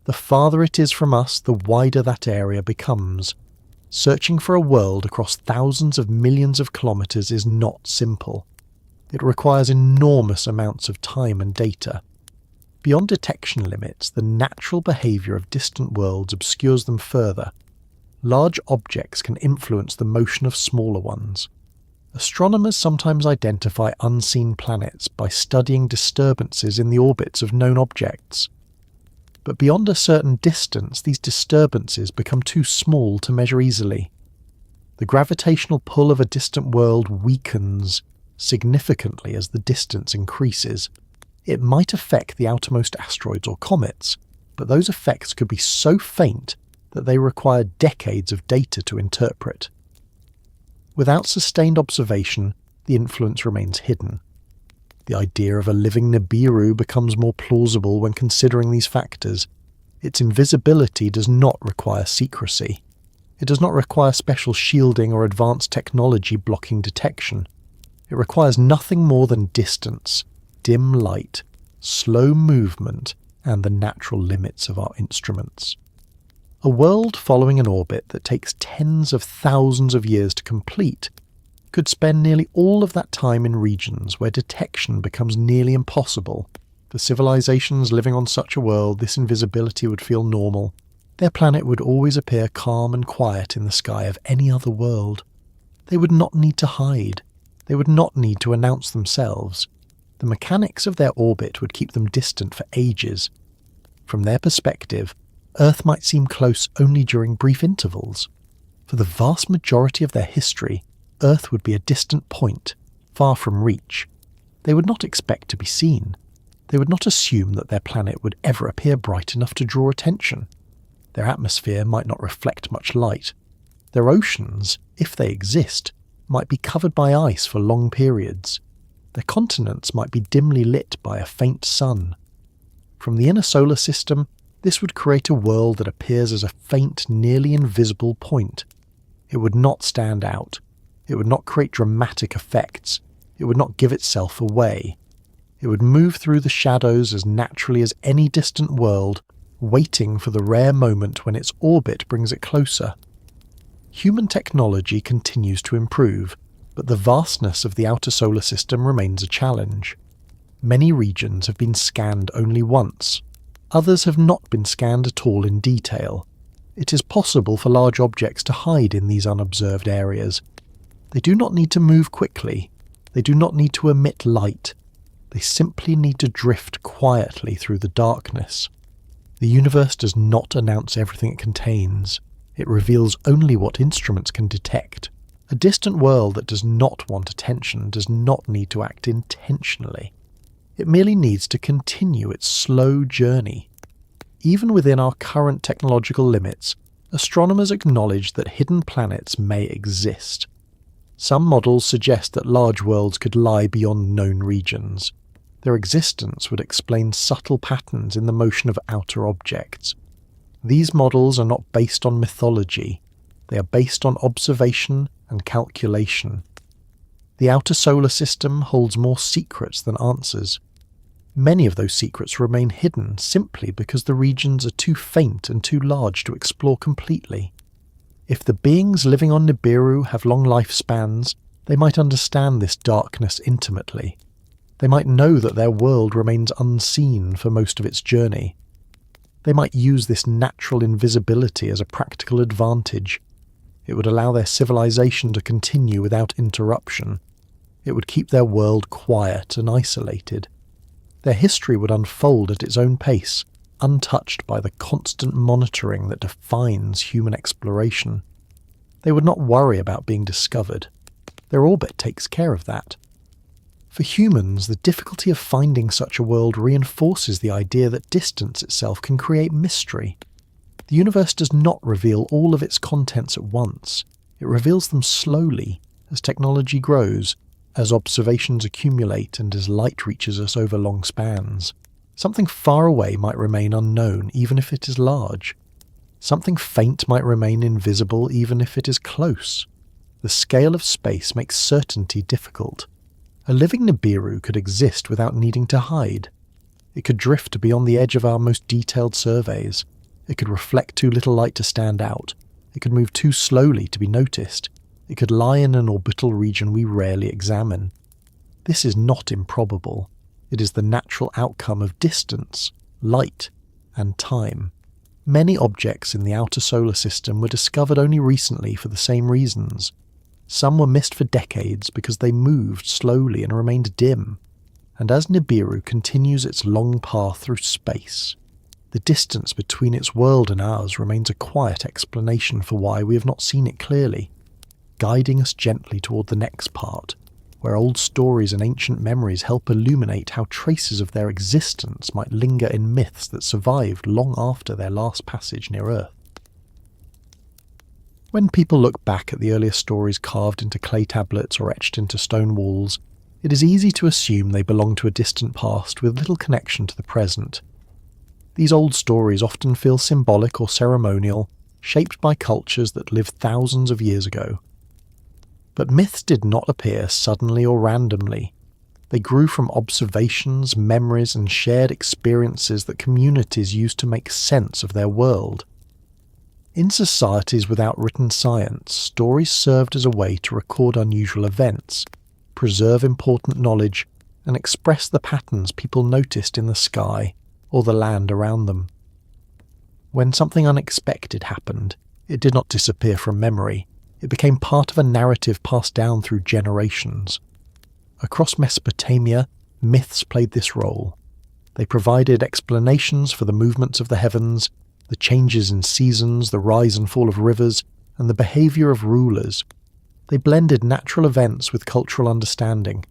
The farther it is from us, the wider that area becomes. Searching for a world across thousands of millions of kilometres is not simple. It requires enormous amounts of time and data. Beyond detection limits, the natural behaviour of distant worlds obscures them further. Large objects can influence the motion of smaller ones. Astronomers sometimes identify unseen planets by studying disturbances in the orbits of known objects. But beyond a certain distance, these disturbances become too small to measure easily. The gravitational pull of a distant world weakens significantly as the distance increases. It might affect the outermost asteroids or comets, but those effects could be so faint that they require decades of data to interpret. Without sustained observation, the influence remains hidden. The idea of a living Nibiru becomes more plausible when considering these factors. Its invisibility does not require secrecy. It does not require special shielding or advanced technology blocking detection. It requires nothing more than distance, dim light, slow movement, and the natural limits of our instruments. A world following an orbit that takes tens of thousands of years to complete could spend nearly all of that time in regions where detection becomes nearly impossible. For civilizations living on such a world, this invisibility would feel normal. Their planet would always appear calm and quiet in the sky of any other world. They would not need to hide. They would not need to announce themselves. The mechanics of their orbit would keep them distant for ages. From their perspective, Earth might seem close only during brief intervals. For the vast majority of their history, Earth would be a distant point, far from reach. They would not expect to be seen. They would not assume that their planet would ever appear bright enough to draw attention. Their atmosphere might not reflect much light. Their oceans, if they exist, might be covered by ice for long periods. Their continents might be dimly lit by a faint sun. From the inner solar system, this would create a world that appears as a faint, nearly invisible point. It would not stand out. It would not create dramatic effects. It would not give itself away. It would move through the shadows as naturally as any distant world, waiting for the rare moment when its orbit brings it closer. Human technology continues to improve, but the vastness of the outer solar system remains a challenge. Many regions have been scanned only once. Others have not been scanned at all in detail. It is possible for large objects to hide in these unobserved areas. They do not need to move quickly. They do not need to emit light. They simply need to drift quietly through the darkness. The universe does not announce everything it contains. It reveals only what instruments can detect. A distant world that does not want attention does not need to act intentionally. It merely needs to continue its slow journey. Even within our current technological limits, astronomers acknowledge that hidden planets may exist. Some models suggest that large worlds could lie beyond known regions. Their existence would explain subtle patterns in the motion of outer objects. These models are not based on mythology. They are based on observation and calculation. The outer solar system holds more secrets than answers. Many of those secrets remain hidden simply because the regions are too faint and too large to explore completely. If the beings living on Nibiru have long lifespans, they might understand this darkness intimately. They might know that their world remains unseen for most of its journey. They might use this natural invisibility as a practical advantage. It would allow their civilization to continue without interruption. It would keep their world quiet and isolated. Their history would unfold at its own pace, untouched by the constant monitoring that defines human exploration. They would not worry about being discovered. Their orbit takes care of that. For humans, the difficulty of finding such a world reinforces the idea that distance itself can create mystery. The universe does not reveal all of its contents at once. It reveals them slowly, as technology grows, as observations accumulate and as light reaches us over long spans. Something far away might remain unknown even if it is large. Something faint might remain invisible even if it is close. The scale of space makes certainty difficult. A living Nibiru could exist without needing to hide. It could drift beyond the edge of our most detailed surveys. It could reflect too little light to stand out. It could move too slowly to be noticed. It could lie in an orbital region we rarely examine. This is not improbable. It is the natural outcome of distance, light, and time. Many objects in the outer solar system were discovered only recently for the same reasons. Some were missed for decades because they moved slowly and remained dim. And as Nibiru continues its long path through space, the distance between its world and ours remains a quiet explanation for why we have not seen it clearly, guiding us gently toward the next part, where old stories and ancient memories help illuminate how traces of their existence might linger in myths that survived long after their last passage near Earth. When people look back at the earliest stories carved into clay tablets or etched into stone walls, it is easy to assume they belong to a distant past with little connection to the present. These old stories often feel symbolic or ceremonial, shaped by cultures that lived thousands of years ago. But myths did not appear suddenly or randomly. They grew from observations, memories, and shared experiences that communities used to make sense of their world. In societies without written science, stories served as a way to record unusual events, preserve important knowledge, and express the patterns people noticed in the sky or the land around them. When something unexpected happened, it did not disappear from memory. It became part of a narrative passed down through generations. Across Mesopotamia, myths played this role. They provided explanations for the movements of the heavens, the changes in seasons, the rise and fall of rivers, and the behaviour of rulers. They blended natural events with cultural understanding.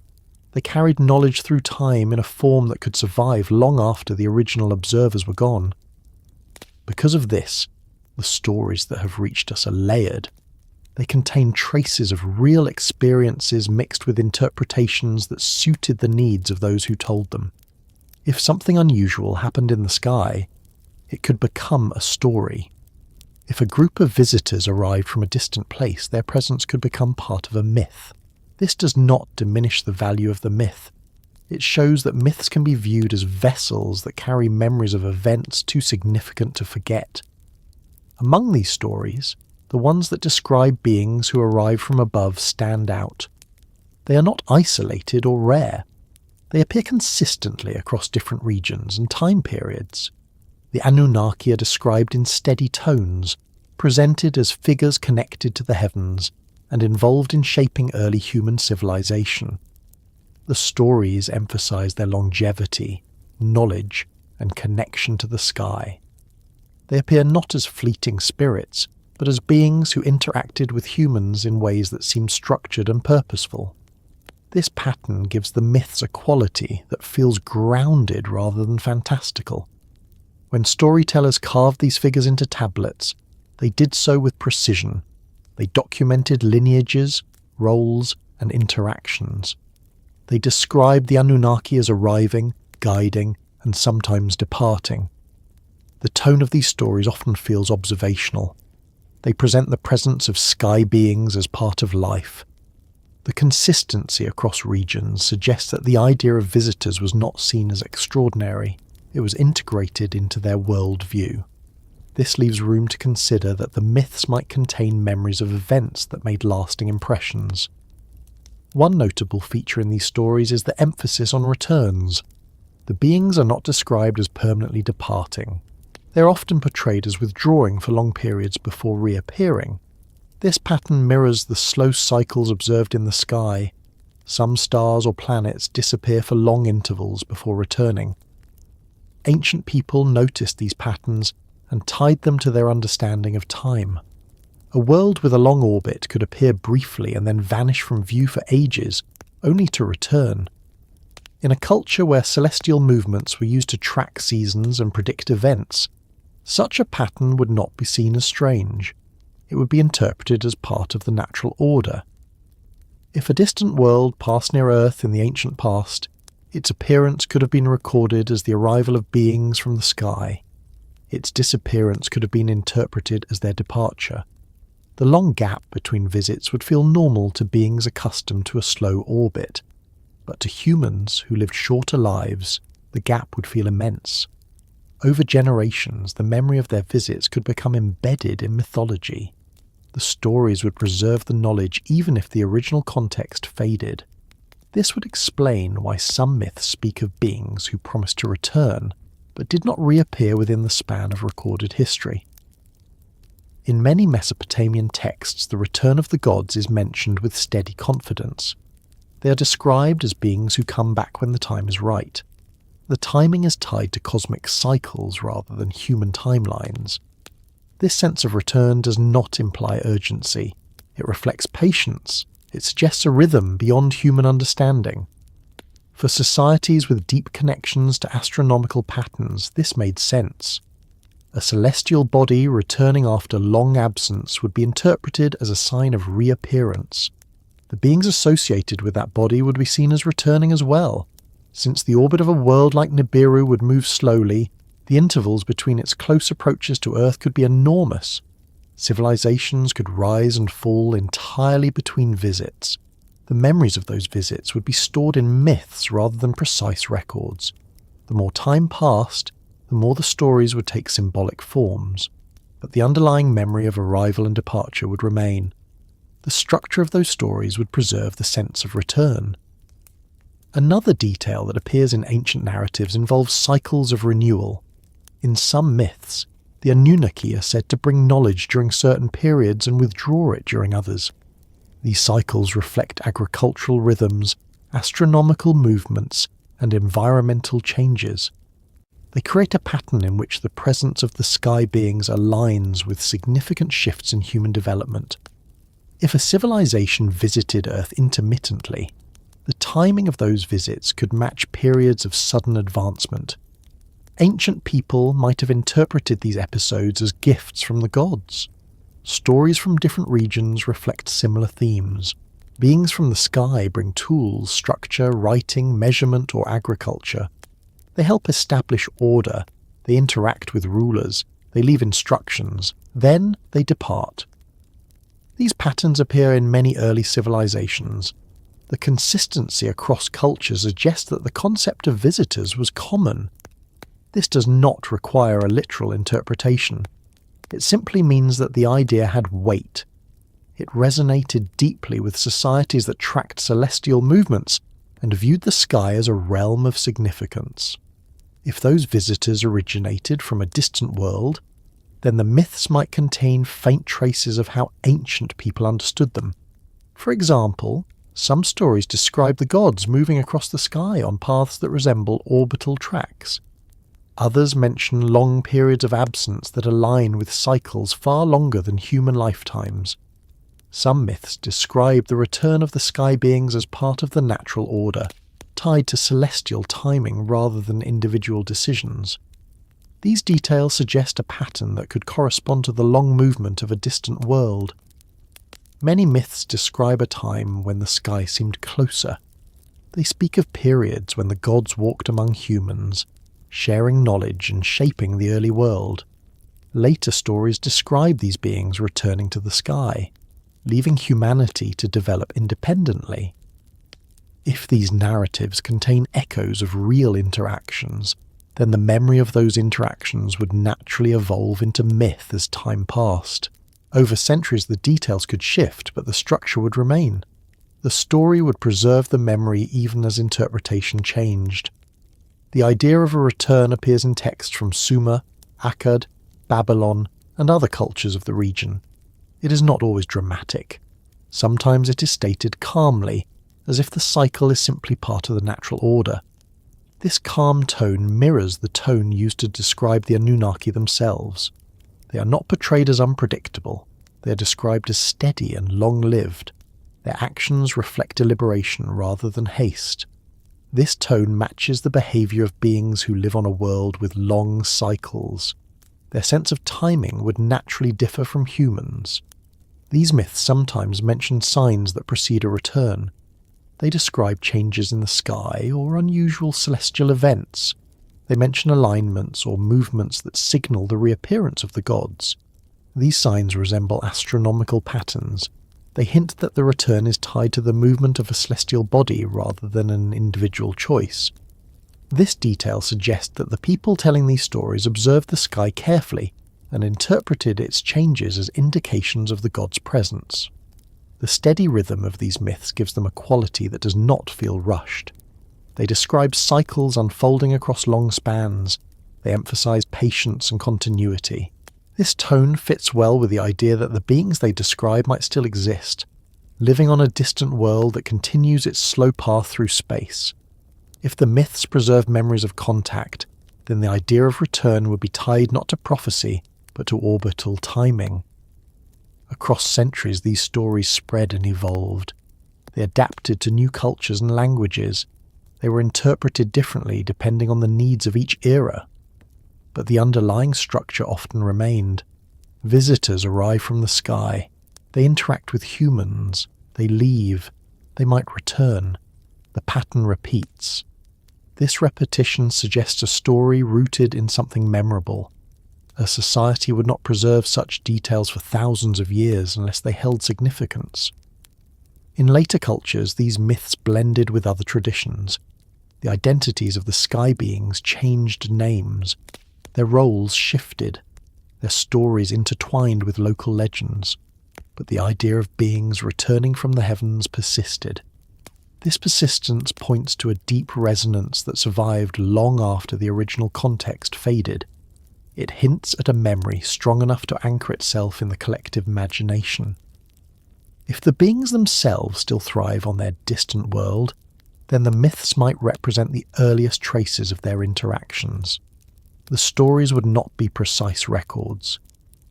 They carried knowledge through time in a form that could survive long after the original observers were gone. Because of this, the stories that have reached us are layered. They contain traces of real experiences mixed with interpretations that suited the needs of those who told them. If something unusual happened in the sky, it could become a story. If a group of visitors arrived from a distant place, their presence could become part of a myth. This does not diminish the value of the myth. It shows that myths can be viewed as vessels that carry memories of events too significant to forget. Among these stories, the ones that describe beings who arrive from above stand out. They are not isolated or rare. They appear consistently across different regions and time periods. The Anunnaki are described in steady tones, presented as figures connected to the heavens and involved in shaping early human civilization. The stories emphasize their longevity, knowledge, and connection to the sky. They appear not as fleeting spirits, but as beings who interacted with humans in ways that seemed structured and purposeful. This pattern gives the myths a quality that feels grounded rather than fantastical. When storytellers carved these figures into tablets, they did so with precision. They documented lineages, roles, and interactions. They described the Anunnaki as arriving, guiding, and sometimes departing. The tone of these stories often feels observational. They present the presence of sky beings as part of life. The consistency across regions suggests that the idea of visitors was not seen as extraordinary. It was integrated into their worldview. This leaves room to consider that the myths might contain memories of events that made lasting impressions. One notable feature in these stories is the emphasis on returns. The beings are not described as permanently departing. They are often portrayed as withdrawing for long periods before reappearing. This pattern mirrors the slow cycles observed in the sky. Some stars or planets disappear for long intervals before returning. Ancient people noticed these patterns and tied them to their understanding of time. A world with a long orbit could appear briefly and then vanish from view for ages, only to return. In a culture where celestial movements were used to track seasons and predict events, such a pattern would not be seen as strange. It would be interpreted as part of the natural order. If a distant world passed near Earth in the ancient past, its appearance could have been recorded as the arrival of beings from the sky. Its disappearance could have been interpreted as their departure. The long gap between visits would feel normal to beings accustomed to a slow orbit, but to humans who lived shorter lives, the gap would feel immense. Over generations, the memory of their visits could become embedded in mythology. The stories would preserve the knowledge even if the original context faded. This would explain why some myths speak of beings who promised to return, but did not reappear within the span of recorded history. In many Mesopotamian texts, the return of the gods is mentioned with steady confidence. They are described as beings who come back when the time is right. The timing is tied to cosmic cycles rather than human timelines. This sense of return does not imply urgency. It reflects patience. It suggests a rhythm beyond human understanding. For societies with deep connections to astronomical patterns, this made sense. A celestial body returning after long absence would be interpreted as a sign of reappearance. The beings associated with that body would be seen as returning as well. Since the orbit of a world like Nibiru would move slowly, the intervals between its close approaches to Earth could be enormous. Civilizations could rise and fall entirely between visits. The memories of those visits would be stored in myths rather than precise records. The more time passed, the more the stories would take symbolic forms, but the underlying memory of arrival and departure would remain. The structure of those stories would preserve the sense of return. Another detail that appears in ancient narratives involves cycles of renewal. In some myths, the Anunnaki are said to bring knowledge during certain periods and withdraw it during others. These cycles reflect agricultural rhythms, astronomical movements, and environmental changes. They create a pattern in which the presence of the sky beings aligns with significant shifts in human development. If a civilization visited Earth intermittently, the timing of those visits could match periods of sudden advancement. Ancient people might have interpreted these episodes as gifts from the gods. Stories from different regions reflect similar themes. Beings from the sky bring tools, structure, writing, measurement, or agriculture. They help establish order, they interact with rulers, they leave instructions, then they depart. These patterns appear in many early civilizations. The consistency across cultures suggests that the concept of visitors was common. This does not require a literal interpretation. It simply means that the idea had weight. It resonated deeply with societies that tracked celestial movements and viewed the sky as a realm of significance. If those visitors originated from a distant world, then the myths might contain faint traces of how ancient people understood them. For example, some stories describe the gods moving across the sky on paths that resemble orbital tracks. Others mention long periods of absence that align with cycles far longer than human lifetimes. Some myths describe the return of the sky beings as part of the natural order, tied to celestial timing rather than individual decisions. These details suggest a pattern that could correspond to the long movement of a distant world. Many myths describe a time when the sky seemed closer. They speak of periods when the gods walked among humans, sharing knowledge and shaping the early world. Later stories describe these beings returning to the sky, leaving humanity to develop independently. If these narratives contain echoes of real interactions, then the memory of those interactions would naturally evolve into myth as time passed. Over centuries the details could shift, but the structure would remain. The story would preserve the memory even as interpretation changed. The idea of a return appears in texts from Sumer, Akkad, Babylon, and other cultures of the region. It is not always dramatic. Sometimes it is stated calmly, as if the cycle is simply part of the natural order. This calm tone mirrors the tone used to describe the Anunnaki themselves. They are not portrayed as unpredictable. They are described as steady and long-lived. Their actions reflect deliberation rather than haste. This tone matches the behavior of beings who live on a world with long cycles. Their sense of timing would naturally differ from humans. These myths sometimes mention signs that precede a return. They describe changes in the sky or unusual celestial events. They mention alignments or movements that signal the reappearance of the gods. These signs resemble astronomical patterns. They hint that the return is tied to the movement of a celestial body rather than an individual choice. This detail suggests that the people telling these stories observed the sky carefully and interpreted its changes as indications of the god's presence. The steady rhythm of these myths gives them a quality that does not feel rushed. They describe cycles unfolding across long spans. They emphasize patience and continuity. This tone fits well with the idea that the beings they describe might still exist, living on a distant world that continues its slow path through space. If the myths preserve memories of contact, then the idea of return would be tied not to prophecy, but to orbital timing. Across centuries, these stories spread and evolved. They adapted to new cultures and languages. They were interpreted differently depending on the needs of each era. But the underlying structure often remained. Visitors arrive from the sky. They interact with humans. They leave. They might return. The pattern repeats. This repetition suggests a story rooted in something memorable. A society would not preserve such details for thousands of years unless they held significance. In later cultures, these myths blended with other traditions. The identities of the sky beings changed names. Their roles shifted. Their stories intertwined with local legends. But the idea of beings returning from the heavens persisted. This persistence points to a deep resonance that survived long after the original context faded. It hints at a memory strong enough to anchor itself in the collective imagination. If the beings themselves still thrive on their distant world, then the myths might represent the earliest traces of their interactions. The stories would not be precise records.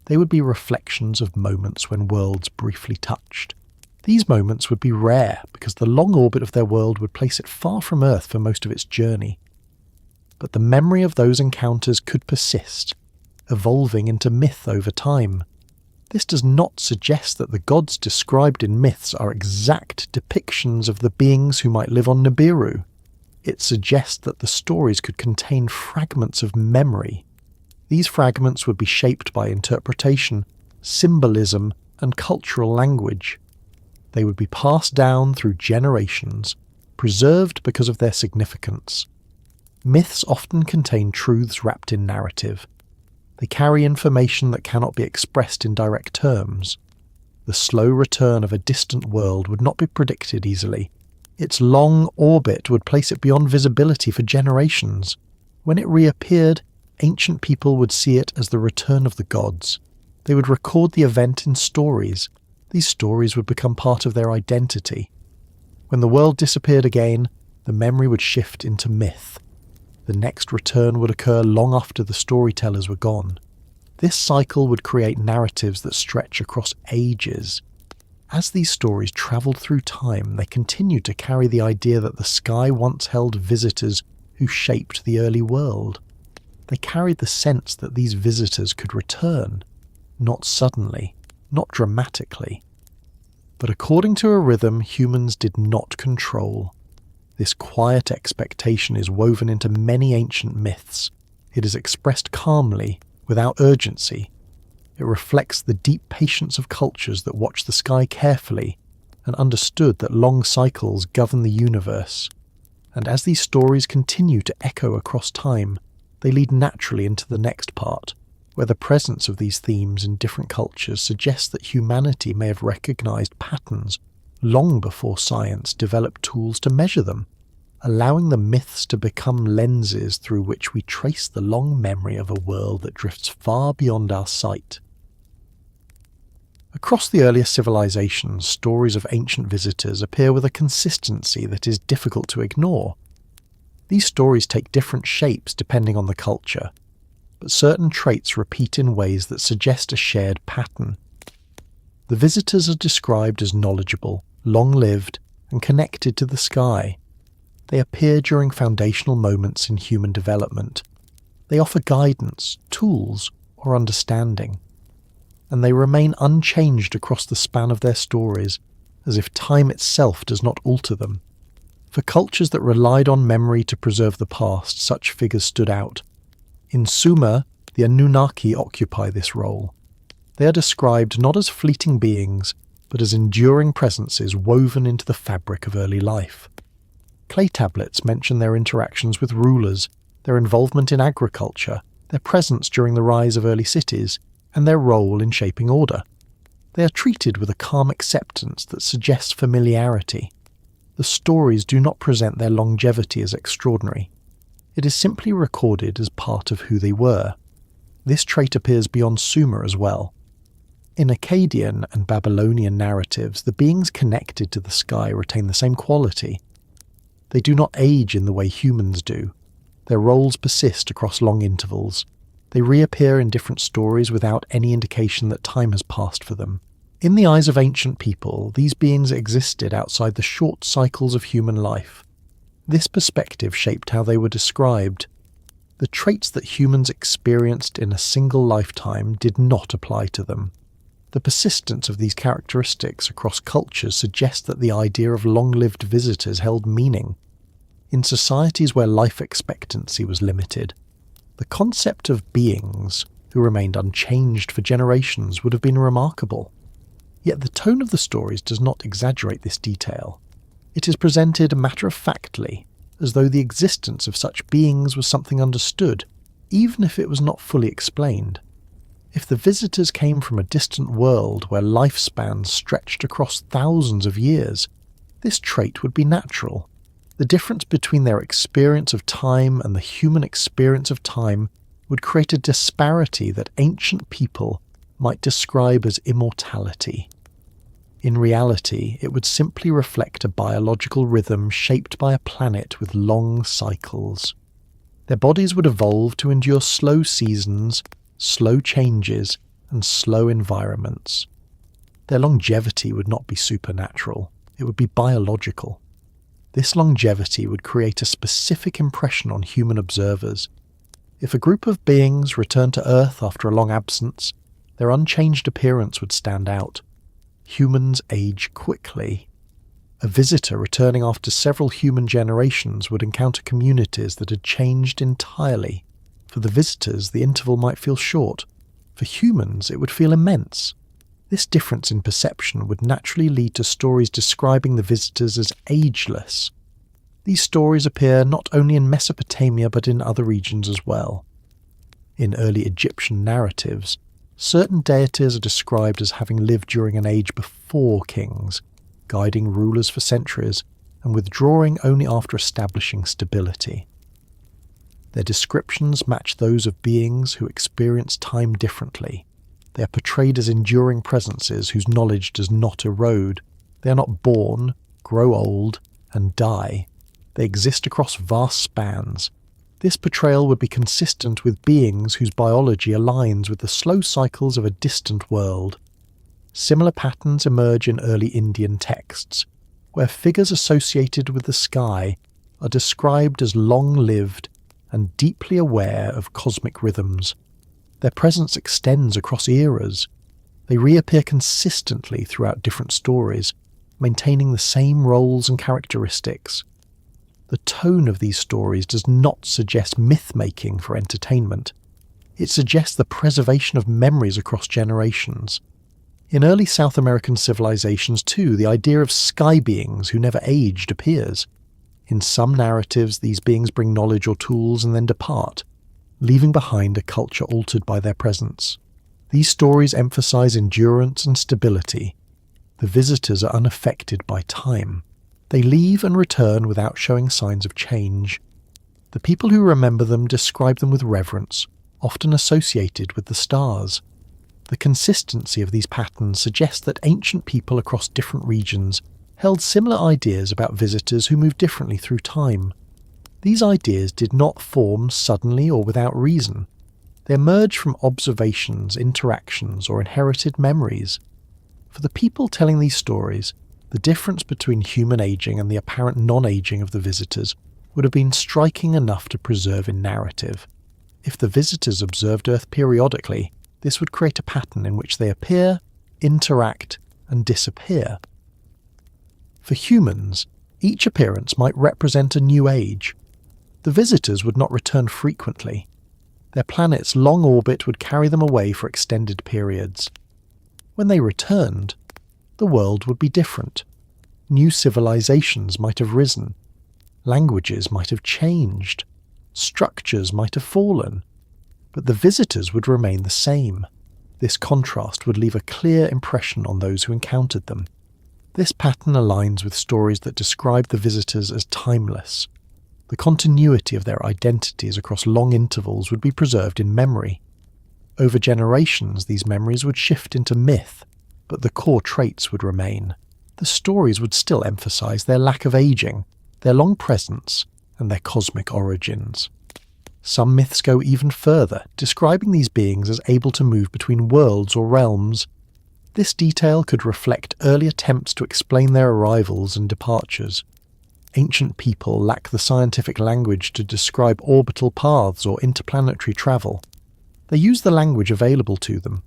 They would be reflections of moments when worlds briefly touched. These moments would be rare because the long orbit of their world would place it far from Earth for most of its journey. But the memory of those encounters could persist, evolving into myth over time. This does not suggest that the gods described in myths are exact depictions of the beings who might live on Nibiru. It suggests that the stories could contain fragments of memory. These fragments would be shaped by interpretation, symbolism, and cultural language. They would be passed down through generations, preserved because of their significance. Myths often contain truths wrapped in narrative. They carry information that cannot be expressed in direct terms. The slow return of a distant world would not be predicted easily. Its long orbit would place it beyond visibility for generations. When it reappeared, ancient people would see it as the return of the gods. They would record the event in stories. These stories would become part of their identity. When the world disappeared again, the memory would shift into myth. The next return would occur long after the storytellers were gone. This cycle would create narratives that stretch across ages. As these stories travelled through time, they continued to carry the idea that the sky once held visitors who shaped the early world. They carried the sense that these visitors could return, not suddenly, not dramatically. But according to a rhythm humans did not control. This quiet expectation is woven into many ancient myths. It is expressed calmly, without urgency. It reflects the deep patience of cultures that watched the sky carefully and understood that long cycles govern the universe. And as these stories continue to echo across time, they lead naturally into the next part, where the presence of these themes in different cultures suggests that humanity may have recognized patterns long before science developed tools to measure them, allowing the myths to become lenses through which we trace the long memory of a world that drifts far beyond our sight. Across the earliest civilizations, stories of ancient visitors appear with a consistency that is difficult to ignore. These stories take different shapes depending on the culture, but certain traits repeat in ways that suggest a shared pattern. The visitors are described as knowledgeable, long-lived, and connected to the sky. They appear during foundational moments in human development. They offer guidance, tools, or understanding. And they remain unchanged across the span of their stories, as if time itself does not alter them. For cultures that relied on memory to preserve the past, such figures stood out. In Sumer, the Anunnaki occupy this role. They are described not as fleeting beings, but as enduring presences woven into the fabric of early life. Clay tablets mention their interactions with rulers, their involvement in agriculture, their presence during the rise of early cities, and their role in shaping order. They are treated with a calm acceptance that suggests familiarity. The stories do not present their longevity as extraordinary. It is simply recorded as part of who they were. This trait appears beyond Sumer as well. In Akkadian and Babylonian narratives, the beings connected to the sky retain the same quality. They do not age in the way humans do. Their roles persist across long intervals. They reappear in different stories without any indication that time has passed for them. In the eyes of ancient people, these beings existed outside the short cycles of human life. This perspective shaped how they were described. The traits that humans experienced in a single lifetime did not apply to them. The persistence of these characteristics across cultures suggests that the idea of long-lived visitors held meaning. In societies where life expectancy was limited, the concept of beings who remained unchanged for generations would have been remarkable. Yet the tone of the stories does not exaggerate this detail. It is presented matter-of-factly, as though the existence of such beings was something understood, even if it was not fully explained. If the visitors came from a distant world where lifespans stretched across thousands of years, this trait would be natural. The difference between their experience of time and the human experience of time would create a disparity that ancient people might describe as immortality. In reality, it would simply reflect a biological rhythm shaped by a planet with long cycles. Their bodies would evolve to endure slow seasons, slow changes, and slow environments. Their longevity would not be supernatural, it would be biological. This longevity would create a specific impression on human observers. If a group of beings returned to Earth after a long absence, their unchanged appearance would stand out. Humans age quickly. A visitor returning after several human generations would encounter communities that had changed entirely. For the visitors, the interval might feel short. For humans, it would feel immense. This difference in perception would naturally lead to stories describing the visitors as ageless. These stories appear not only in Mesopotamia but in other regions as well. In early Egyptian narratives, certain deities are described as having lived during an age before kings, guiding rulers for centuries and withdrawing only after establishing stability. Their descriptions match those of beings who experience time differently. They are portrayed as enduring presences whose knowledge does not erode. They are not born, grow old, and die. They exist across vast spans. This portrayal would be consistent with beings whose biology aligns with the slow cycles of a distant world. Similar patterns emerge in early Indian texts, where figures associated with the sky are described as long-lived and deeply aware of cosmic rhythms. Their presence extends across eras. They reappear consistently throughout different stories, maintaining the same roles and characteristics. The tone of these stories does not suggest myth-making for entertainment. It suggests the preservation of memories across generations. In early South American civilizations too, the idea of sky beings who never aged appears. In some narratives, these beings bring knowledge or tools and then depart, leaving behind a culture altered by their presence. These stories emphasize endurance and stability. The visitors are unaffected by time. They leave and return without showing signs of change. The people who remember them describe them with reverence, often associated with the stars. The consistency of these patterns suggests that ancient people across different regions held similar ideas about visitors who moved differently through time. These ideas did not form suddenly or without reason. They emerged from observations, interactions, or inherited memories. For the people telling these stories, the difference between human aging and the apparent non-aging of the visitors would have been striking enough to preserve in narrative. If the visitors observed Earth periodically, this would create a pattern in which they appear, interact, and disappear. For humans, each appearance might represent a new age. The visitors would not return frequently. Their planet's long orbit would carry them away for extended periods. When they returned, the world would be different. New civilizations might have risen. Languages might have changed. Structures might have fallen. But the visitors would remain the same. This contrast would leave a clear impression on those who encountered them. This pattern aligns with stories that describe the visitors as timeless. The continuity of their identities across long intervals would be preserved in memory. Over generations, these memories would shift into myth, but the core traits would remain. The stories would still emphasize their lack of aging, their long presence, and their cosmic origins. Some myths go even further, describing these beings as able to move between worlds or realms. This detail could reflect early attempts to explain their arrivals and departures. Ancient people lack the scientific language to describe orbital paths or interplanetary travel. They use the language available to them.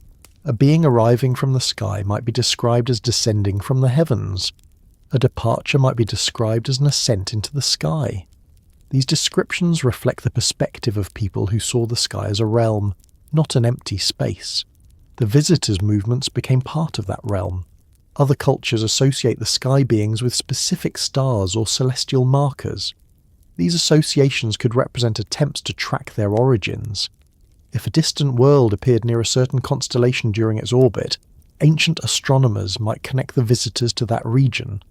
A being arriving from the sky might be described as descending from the heavens. A departure might be described as an ascent into the sky. These descriptions reflect the perspective of people who saw the sky as a realm, not an empty space. The visitors' movements became part of that realm. Other cultures associate the sky beings with specific stars or celestial markers. These associations could represent attempts to track their origins. If a distant world appeared near a certain constellation during its orbit, ancient astronomers might connect the visitors to that region.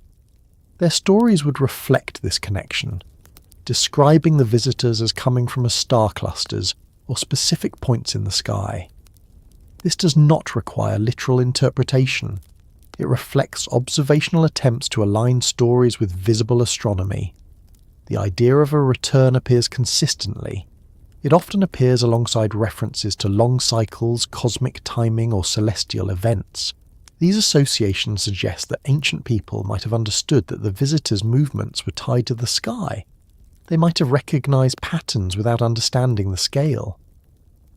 Their stories would reflect this connection, describing the visitors as coming from star clusters or specific points in the sky. This does not require literal interpretation. It reflects observational attempts to align stories with visible astronomy. The idea of a return appears consistently. It often appears alongside references to long cycles, cosmic timing, or celestial events. These associations suggest that ancient people might have understood that the visitors' movements were tied to the sky. They might have recognized patterns without understanding the scale.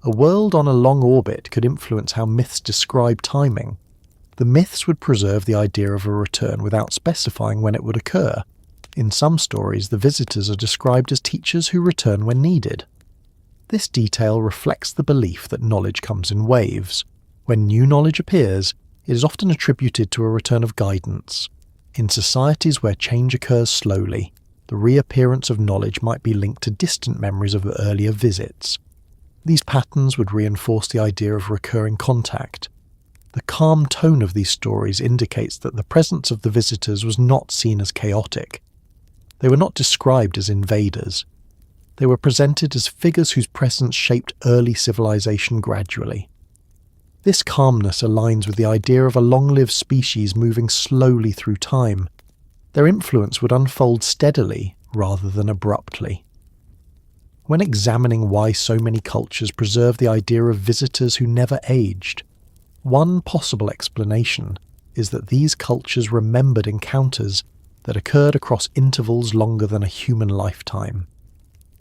A world on a long orbit could influence how myths describe timing. The myths would preserve the idea of a return without specifying when it would occur. In some stories, the visitors are described as teachers who return when needed. This detail reflects the belief that knowledge comes in waves. When new knowledge appears, it is often attributed to a return of guidance. In societies where change occurs slowly, the reappearance of knowledge might be linked to distant memories of earlier visits. These patterns would reinforce the idea of recurring contact. The calm tone of these stories indicates that the presence of the visitors was not seen as chaotic. They were not described as invaders. They were presented as figures whose presence shaped early civilization gradually. This calmness aligns with the idea of a long-lived species moving slowly through time. Their influence would unfold steadily rather than abruptly. When examining why so many cultures preserve the idea of visitors who never aged, one possible explanation is that these cultures remembered encounters that occurred across intervals longer than a human lifetime.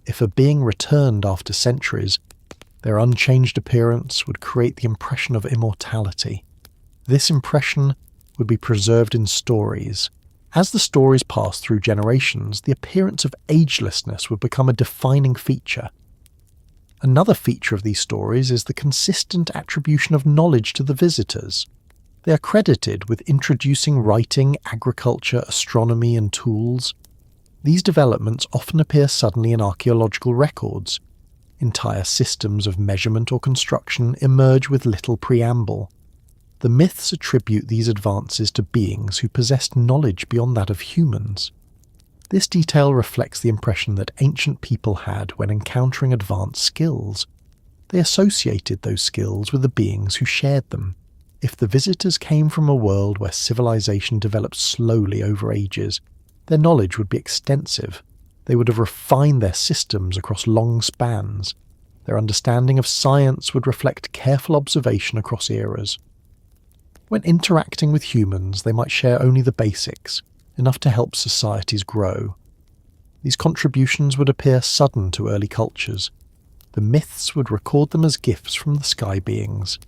If a being returned after centuries, their unchanged appearance would create the impression of immortality. This impression would be preserved in stories. As the stories passed through generations, the appearance of agelessness would become a defining feature. Another feature of these stories is the consistent attribution of knowledge to the visitors. They are credited with introducing writing, agriculture, astronomy, and tools. These developments often appear suddenly in archaeological records. Entire systems of measurement or construction emerge with little preamble. The myths attribute these advances to beings who possessed knowledge beyond that of humans. This detail reflects the impression that ancient people had when encountering advanced skills. They associated those skills with the beings who shared them. If the visitors came from a world where civilization developed slowly over ages, their knowledge would be extensive. They would have refined their systems across long spans. Their understanding of science would reflect careful observation across eras. When interacting with humans, they might share only the basics, enough to help societies grow. These contributions would appear sudden to early cultures. The myths would record them as gifts from the sky beings.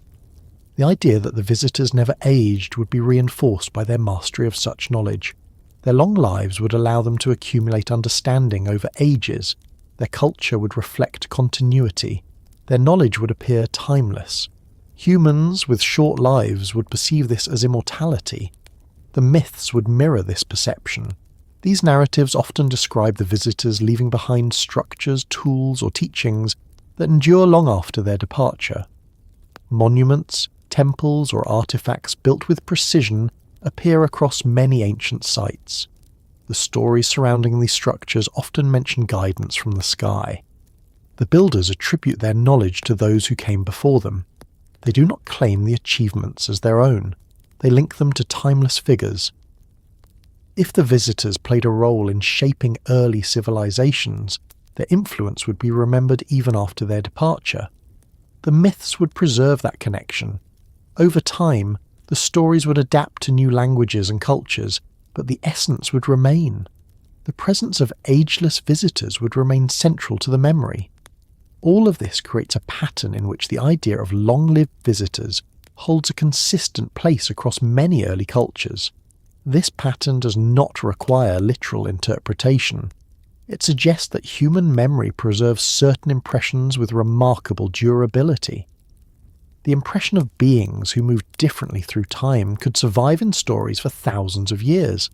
The idea that the visitors never aged would be reinforced by their mastery of such knowledge. Their long lives would allow them to accumulate understanding over ages. Their culture would reflect continuity. Their knowledge would appear timeless. Humans with short lives would perceive this as immortality. The myths would mirror this perception. These narratives often describe the visitors leaving behind structures, tools, or teachings that endure long after their departure. Monuments, temples, or artifacts built with precision appear across many ancient sites. The stories surrounding these structures often mention guidance from the sky. The builders attribute their knowledge to those who came before them. They do not claim the achievements as their own. They link them to timeless figures. If the visitors played a role in shaping early civilizations, their influence would be remembered even after their departure. The myths would preserve that connection. Over time, the stories would adapt to new languages and cultures, but the essence would remain. The presence of ageless visitors would remain central to the memory. All of this creates a pattern in which the idea of long-lived visitors holds a consistent place across many early cultures. This pattern does not require literal interpretation. It suggests that human memory preserves certain impressions with remarkable durability. the impression of beings who moved differently through time could survive in stories for thousands of years.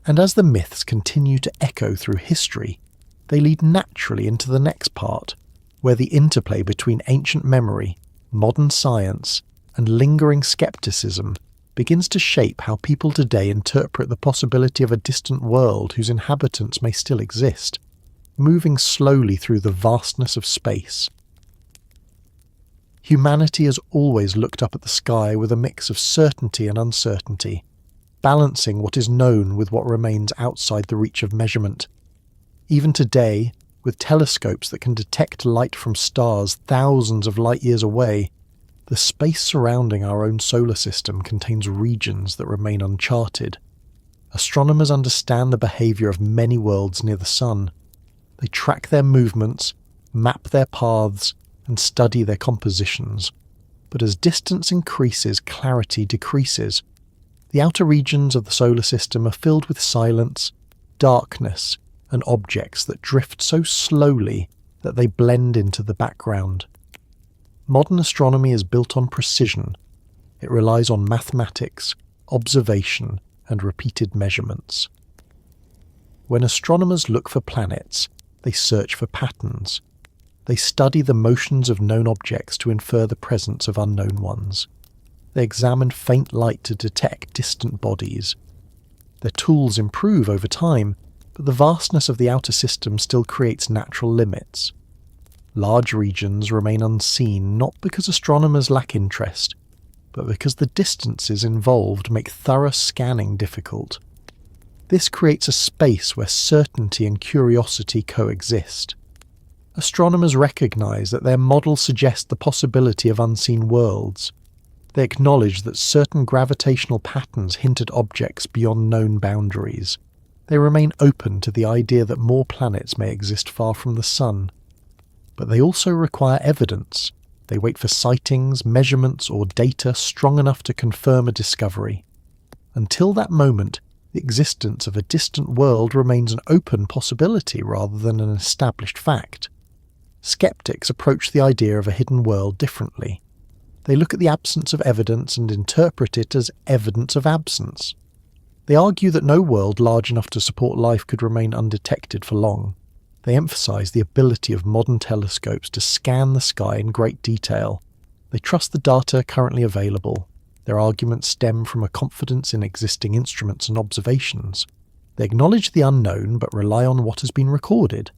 And as the myths continue to echo through history, they lead naturally into the next part, where the interplay between ancient memory, modern science, and lingering skepticism begins to shape how people today interpret the possibility of a distant world whose inhabitants may still exist, moving slowly through the vastness of space. Humanity has always looked up at the sky with a mix of certainty and uncertainty, balancing what is known with what remains outside the reach of measurement. Even today, with telescopes that can detect light from stars thousands of light years away, the space surrounding our own solar system contains regions that remain uncharted. Astronomers understand the behaviour of many worlds near the Sun. They track their movements, map their paths, and study their compositions. But as distance increases, clarity decreases. The outer regions of the solar system are filled with silence, darkness, and objects that drift so slowly that they blend into the background. Modern astronomy is built on precision. It relies on mathematics, observation, and repeated measurements. When astronomers look for planets, they search for patterns. They study the motions of known objects to infer the presence of unknown ones. They examine faint light to detect distant bodies. Their tools improve over time, but the vastness of the outer system still creates natural limits. Large regions remain unseen not because astronomers lack interest, but because the distances involved make thorough scanning difficult. This creates a space where certainty and curiosity coexist. Astronomers recognize that their models suggest the possibility of unseen worlds. They acknowledge that certain gravitational patterns hint at objects beyond known boundaries. They remain open to the idea that more planets may exist far from the Sun. But they also require evidence. They wait for sightings, measurements, or data strong enough to confirm a discovery. Until that moment, the existence of a distant world remains an open possibility rather than an established fact. Skeptics approach the idea of a hidden world differently. They look at the absence of evidence and interpret it as evidence of absence. They argue that no world large enough to support life could remain undetected for long. They emphasize the ability of modern telescopes to scan the sky in great detail. They trust the data currently available. Their arguments stem from a confidence in existing instruments and observations. They acknowledge the unknown but rely on what has been recorded.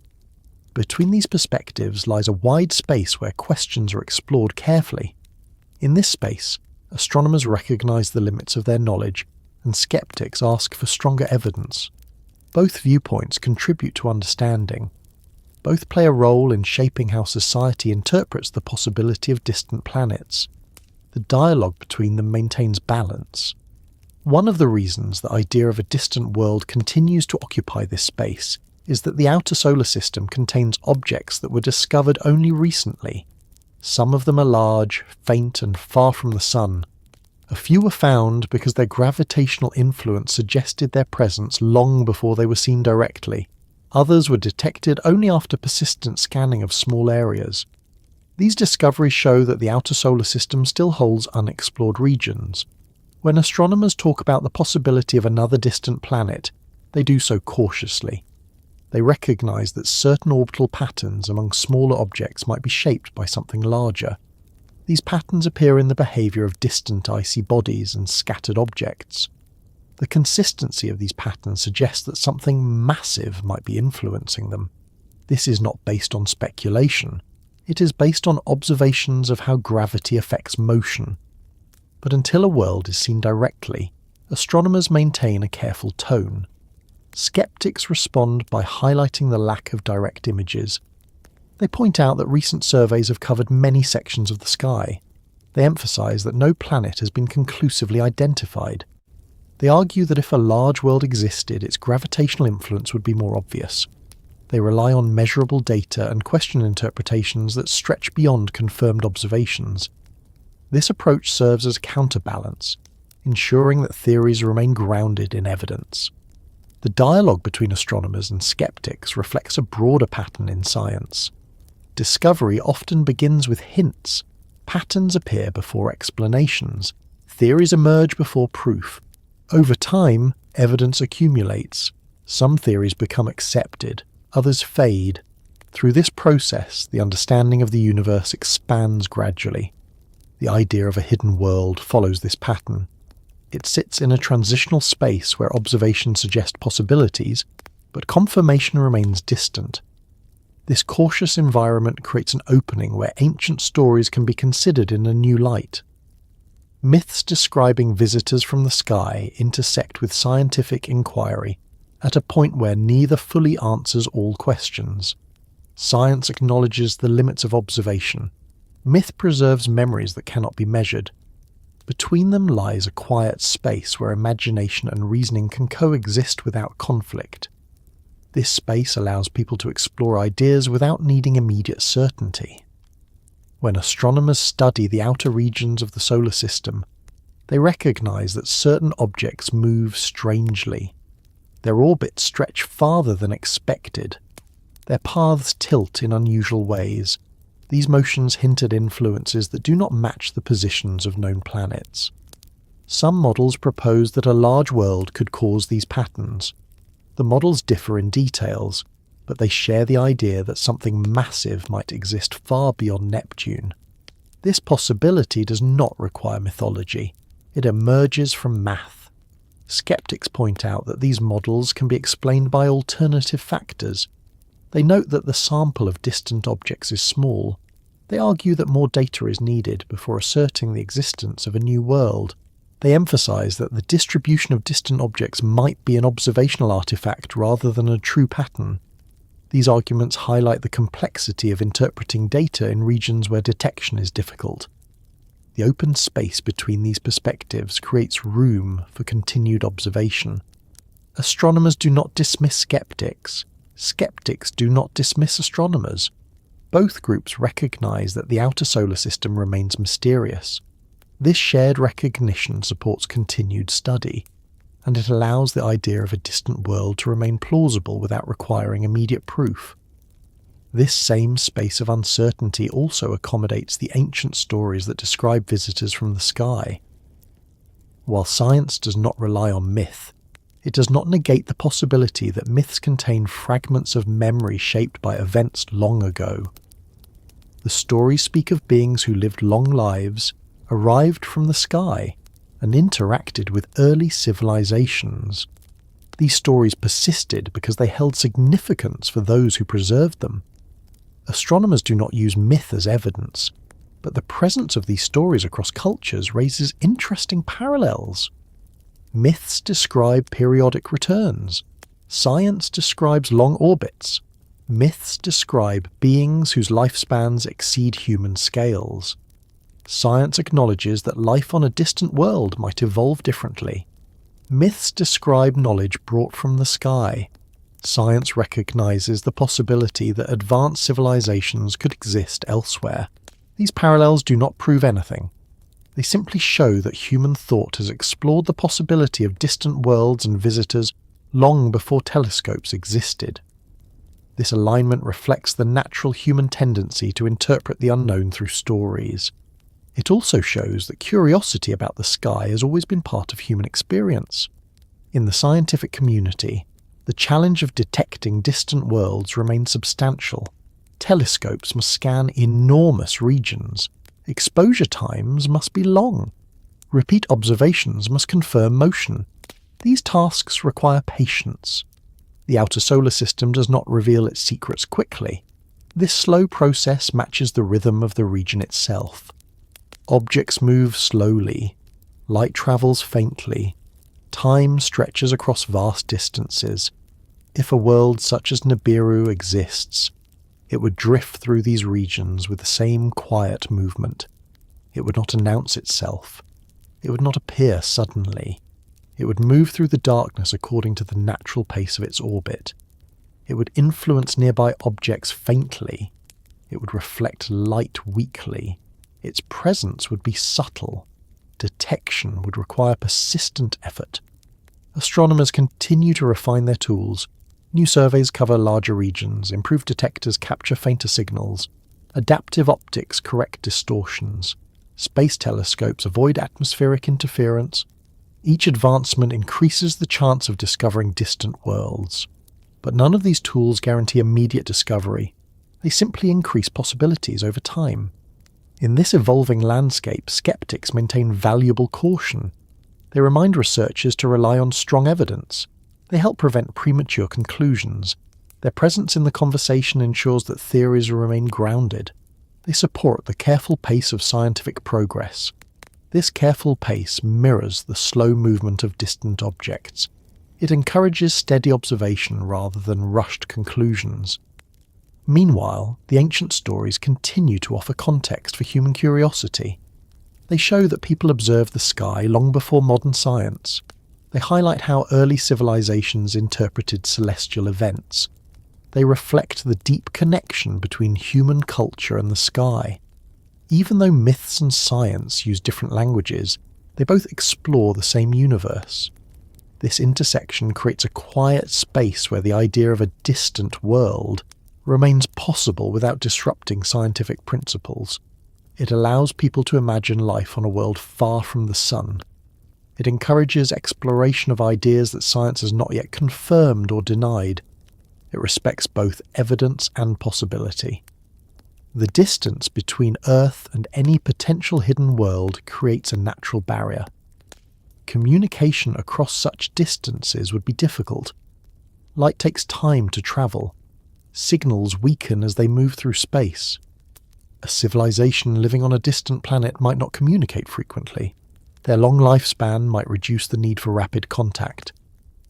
Between these perspectives lies a wide space where questions are explored carefully. In this space, astronomers recognize the limits of their knowledge, and skeptics ask for stronger evidence. Both viewpoints contribute to understanding. Both play a role in shaping how society interprets the possibility of distant planets. The dialogue between them maintains balance. One of the reasons the idea of a distant world continues to occupy this space is that the outer solar system contains objects that were discovered only recently. Some of them are large, faint, and far from the Sun. A few were found because their gravitational influence suggested their presence long before they were seen directly. Others were detected only after persistent scanning of small areas. These discoveries show that the outer solar system still holds unexplored regions. When astronomers talk about the possibility of another distant planet, they do so cautiously. They recognize that certain orbital patterns among smaller objects might be shaped by something larger. These patterns appear in the behavior of distant icy bodies and scattered objects. The consistency of these patterns suggests that something massive might be influencing them. This is not based on speculation. It is based on observations of how gravity affects motion. But until a world is seen directly, astronomers maintain a careful tone. Skeptics respond by highlighting the lack of direct images. They point out that recent surveys have covered many sections of the sky. They emphasize that no planet has been conclusively identified. They argue that if a large world existed, its gravitational influence would be more obvious. They rely on measurable data and question interpretations that stretch beyond confirmed observations. This approach serves as a counterbalance, ensuring that theories remain grounded in evidence. The dialogue between astronomers and skeptics reflects a broader pattern in science. Discovery often begins with hints. Patterns appear before explanations. Theories emerge before proof. Over time, evidence accumulates. Some theories become accepted, others fade. Through this process, the understanding of the universe expands gradually. The idea of a hidden world follows this pattern. It sits in a transitional space where observations suggest possibilities, but confirmation remains distant. This cautious environment creates an opening where ancient stories can be considered in a new light. Myths describing visitors from the sky intersect with scientific inquiry at a point where neither fully answers all questions. Science acknowledges the limits of observation. Myth preserves memories that cannot be measured. Between them lies a quiet space where imagination and reasoning can coexist without conflict. This space allows people to explore ideas without needing immediate certainty. When astronomers study the outer regions of the solar system, they recognize that certain objects move strangely. Their orbits stretch farther than expected. Their paths tilt in unusual ways. These motions hint at influences that do not match the positions of known planets. Some models propose that a large world could cause these patterns. The models differ in details, but they share the idea that something massive might exist far beyond Neptune. This possibility does not require mythology. It emerges from math. Skeptics point out that these models can be explained by alternative factors. They note that the sample of distant objects is small. They argue that more data is needed before asserting the existence of a new world. They emphasize that the distribution of distant objects might be an observational artifact rather than a true pattern. These arguments highlight the complexity of interpreting data in regions where detection is difficult. The open space between these perspectives creates room for continued observation. Astronomers do not dismiss skeptics. Skeptics do not dismiss astronomers. Both groups recognize that the outer solar system remains mysterious. This shared recognition supports continued study, and it allows the idea of a distant world to remain plausible without requiring immediate proof. This same space of uncertainty also accommodates the ancient stories that describe visitors from the sky. While science does not rely on myth, it does not negate the possibility that myths contain fragments of memory shaped by events long ago. The stories speak of beings who lived long lives, arrived from the sky, and interacted with early civilizations. These stories persisted because they held significance for those who preserved them. Astronomers do not use myth as evidence, but the presence of these stories across cultures raises interesting parallels. Myths describe periodic returns. Science describes long orbits. Myths describe beings whose lifespans exceed human scales. Science acknowledges that life on a distant world might evolve differently. Myths describe knowledge brought from the sky. Science recognizes the possibility that advanced civilizations could exist elsewhere. These parallels do not prove anything. They simply show that human thought has explored the possibility of distant worlds and visitors long before telescopes existed. This alignment reflects the natural human tendency to interpret the unknown through stories. It also shows that curiosity about the sky has always been part of human experience. In the scientific community, the challenge of detecting distant worlds remains substantial. Telescopes must scan enormous regions. Exposure times must be long. Repeat observations must confirm motion. These tasks require patience. The outer solar system does not reveal its secrets quickly. This slow process matches the rhythm of the region itself. Objects move slowly. Light travels faintly. Time stretches across vast distances. If a world such as Nibiru exists, it would drift through these regions with the same quiet movement. It would not announce itself. It would not appear suddenly. It would move through the darkness according to the natural pace of its orbit. It would influence nearby objects faintly. It would reflect light weakly. Its presence would be subtle. Detection would require persistent effort. Astronomers continue to refine their tools. New surveys cover larger regions, improved detectors capture fainter signals, Adaptive optics correct distortions. Space telescopes avoid atmospheric interference. Each advancement increases the chance of discovering distant worlds. But none of these tools guarantee immediate discovery. They simply increase possibilities over time. In this evolving landscape, skeptics maintain valuable caution. They remind researchers to rely on strong evidence. They help prevent premature conclusions. Their presence in the conversation ensures that theories remain grounded. They support the careful pace of scientific progress. This careful pace mirrors the slow movement of distant objects. It encourages steady observation rather than rushed conclusions. Meanwhile, the ancient stories continue to offer context for human curiosity. They show that people observed the sky long before modern science. They highlight how early civilizations interpreted celestial events. They reflect the deep connection between human culture and the sky. Even though myths and science use different languages, they both explore the same universe. This intersection creates a quiet space where the idea of a distant world remains possible without disrupting scientific principles. It allows people to imagine life on a world far from the sun. It encourages exploration of ideas that science has not yet confirmed or denied. It respects both evidence and possibility. The distance between Earth and any potential hidden world creates a natural barrier. Communication across such distances would be difficult. Light takes time to travel. Signals weaken as they move through space. A civilization living on a distant planet might not communicate frequently. Their long lifespan might reduce the need for rapid contact.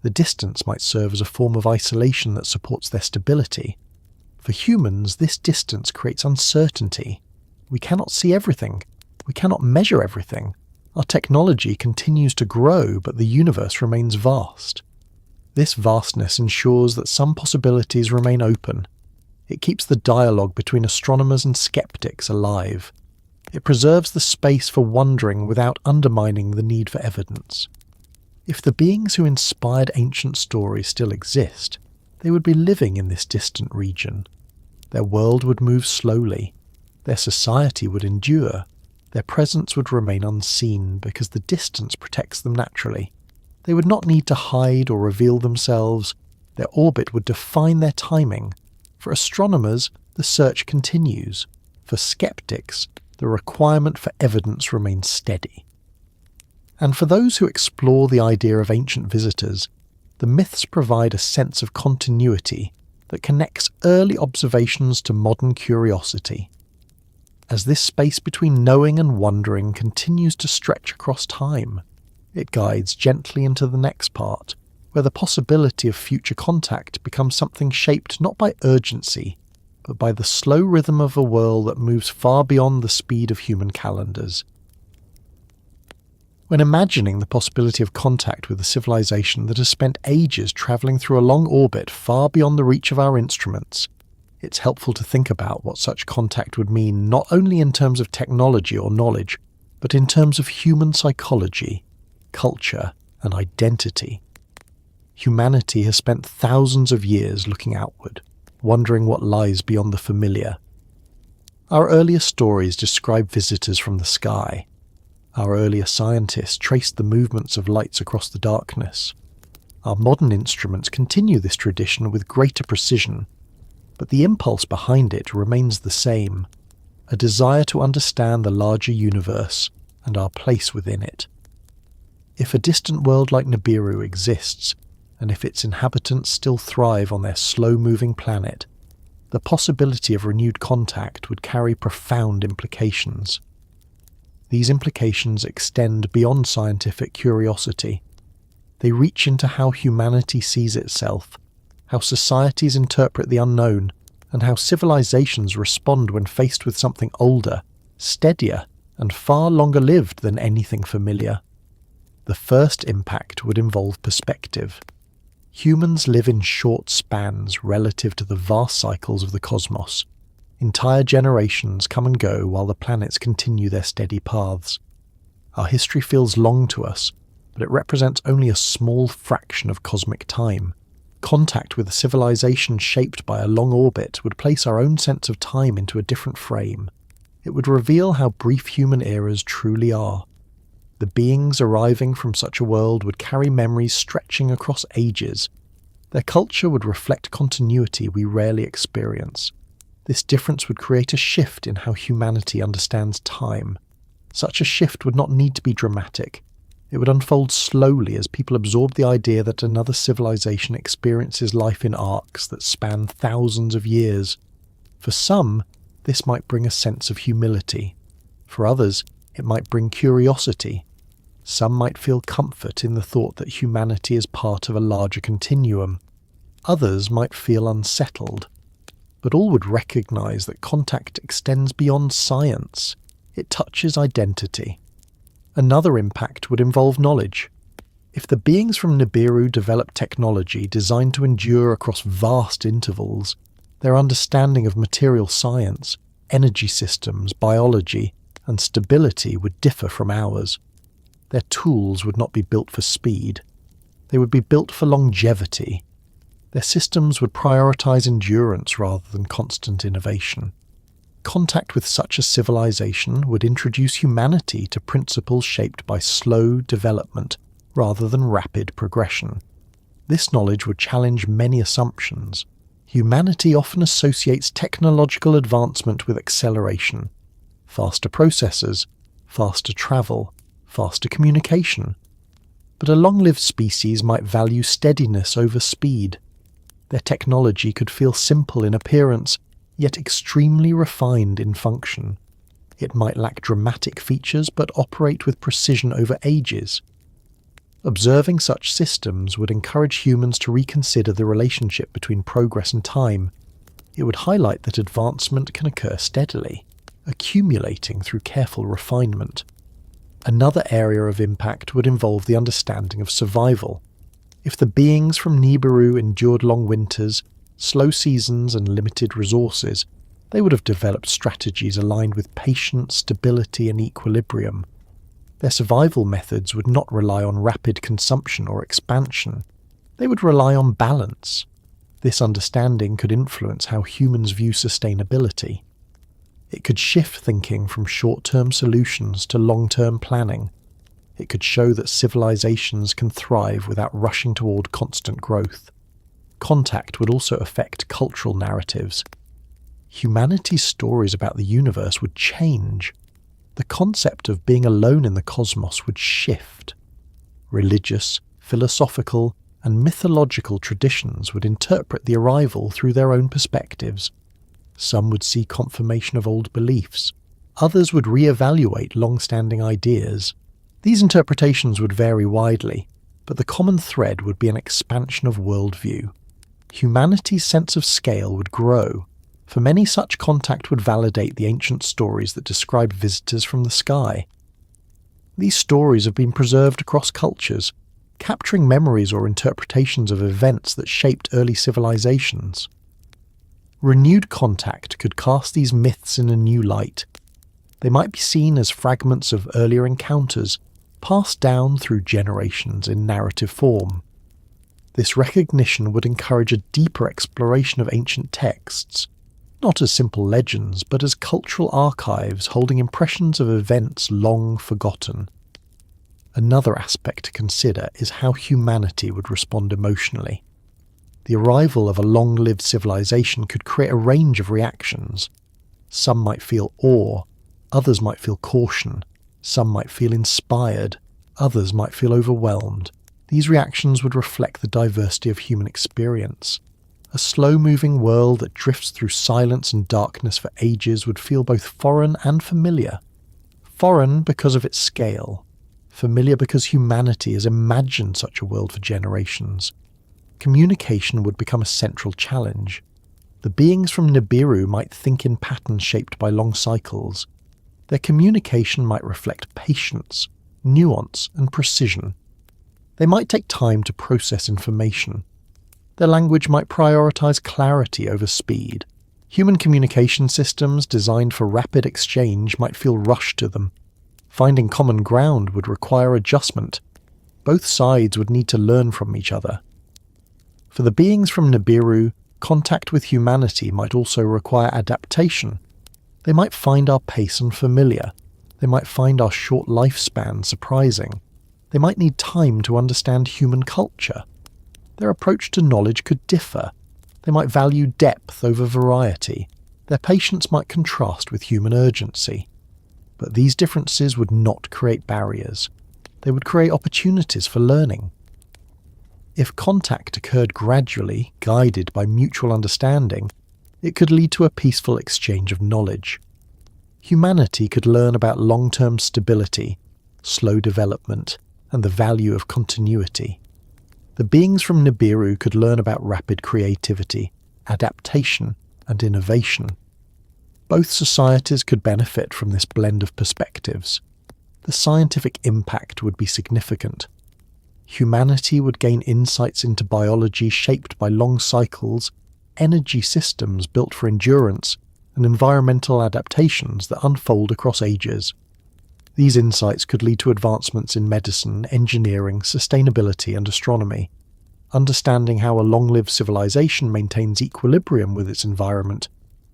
The distance might serve as a form of isolation that supports their stability. For humans, this distance creates uncertainty. We cannot see everything. We cannot measure everything. Our technology continues to grow, but the universe remains vast. This vastness ensures that some possibilities remain open. It keeps the dialogue between astronomers and skeptics alive. It preserves the space for wondering without undermining the need for evidence. If the beings who inspired ancient stories still exist, they would be living in this distant region. Their world would move slowly. Their society would endure. Their presence would remain unseen because the distance protects them naturally. They would not need to hide or reveal themselves. Their orbit would define their timing. For astronomers, the search continues. For skeptics, the requirement for evidence remains steady. And for those who explore the idea of ancient visitors, the myths provide a sense of continuity that connects early observations to modern curiosity. As this space between knowing and wondering continues to stretch across time, it guides gently into the next part, where the possibility of future contact becomes something shaped not by urgency, but by the slow rhythm of a world that moves far beyond the speed of human calendars. When imagining the possibility of contact with a civilization that has spent ages travelling through a long orbit far beyond the reach of our instruments, it's helpful to think about what such contact would mean not only in terms of technology or knowledge, but in terms of human psychology, culture, and identity. Humanity has spent thousands of years looking outward, wondering what lies beyond the familiar. Our earliest stories describe visitors from the sky. Our earlier scientists traced the movements of lights across the darkness. Our modern instruments continue this tradition with greater precision, but the impulse behind it remains the same, a desire to understand the larger universe and our place within it. If a distant world like Nibiru exists, and if its inhabitants still thrive on their slow-moving planet, the possibility of renewed contact would carry profound implications. These implications extend beyond scientific curiosity. They reach into how humanity sees itself, how societies interpret the unknown, and how civilizations respond when faced with something older, steadier, and far longer lived than anything familiar. The first impact would involve perspective. Humans live in short spans relative to the vast cycles of the cosmos. Entire generations come and go while the planets continue their steady paths. Our history feels long to us, but it represents only a small fraction of cosmic time. Contact with a civilization shaped by a long orbit would place our own sense of time into a different frame. It would reveal how brief human eras truly are. The beings arriving from such a world would carry memories stretching across ages. Their culture would reflect continuity we rarely experience. This difference would create a shift in how humanity understands time. Such a shift would not need to be dramatic. It would unfold slowly as people absorb the idea that another civilization experiences life in arcs that span thousands of years. For some, this might bring a sense of humility. For others, it might bring curiosity. Some might feel comfort in the thought that humanity is part of a larger continuum. Others might feel unsettled. But all would recognize that contact extends beyond science. It touches identity. Another impact would involve knowledge. If the beings from Nibiru developed technology designed to endure across vast intervals, their understanding of material science, energy systems, biology, and stability would differ from ours. Their tools would not be built for speed. They would be built for longevity. Their systems would prioritize endurance rather than constant innovation. Contact with such a civilization would introduce humanity to principles shaped by slow development rather than rapid progression. This knowledge would challenge many assumptions. Humanity often associates technological advancement with acceleration. Faster processors, faster travel, faster communication. But a long-lived species might value steadiness over speed. Their technology could feel simple in appearance, yet extremely refined in function. It might lack dramatic features but operate with precision over ages. Observing such systems would encourage humans to reconsider the relationship between progress and time. It would highlight that advancement can occur steadily, accumulating through careful refinement. Another area of impact would involve the understanding of survival. If the beings from Nibiru endured long winters, slow seasons and limited resources, they would have developed strategies aligned with patience, stability and equilibrium. Their survival methods would not rely on rapid consumption or expansion. They would rely on balance. This understanding could influence how humans view sustainability. It could shift thinking from short-term solutions to long-term planning. It could show that civilizations can thrive without rushing toward constant growth. Contact would also affect cultural narratives. Humanity's stories about the universe would change. The concept of being alone in the cosmos would shift. Religious, philosophical, and mythological traditions would interpret the arrival through their own perspectives. Some would see confirmation of old beliefs. Others would re-evaluate long-standing ideas. These interpretations would vary widely, but the common thread would be an expansion of worldview. Humanity's sense of scale would grow. For many, such contact would validate the ancient stories that describe visitors from the sky. These stories have been preserved across cultures, capturing memories or interpretations of events that shaped early civilizations. Renewed contact could cast these myths in a new light. They might be seen as fragments of earlier encounters, passed down through generations in narrative form. This recognition would encourage a deeper exploration of ancient texts, not as simple legends, but as cultural archives holding impressions of events long forgotten. Another aspect to consider is how humanity would respond emotionally. The arrival of a long-lived civilization could create a range of reactions. Some might feel awe, others might feel caution, some might feel inspired, others might feel overwhelmed. These reactions would reflect the diversity of human experience. A slow-moving world that drifts through silence and darkness for ages would feel both foreign and familiar. Foreign because of its scale. Familiar because humanity has imagined such a world for generations. Communication would become a central challenge. The beings from Nibiru might think in patterns shaped by long cycles. Their communication might reflect patience, nuance, and precision. They might take time to process information. Their language might prioritize clarity over speed. Human communication systems designed for rapid exchange might feel rushed to them. Finding common ground would require adjustment. Both sides would need to learn from each other. For the beings from Nibiru, contact with humanity might also require adaptation. They might find our pace unfamiliar. They might find our short lifespan surprising. They might need time to understand human culture. Their approach to knowledge could differ. They might value depth over variety. Their patience might contrast with human urgency. But these differences would not create barriers. They would create opportunities for learning. If contact occurred gradually, guided by mutual understanding, it could lead to a peaceful exchange of knowledge. Humanity could learn about long-term stability, slow development, and the value of continuity. The beings from Nibiru could learn about rapid creativity, adaptation, and innovation. Both societies could benefit from this blend of perspectives. The scientific impact would be significant. Humanity would gain insights into biology shaped by long cycles, energy systems built for endurance, and environmental adaptations that unfold across ages. These insights could lead to advancements in medicine, engineering, sustainability, and astronomy. Understanding how a long-lived civilization maintains equilibrium with its environment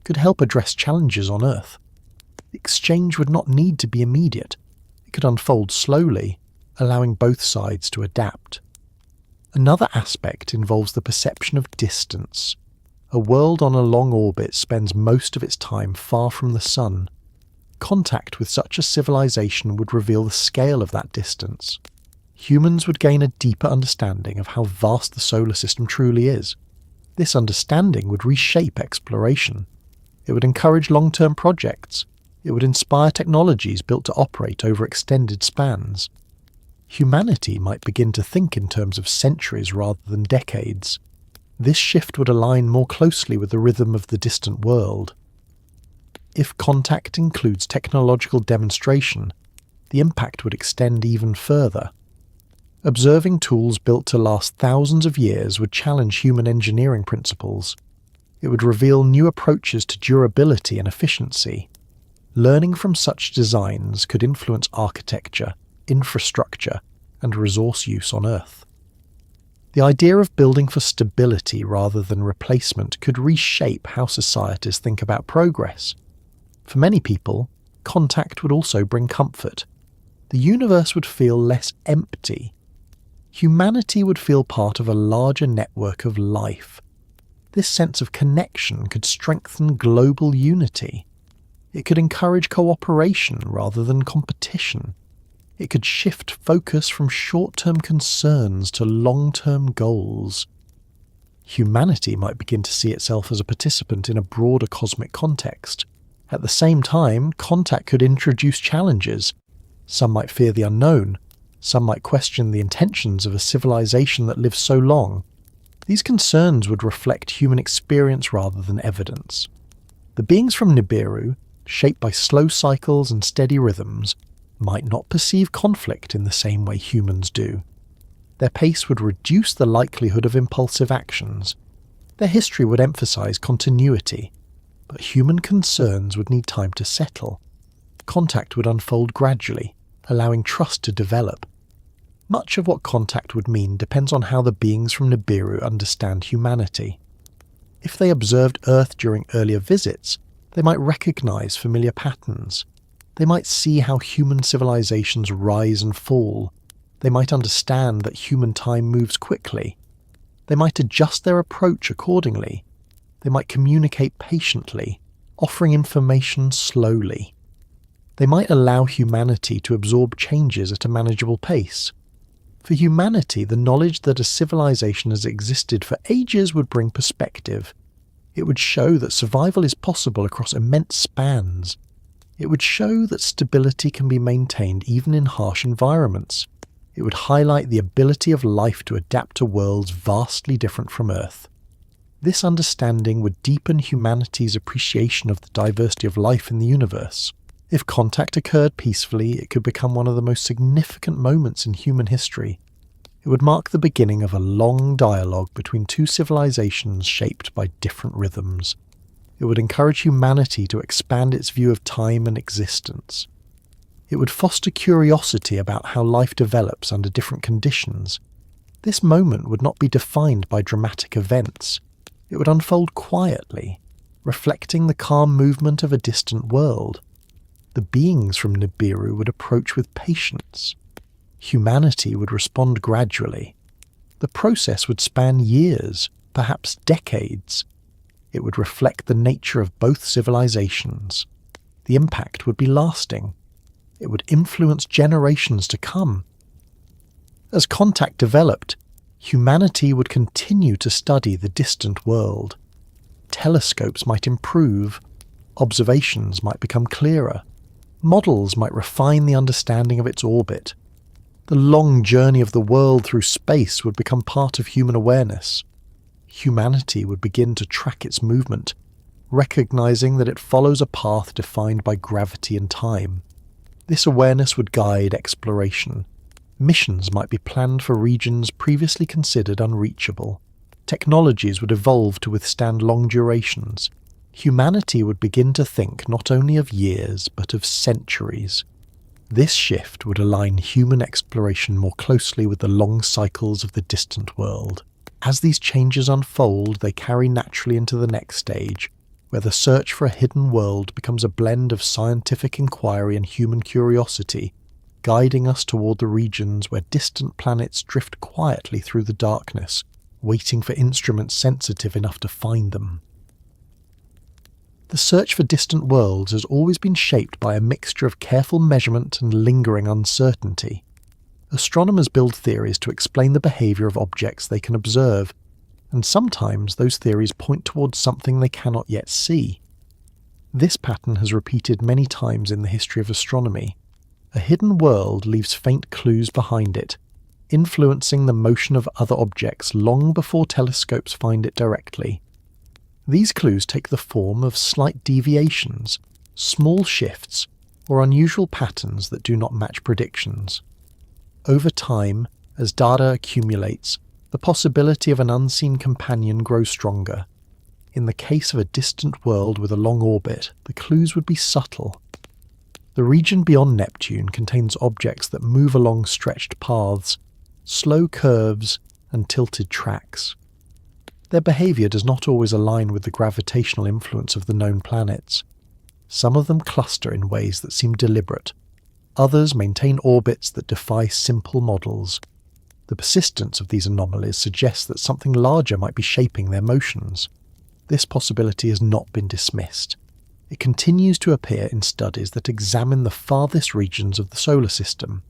could help address challenges on Earth. The exchange would not need to be immediate. It could unfold slowly, allowing both sides to adapt. Another aspect involves the perception of distance. A world on a long orbit spends most of its time far from the Sun. Contact with such a civilization would reveal the scale of that distance. Humans would gain a deeper understanding of how vast the solar system truly is. This understanding would reshape exploration. It would encourage long-term projects. It would inspire technologies built to operate over extended spans. Humanity might begin to think in terms of centuries rather than decades. This shift would align more closely with the rhythm of the distant world. If contact includes technological demonstration, the impact would extend even further. Observing tools built to last thousands of years would challenge human engineering principles. It would reveal new approaches to durability and efficiency. Learning from such designs could influence architecture, infrastructure, and resource use on Earth. The idea of building for stability rather than replacement could reshape how societies think about progress. For many people, contact would also bring comfort. The universe would feel less empty. Humanity would feel part of a larger network of life. This sense of connection could strengthen global unity. It could encourage cooperation rather than competition. It could shift focus from short-term concerns to long-term goals. Humanity might begin to see itself as a participant in a broader cosmic context. At the same time, contact could introduce challenges. Some might fear the unknown. Some might question the intentions of a civilization that lives so long. These concerns would reflect human experience rather than evidence. The beings from Nibiru, shaped by slow cycles and steady rhythms, might not perceive conflict in the same way humans do. Their pace would reduce the likelihood of impulsive actions. Their history would emphasize continuity, but human concerns would need time to settle. Contact would unfold gradually, allowing trust to develop. Much of what contact would mean depends on how the beings from Nibiru understand humanity. If they observed Earth during earlier visits, they might recognize familiar patterns. They might see how human civilizations rise and fall. They might understand that human time moves quickly. They might adjust their approach accordingly. They might communicate patiently, offering information slowly. They might allow humanity to absorb changes at a manageable pace. For humanity, the knowledge that a civilization has existed for ages would bring perspective. It would show that survival is possible across immense spans. It would show that stability can be maintained even in harsh environments. It would highlight the ability of life to adapt to worlds vastly different from Earth. This understanding would deepen humanity's appreciation of the diversity of life in the universe. If contact occurred peacefully, it could become one of the most significant moments in human history. It would mark the beginning of a long dialogue between two civilizations shaped by different rhythms. It would encourage humanity to expand its view of time and existence. It would foster curiosity about how life develops under different conditions. This moment would not be defined by dramatic events. It would unfold quietly, reflecting the calm movement of a distant world. The beings from Nibiru would approach with patience. Humanity would respond gradually. The process would span years, perhaps decades. It would reflect the nature of both civilizations. The impact would be lasting. It would influence generations to come. As contact developed, humanity would continue to study the distant world. Telescopes might improve, observations might become clearer, models might refine the understanding of its orbit. The long journey of the world through space would become part of human awareness. Humanity would begin to track its movement, recognizing that it follows a path defined by gravity and time. This awareness would guide exploration. Missions might be planned for regions previously considered unreachable. Technologies would evolve to withstand long durations. Humanity would begin to think not only of years, but of centuries. This shift would align human exploration more closely with the long cycles of the distant world. As these changes unfold, they carry naturally into the next stage, where the search for a hidden world becomes a blend of scientific inquiry and human curiosity, guiding us toward the regions where distant planets drift quietly through the darkness, waiting for instruments sensitive enough to find them. The search for distant worlds has always been shaped by a mixture of careful measurement and lingering uncertainty. Astronomers build theories to explain the behavior of objects they can observe, and sometimes those theories point towards something they cannot yet see. This pattern has repeated many times in the history of astronomy. A hidden world leaves faint clues behind it, influencing the motion of other objects long before telescopes find it directly. These clues take the form of slight deviations, small shifts, or unusual patterns that do not match predictions. Over time, as data accumulates, the possibility of an unseen companion grows stronger. In the case of a distant world with a long orbit, the clues would be subtle. The region beyond Neptune contains objects that move along stretched paths, slow curves, and tilted tracks. Their behavior does not always align with the gravitational influence of the known planets. Some of them cluster in ways that seem deliberate. Others maintain orbits that defy simple models. The persistence of these anomalies suggests that something larger might be shaping their motions. This possibility has not been dismissed. It continues to appear in studies that examine the farthest regions of the solar system.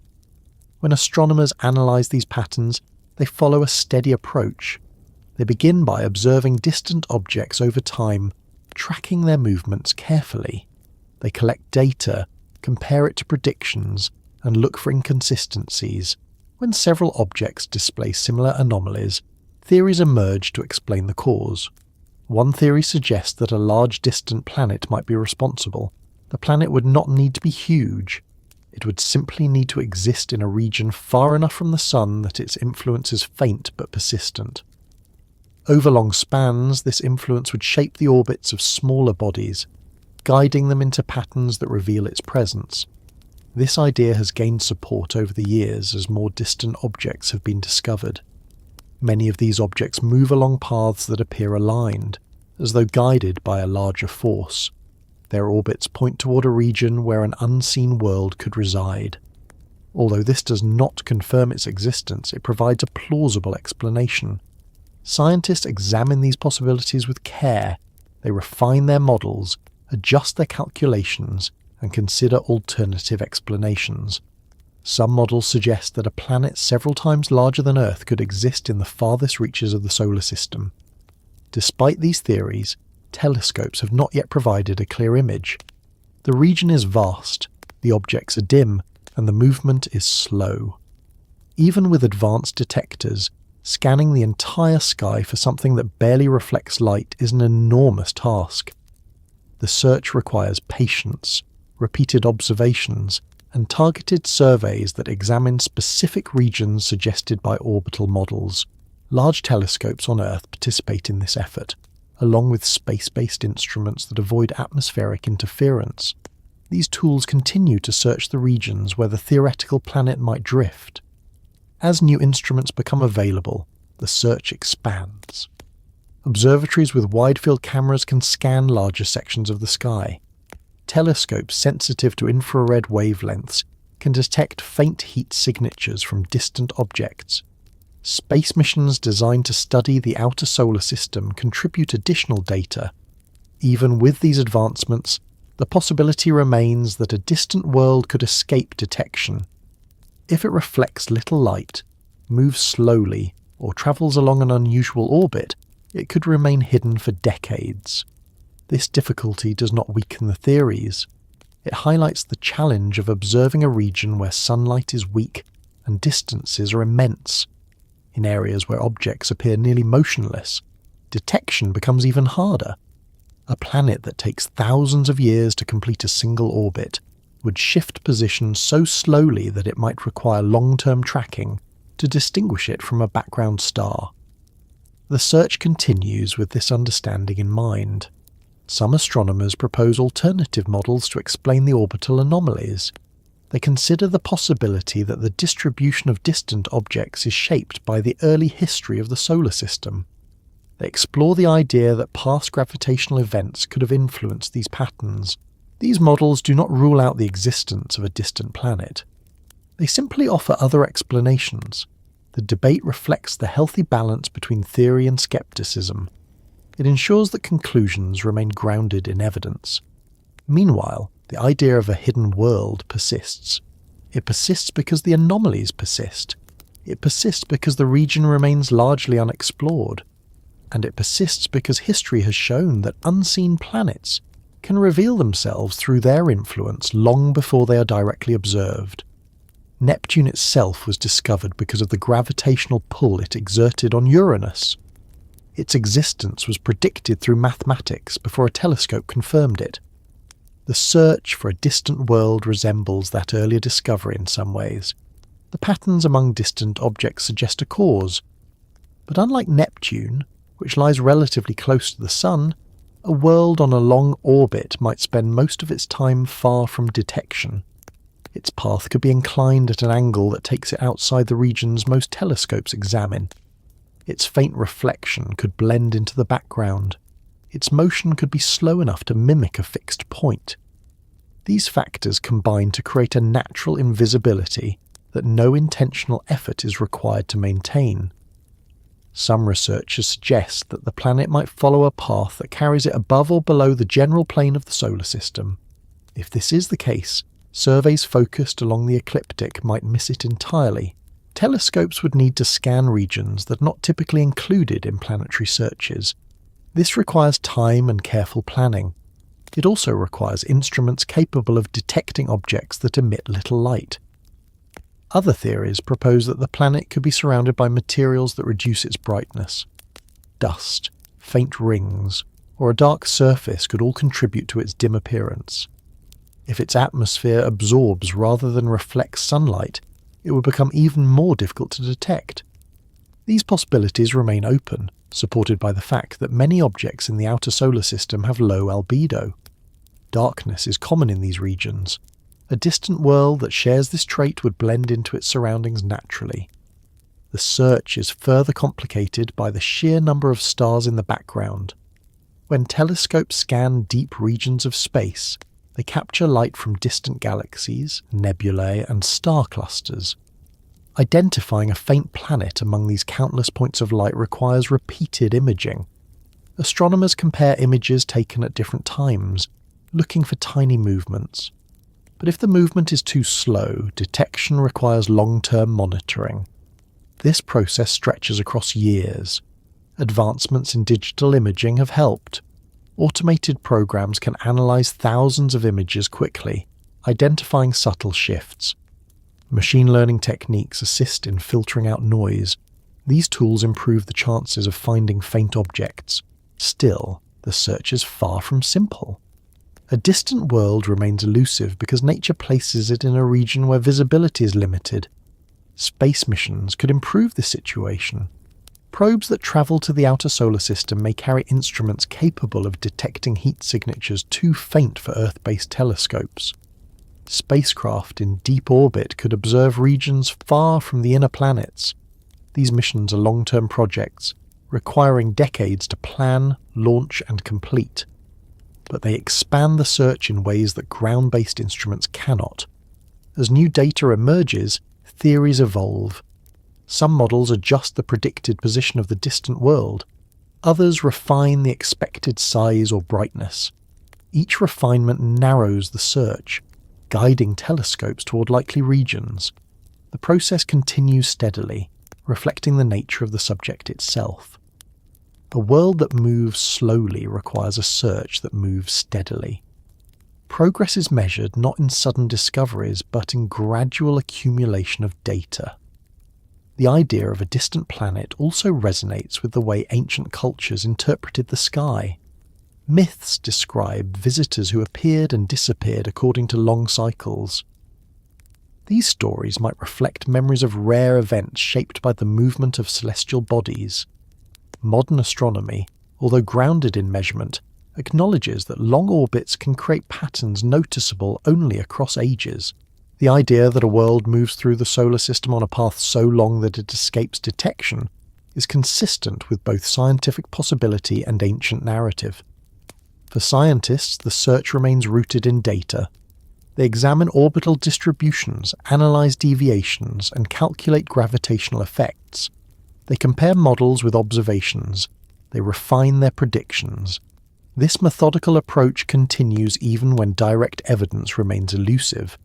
When astronomers analyze these patterns, they follow a steady approach. They begin by observing distant objects over time, tracking their movements carefully. They collect data, compare it to predictions, and look for inconsistencies. When several objects display similar anomalies, theories emerge to explain the cause. One theory suggests that a large distant planet might be responsible. The planet would not need to be huge. It would simply need to exist in a region far enough from the Sun that its influence is faint but persistent. Over long spans, this influence would shape the orbits of smaller bodies, guiding them into patterns that reveal its presence. This idea has gained support over the years as more distant objects have been discovered. Many of these objects move along paths that appear aligned, as though guided by a larger force. Their orbits point toward a region where an unseen world could reside. Although this does not confirm its existence, it provides a plausible explanation. Scientists examine these possibilities with care. They refine their models, adjust their calculations, and consider alternative explanations. Some models suggest that a planet several times larger than Earth could exist in the farthest reaches of the solar system. Despite these theories, telescopes have not yet provided a clear image. The region is vast, the objects are dim, and the movement is slow. Even with advanced detectors, scanning the entire sky for something that barely reflects light is an enormous task. The search requires patience, repeated observations, and targeted surveys that examine specific regions suggested by orbital models. Large telescopes on Earth participate in this effort, along with space-based instruments that avoid atmospheric interference. These tools continue to search the regions where the theoretical planet might drift. As new instruments become available, the search expands. Observatories with wide-field cameras can scan larger sections of the sky. Telescopes sensitive to infrared wavelengths can detect faint heat signatures from distant objects. Space missions designed to study the outer solar system contribute additional data. Even with these advancements, the possibility remains that a distant world could escape detection. If it reflects little light, moves slowly, or travels along an unusual orbit, it could remain hidden for decades. This difficulty does not weaken the theories. It highlights the challenge of observing a region where sunlight is weak and distances are immense. In areas where objects appear nearly motionless, detection becomes even harder. A planet that takes thousands of years to complete a single orbit would shift position so slowly that it might require long-term tracking to distinguish it from a background star. The search continues with this understanding in mind. Some astronomers propose alternative models to explain the orbital anomalies. They consider the possibility that the distribution of distant objects is shaped by the early history of the solar system. They explore the idea that past gravitational events could have influenced these patterns. These models do not rule out the existence of a distant planet. They simply offer other explanations. The debate reflects the healthy balance between theory and skepticism. It ensures that conclusions remain grounded in evidence. Meanwhile, the idea of a hidden world persists. It persists because the anomalies persist. It persists because the region remains largely unexplored. And it persists because history has shown that unseen planets can reveal themselves through their influence long before they are directly observed. Neptune itself was discovered because of the gravitational pull it exerted on Uranus. Its existence was predicted through mathematics before a telescope confirmed it. The search for a distant world resembles that earlier discovery in some ways. The patterns among distant objects suggest a cause. But unlike Neptune, which lies relatively close to the Sun, a world on a long orbit might spend most of its time far from detection. Its path could be inclined at an angle that takes it outside the regions most telescopes examine. Its faint reflection could blend into the background. Its motion could be slow enough to mimic a fixed point. These factors combine to create a natural invisibility that no intentional effort is required to maintain. Some researchers suggest that the planet might follow a path that carries it above or below the general plane of the solar system. If this is the case, surveys focused along the ecliptic might miss it entirely. Telescopes would need to scan regions that are not typically included in planetary searches. This requires time and careful planning. It also requires instruments capable of detecting objects that emit little light. Other theories propose that the planet could be surrounded by materials that reduce its brightness. Dust, faint rings, or a dark surface could all contribute to its dim appearance. If its atmosphere absorbs rather than reflects sunlight, it would become even more difficult to detect. These possibilities remain open, supported by the fact that many objects in the outer solar system have low albedo. Darkness is common in these regions. A distant world that shares this trait would blend into its surroundings naturally. The search is further complicated by the sheer number of stars in the background. When telescopes scan deep regions of space, they capture light from distant galaxies, nebulae, and star clusters. Identifying a faint planet among these countless points of light requires repeated imaging. Astronomers compare images taken at different times, looking for tiny movements. But if the movement is too slow, detection requires long-term monitoring. This process stretches across years. Advancements in digital imaging have helped. Automated programs can analyze thousands of images quickly, identifying subtle shifts. Machine learning techniques assist in filtering out noise. These tools improve the chances of finding faint objects. Still, the search is far from simple. A distant world remains elusive because nature places it in a region where visibility is limited. Space missions could improve this situation. Probes that travel to the outer solar system may carry instruments capable of detecting heat signatures too faint for Earth-based telescopes. Spacecraft in deep orbit could observe regions far from the inner planets. These missions are long-term projects, requiring decades to plan, launch, and complete. But they expand the search in ways that ground-based instruments cannot. As new data emerges, theories evolve. Some models adjust the predicted position of the distant world. Others refine the expected size or brightness. Each refinement narrows the search, guiding telescopes toward likely regions. The process continues steadily, reflecting the nature of the subject itself. A world that moves slowly requires a search that moves steadily. Progress is measured not in sudden discoveries, but in gradual accumulation of data. The idea of a distant planet also resonates with the way ancient cultures interpreted the sky. Myths describe visitors who appeared and disappeared according to long cycles. These stories might reflect memories of rare events shaped by the movement of celestial bodies. Modern astronomy, although grounded in measurement, acknowledges that long orbits can create patterns noticeable only across ages. The idea that a world moves through the solar system on a path so long that it escapes detection is consistent with both scientific possibility and ancient narrative. For scientists, the search remains rooted in data. They examine orbital distributions, analyze deviations, and calculate gravitational effects. They compare models with observations. They refine their predictions. This methodical approach continues even when direct evidence remains elusive.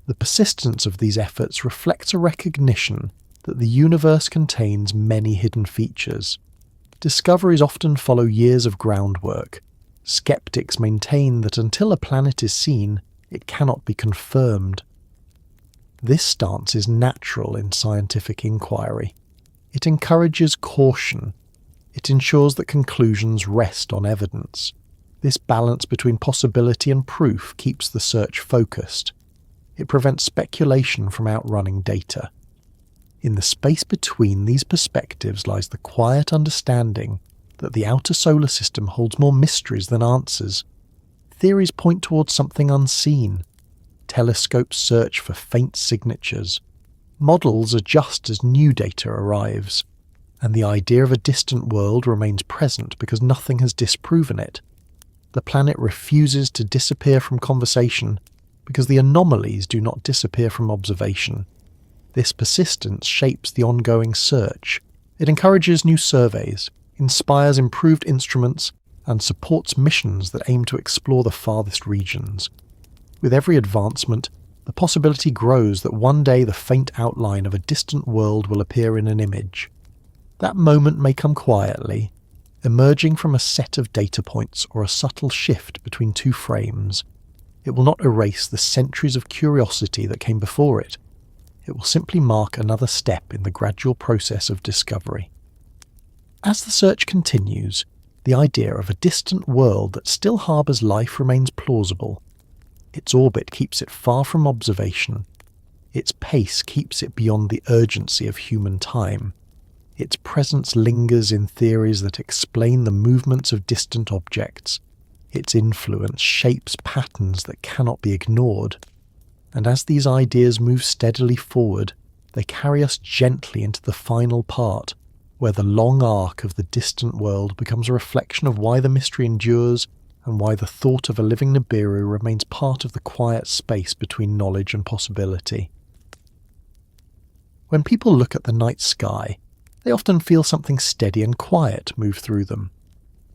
The persistence of these efforts reflects a recognition that the universe contains many hidden features. Discoveries often follow years of groundwork. Skeptics maintain that until a planet is seen, it cannot be confirmed. This stance is natural in scientific inquiry. It encourages caution. It ensures that conclusions rest on evidence. This balance between possibility and proof keeps the search focused. It prevents speculation from outrunning data. In the space between these perspectives lies the quiet understanding that the outer solar system holds more mysteries than answers. Theories point towards something unseen. Telescopes search for faint signatures. Models adjust as new data arrives. And the idea of a distant world remains present because nothing has disproven it. The planet refuses to disappear from conversation because the anomalies do not disappear from observation. This persistence shapes the ongoing search. It encourages new surveys, inspires improved instruments, and supports missions that aim to explore the farthest regions. With every advancement, the possibility grows that one day the faint outline of a distant world will appear in an image. That moment may come quietly, emerging from a set of data points or a subtle shift between two frames. It will not erase the centuries of curiosity that came before it. It will simply mark another step in the gradual process of discovery. As the search continues, the idea of a distant world that still harbours life remains plausible. Its orbit keeps it far from observation. Its pace keeps it beyond the urgency of human time. Its presence lingers in theories that explain the movements of distant objects. Its influence shapes patterns that cannot be ignored. And as these ideas move steadily forward, they carry us gently into the final part, where the long arc of the distant world becomes a reflection of why the mystery endures and why the thought of a living Nibiru remains part of the quiet space between knowledge and possibility. When people look at the night sky, they often feel something steady and quiet move through them.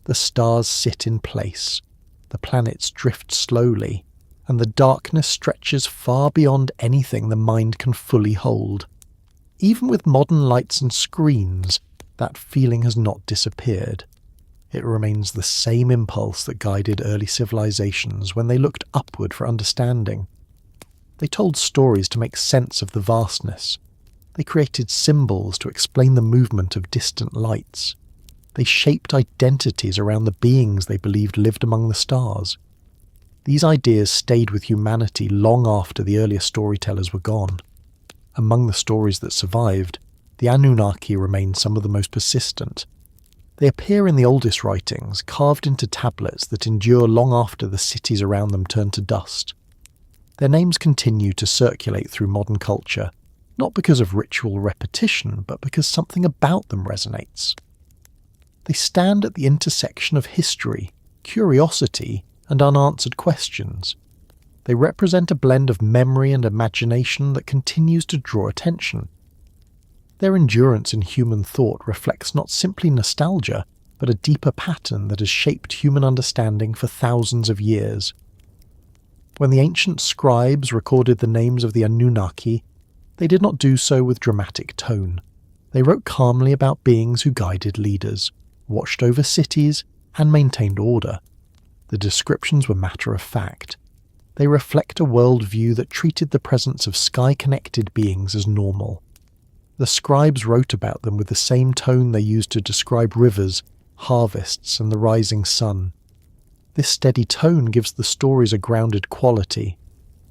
The stars sit in place, the planets drift slowly, and the darkness stretches far beyond anything the mind can fully hold. Even with modern lights and screens, that feeling has not disappeared. It remains the same impulse that guided early civilizations when they looked upward for understanding. They told stories to make sense of the vastness. They created symbols to explain the movement of distant lights. They shaped identities around the beings they believed lived among the stars. These ideas stayed with humanity long after the earlier storytellers were gone. Among the stories that survived, the Anunnaki remain some of the most persistent. They appear in the oldest writings, carved into tablets that endure long after the cities around them turn to dust. Their names continue to circulate through modern culture, not because of ritual repetition, but because something about them resonates. They stand at the intersection of history, curiosity, and unanswered questions. They represent a blend of memory and imagination that continues to draw attention. Their endurance in human thought reflects not simply nostalgia, but a deeper pattern that has shaped human understanding for thousands of years. When the ancient scribes recorded the names of the Anunnaki, they did not do so with dramatic tone. They wrote calmly about beings who guided leaders, watched over cities, and maintained order. The descriptions were matter of fact. They reflect a worldview that treated the presence of sky-connected beings as normal. The scribes wrote about them with the same tone they used to describe rivers, harvests, and the rising sun. This steady tone gives the stories a grounded quality.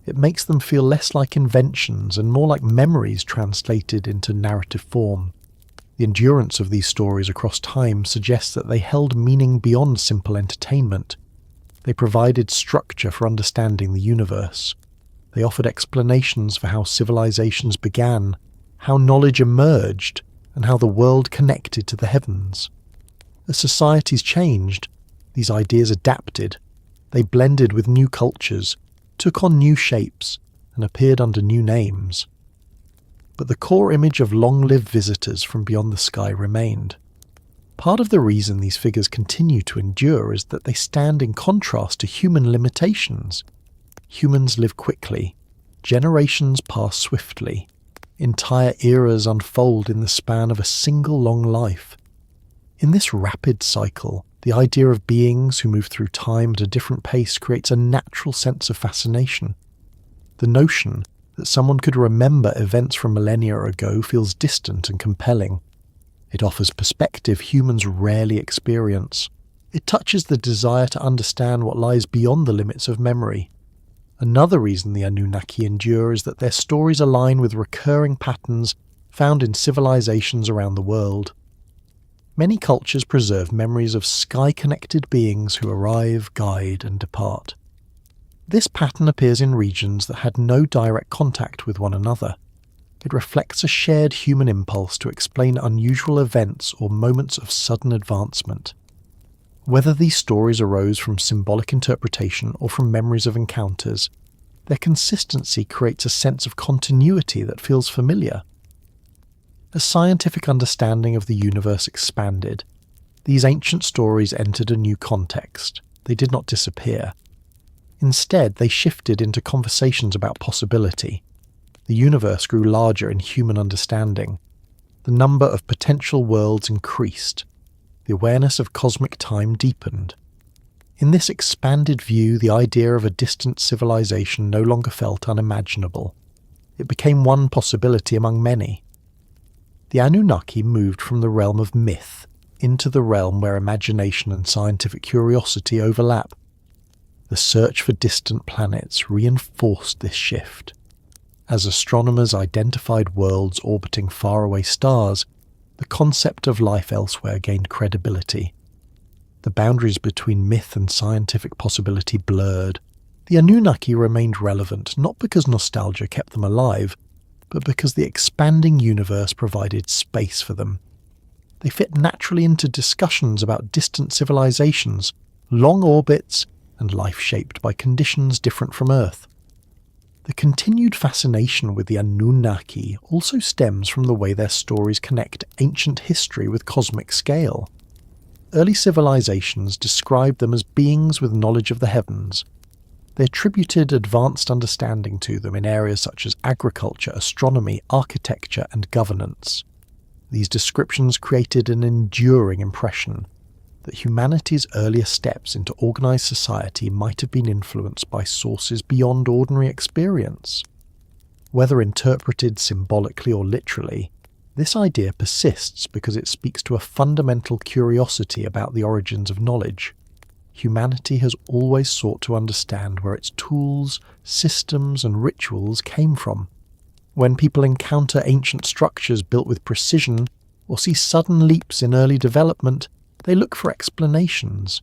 It makes them feel less like inventions and more like memories translated into narrative form. The endurance of these stories across time suggests that they held meaning beyond simple entertainment. They provided structure for understanding the universe. They offered explanations for how civilizations began, how knowledge emerged, and how the world connected to the heavens. As societies changed, these ideas adapted. They blended with new cultures, took on new shapes, and appeared under new names. But the core image of long-lived visitors from beyond the sky remained. Part of the reason these figures continue to endure is that they stand in contrast to human limitations. Humans live quickly. Generations pass swiftly. Entire eras unfold in the span of a single long life. In this rapid cycle, the idea of beings who move through time at a different pace creates a natural sense of fascination. The notion that someone could remember events from millennia ago feels distant and compelling. It offers perspective humans rarely experience. It touches the desire to understand what lies beyond the limits of memory. Another reason the Anunnaki endure is that their stories align with recurring patterns found in civilizations around the world. Many cultures preserve memories of sky-connected beings who arrive, guide, and depart. This pattern appears in regions that had no direct contact with one another. It reflects a shared human impulse to explain unusual events or moments of sudden advancement. Whether these stories arose from symbolic interpretation or from memories of encounters, their consistency creates a sense of continuity that feels familiar. As scientific understanding of the universe expanded, these ancient stories entered a new context. They did not disappear. Instead, they shifted into conversations about possibility. The universe grew larger in human understanding. The number of potential worlds increased. The awareness of cosmic time deepened. In this expanded view, the idea of a distant civilization no longer felt unimaginable. It became one possibility among many. The Anunnaki moved from the realm of myth into the realm where imagination and scientific curiosity overlap. The search for distant planets reinforced this shift. As astronomers identified worlds orbiting faraway stars, the concept of life elsewhere gained credibility. The boundaries between myth and scientific possibility blurred. The Anunnaki remained relevant not because nostalgia kept them alive, but because the expanding universe provided space for them. They fit naturally into discussions about distant civilizations, long orbits, and life shaped by conditions different from Earth. The continued fascination with the Anunnaki also stems from the way their stories connect ancient history with cosmic scale. Early civilizations described them as beings with knowledge of the heavens. They attributed advanced understanding to them in areas such as agriculture, astronomy, architecture, and governance. These descriptions created an enduring impression that humanity's earlier steps into organized society might have been influenced by sources beyond ordinary experience. Whether interpreted symbolically or literally, this idea persists because it speaks to a fundamental curiosity about the origins of knowledge. Humanity has always sought to understand where its tools, systems, and rituals came from. When people encounter ancient structures built with precision or see sudden leaps in early development, they look for explanations.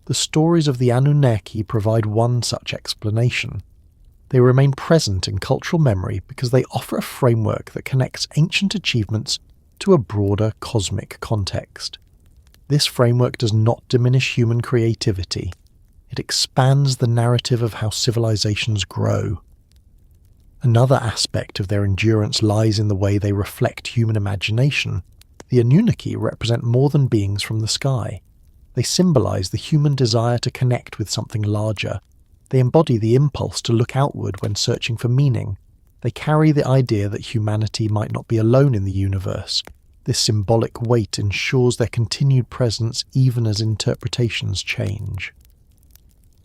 The stories of the Anunnaki provide one such explanation. They remain present in cultural memory because they offer a framework that connects ancient achievements to a broader cosmic context. This framework does not diminish human creativity. It expands the narrative of how civilizations grow. Another aspect of their endurance lies in the way they reflect human imagination. The Anunnaki represent more than beings from the sky. They symbolize the human desire to connect with something larger. They embody the impulse to look outward when searching for meaning. They carry the idea that humanity might not be alone in the universe. This symbolic weight ensures their continued presence even as interpretations change.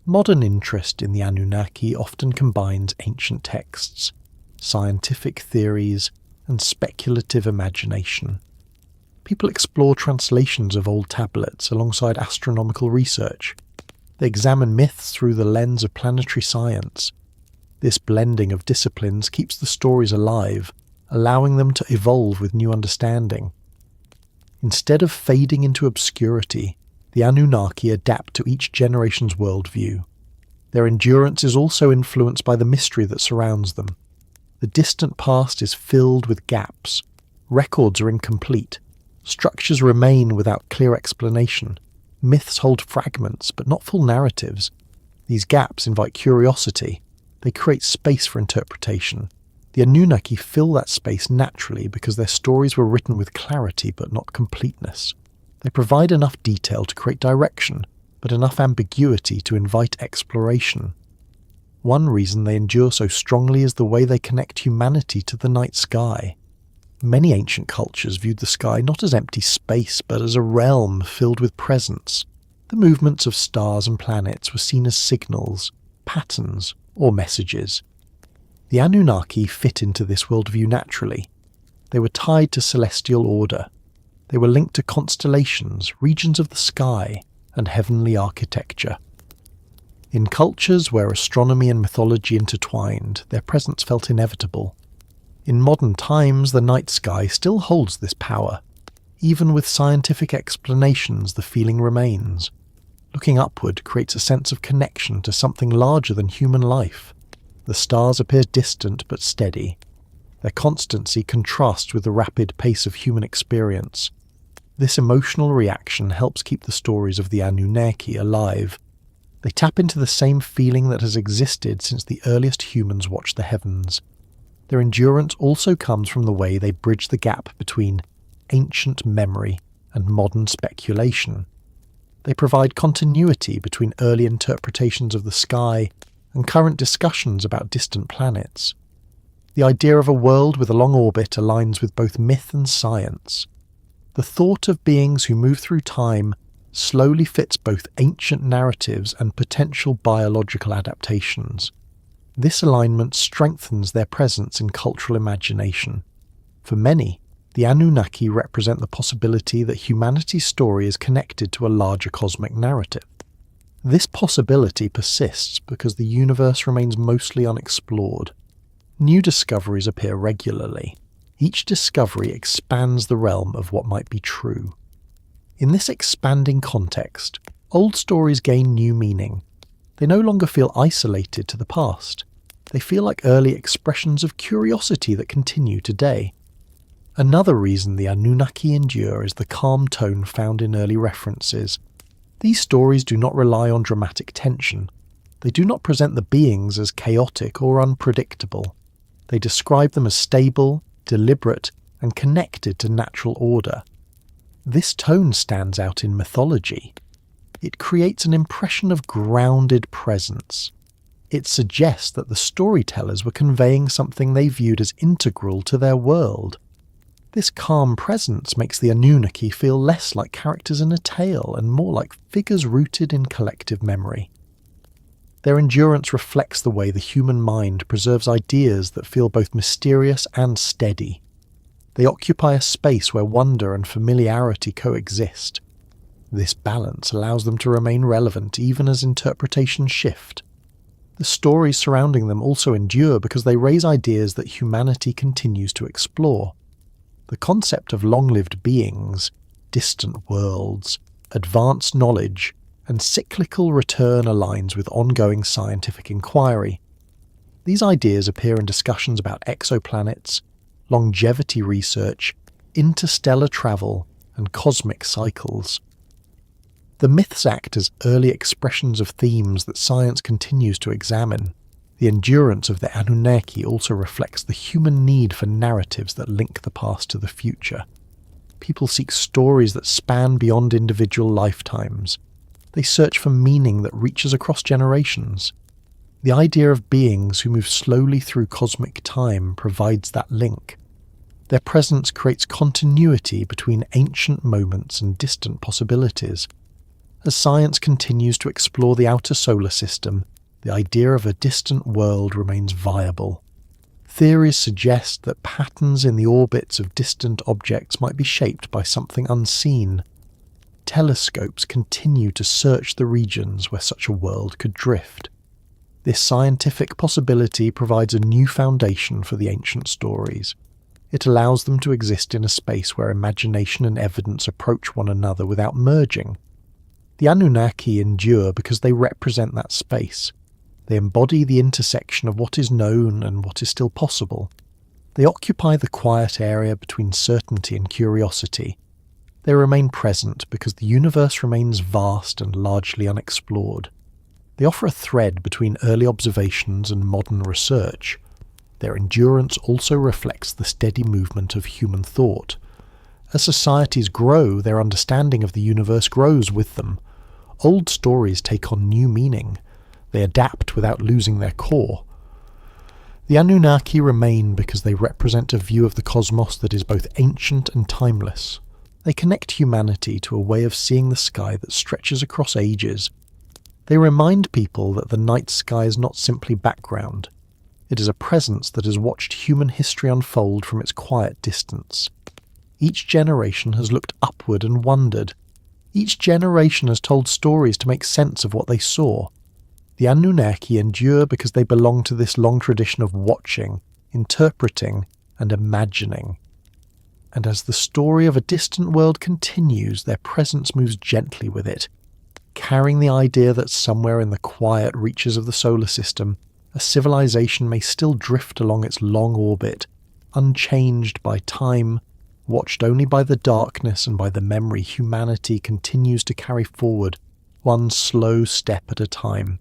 Modern interest in the Anunnaki often combines ancient texts, scientific theories, and speculative imagination. People explore translations of old tablets alongside astronomical research. They examine myths through the lens of planetary science. This blending of disciplines keeps the stories alive, allowing them to evolve with new understanding. Instead of fading into obscurity, the Anunnaki adapt to each generation's worldview. Their endurance is also influenced by the mystery that surrounds them. The distant past is filled with gaps. Records are incomplete. Structures remain without clear explanation. Myths hold fragments, but not full narratives. These gaps invite curiosity. They create space for interpretation. The Anunnaki fill that space naturally because their stories were written with clarity but not completeness. They provide enough detail to create direction, but enough ambiguity to invite exploration. One reason they endure so strongly is the way they connect humanity to the night sky. Many ancient cultures viewed the sky not as empty space, but as a realm filled with presence. The movements of stars and planets were seen as signals, patterns, or messages. The Anunnaki fit into this worldview naturally. They were tied to celestial order. They were linked to constellations, regions of the sky, and heavenly architecture. In cultures where astronomy and mythology intertwined, their presence felt inevitable. In modern times, the night sky still holds this power. Even with scientific explanations, the feeling remains. Looking upward creates a sense of connection to something larger than human life. The stars appear distant but steady. Their constancy contrasts with the rapid pace of human experience. This emotional reaction helps keep the stories of the Anunnaki alive. They tap into the same feeling that has existed since the earliest humans watched the heavens. Their endurance also comes from the way they bridge the gap between ancient memory and modern speculation. They provide continuity between early interpretations of the sky and current discussions about distant planets. The idea of a world with a long orbit aligns with both myth and science. The thought of beings who move through time slowly fits both ancient narratives and potential biological adaptations. This alignment strengthens their presence in cultural imagination. For many, the Anunnaki represent the possibility that humanity's story is connected to a larger cosmic narrative. This possibility persists because the universe remains mostly unexplored. New discoveries appear regularly. Each discovery expands the realm of what might be true. In this expanding context, old stories gain new meaning. They no longer feel isolated to the past. They feel like early expressions of curiosity that continue today. Another reason the Anunnaki endure is the calm tone found in early references. These stories do not rely on dramatic tension. They do not present the beings as chaotic or unpredictable. They describe them as stable, deliberate, and connected to natural order. This tone stands out in mythology. It creates an impression of grounded presence. It suggests that the storytellers were conveying something they viewed as integral to their world. This calm presence makes the Anunnaki feel less like characters in a tale and more like figures rooted in collective memory. Their endurance reflects the way the human mind preserves ideas that feel both mysterious and steady. They occupy a space where wonder and familiarity coexist. This balance allows them to remain relevant even as interpretations shift. The stories surrounding them also endure because they raise ideas that humanity continues to explore. The concept of long-lived beings, distant worlds, advanced knowledge, and cyclical return aligns with ongoing scientific inquiry. These ideas appear in discussions about exoplanets, longevity research, interstellar travel, and cosmic cycles. The myths act as early expressions of themes that science continues to examine. The endurance of the Anunnaki also reflects the human need for narratives that link the past to the future. People seek stories that span beyond individual lifetimes. They search for meaning that reaches across generations. The idea of beings who move slowly through cosmic time provides that link. Their presence creates continuity between ancient moments and distant possibilities. As science continues to explore the outer solar system, the idea of a distant world remains viable. Theories suggest that patterns in the orbits of distant objects might be shaped by something unseen. Telescopes continue to search the regions where such a world could drift. This scientific possibility provides a new foundation for the ancient stories. It allows them to exist in a space where imagination and evidence approach one another without merging. The Anunnaki endure because they represent that space. They embody the intersection of what is known and what is still possible. They occupy the quiet area between certainty and curiosity. They remain present because the universe remains vast and largely unexplored. They offer a thread between early observations and modern research. Their endurance also reflects the steady movement of human thought. As societies grow, their understanding of the universe grows with them. Old stories take on new meaning. They adapt without losing their core. The Anunnaki remain because they represent a view of the cosmos that is both ancient and timeless. They connect humanity to a way of seeing the sky that stretches across ages. They remind people that the night sky is not simply background. It is a presence that has watched human history unfold from its quiet distance. Each generation has looked upward and wondered. Each generation has told stories to make sense of what they saw. The Anunnaki endure because they belong to this long tradition of watching, interpreting, and imagining. And as the story of a distant world continues, their presence moves gently with it, carrying the idea that somewhere in the quiet reaches of the solar system, a civilization may still drift along its long orbit, unchanged by time, watched only by the darkness and by the memory humanity continues to carry forward, one slow step at a time.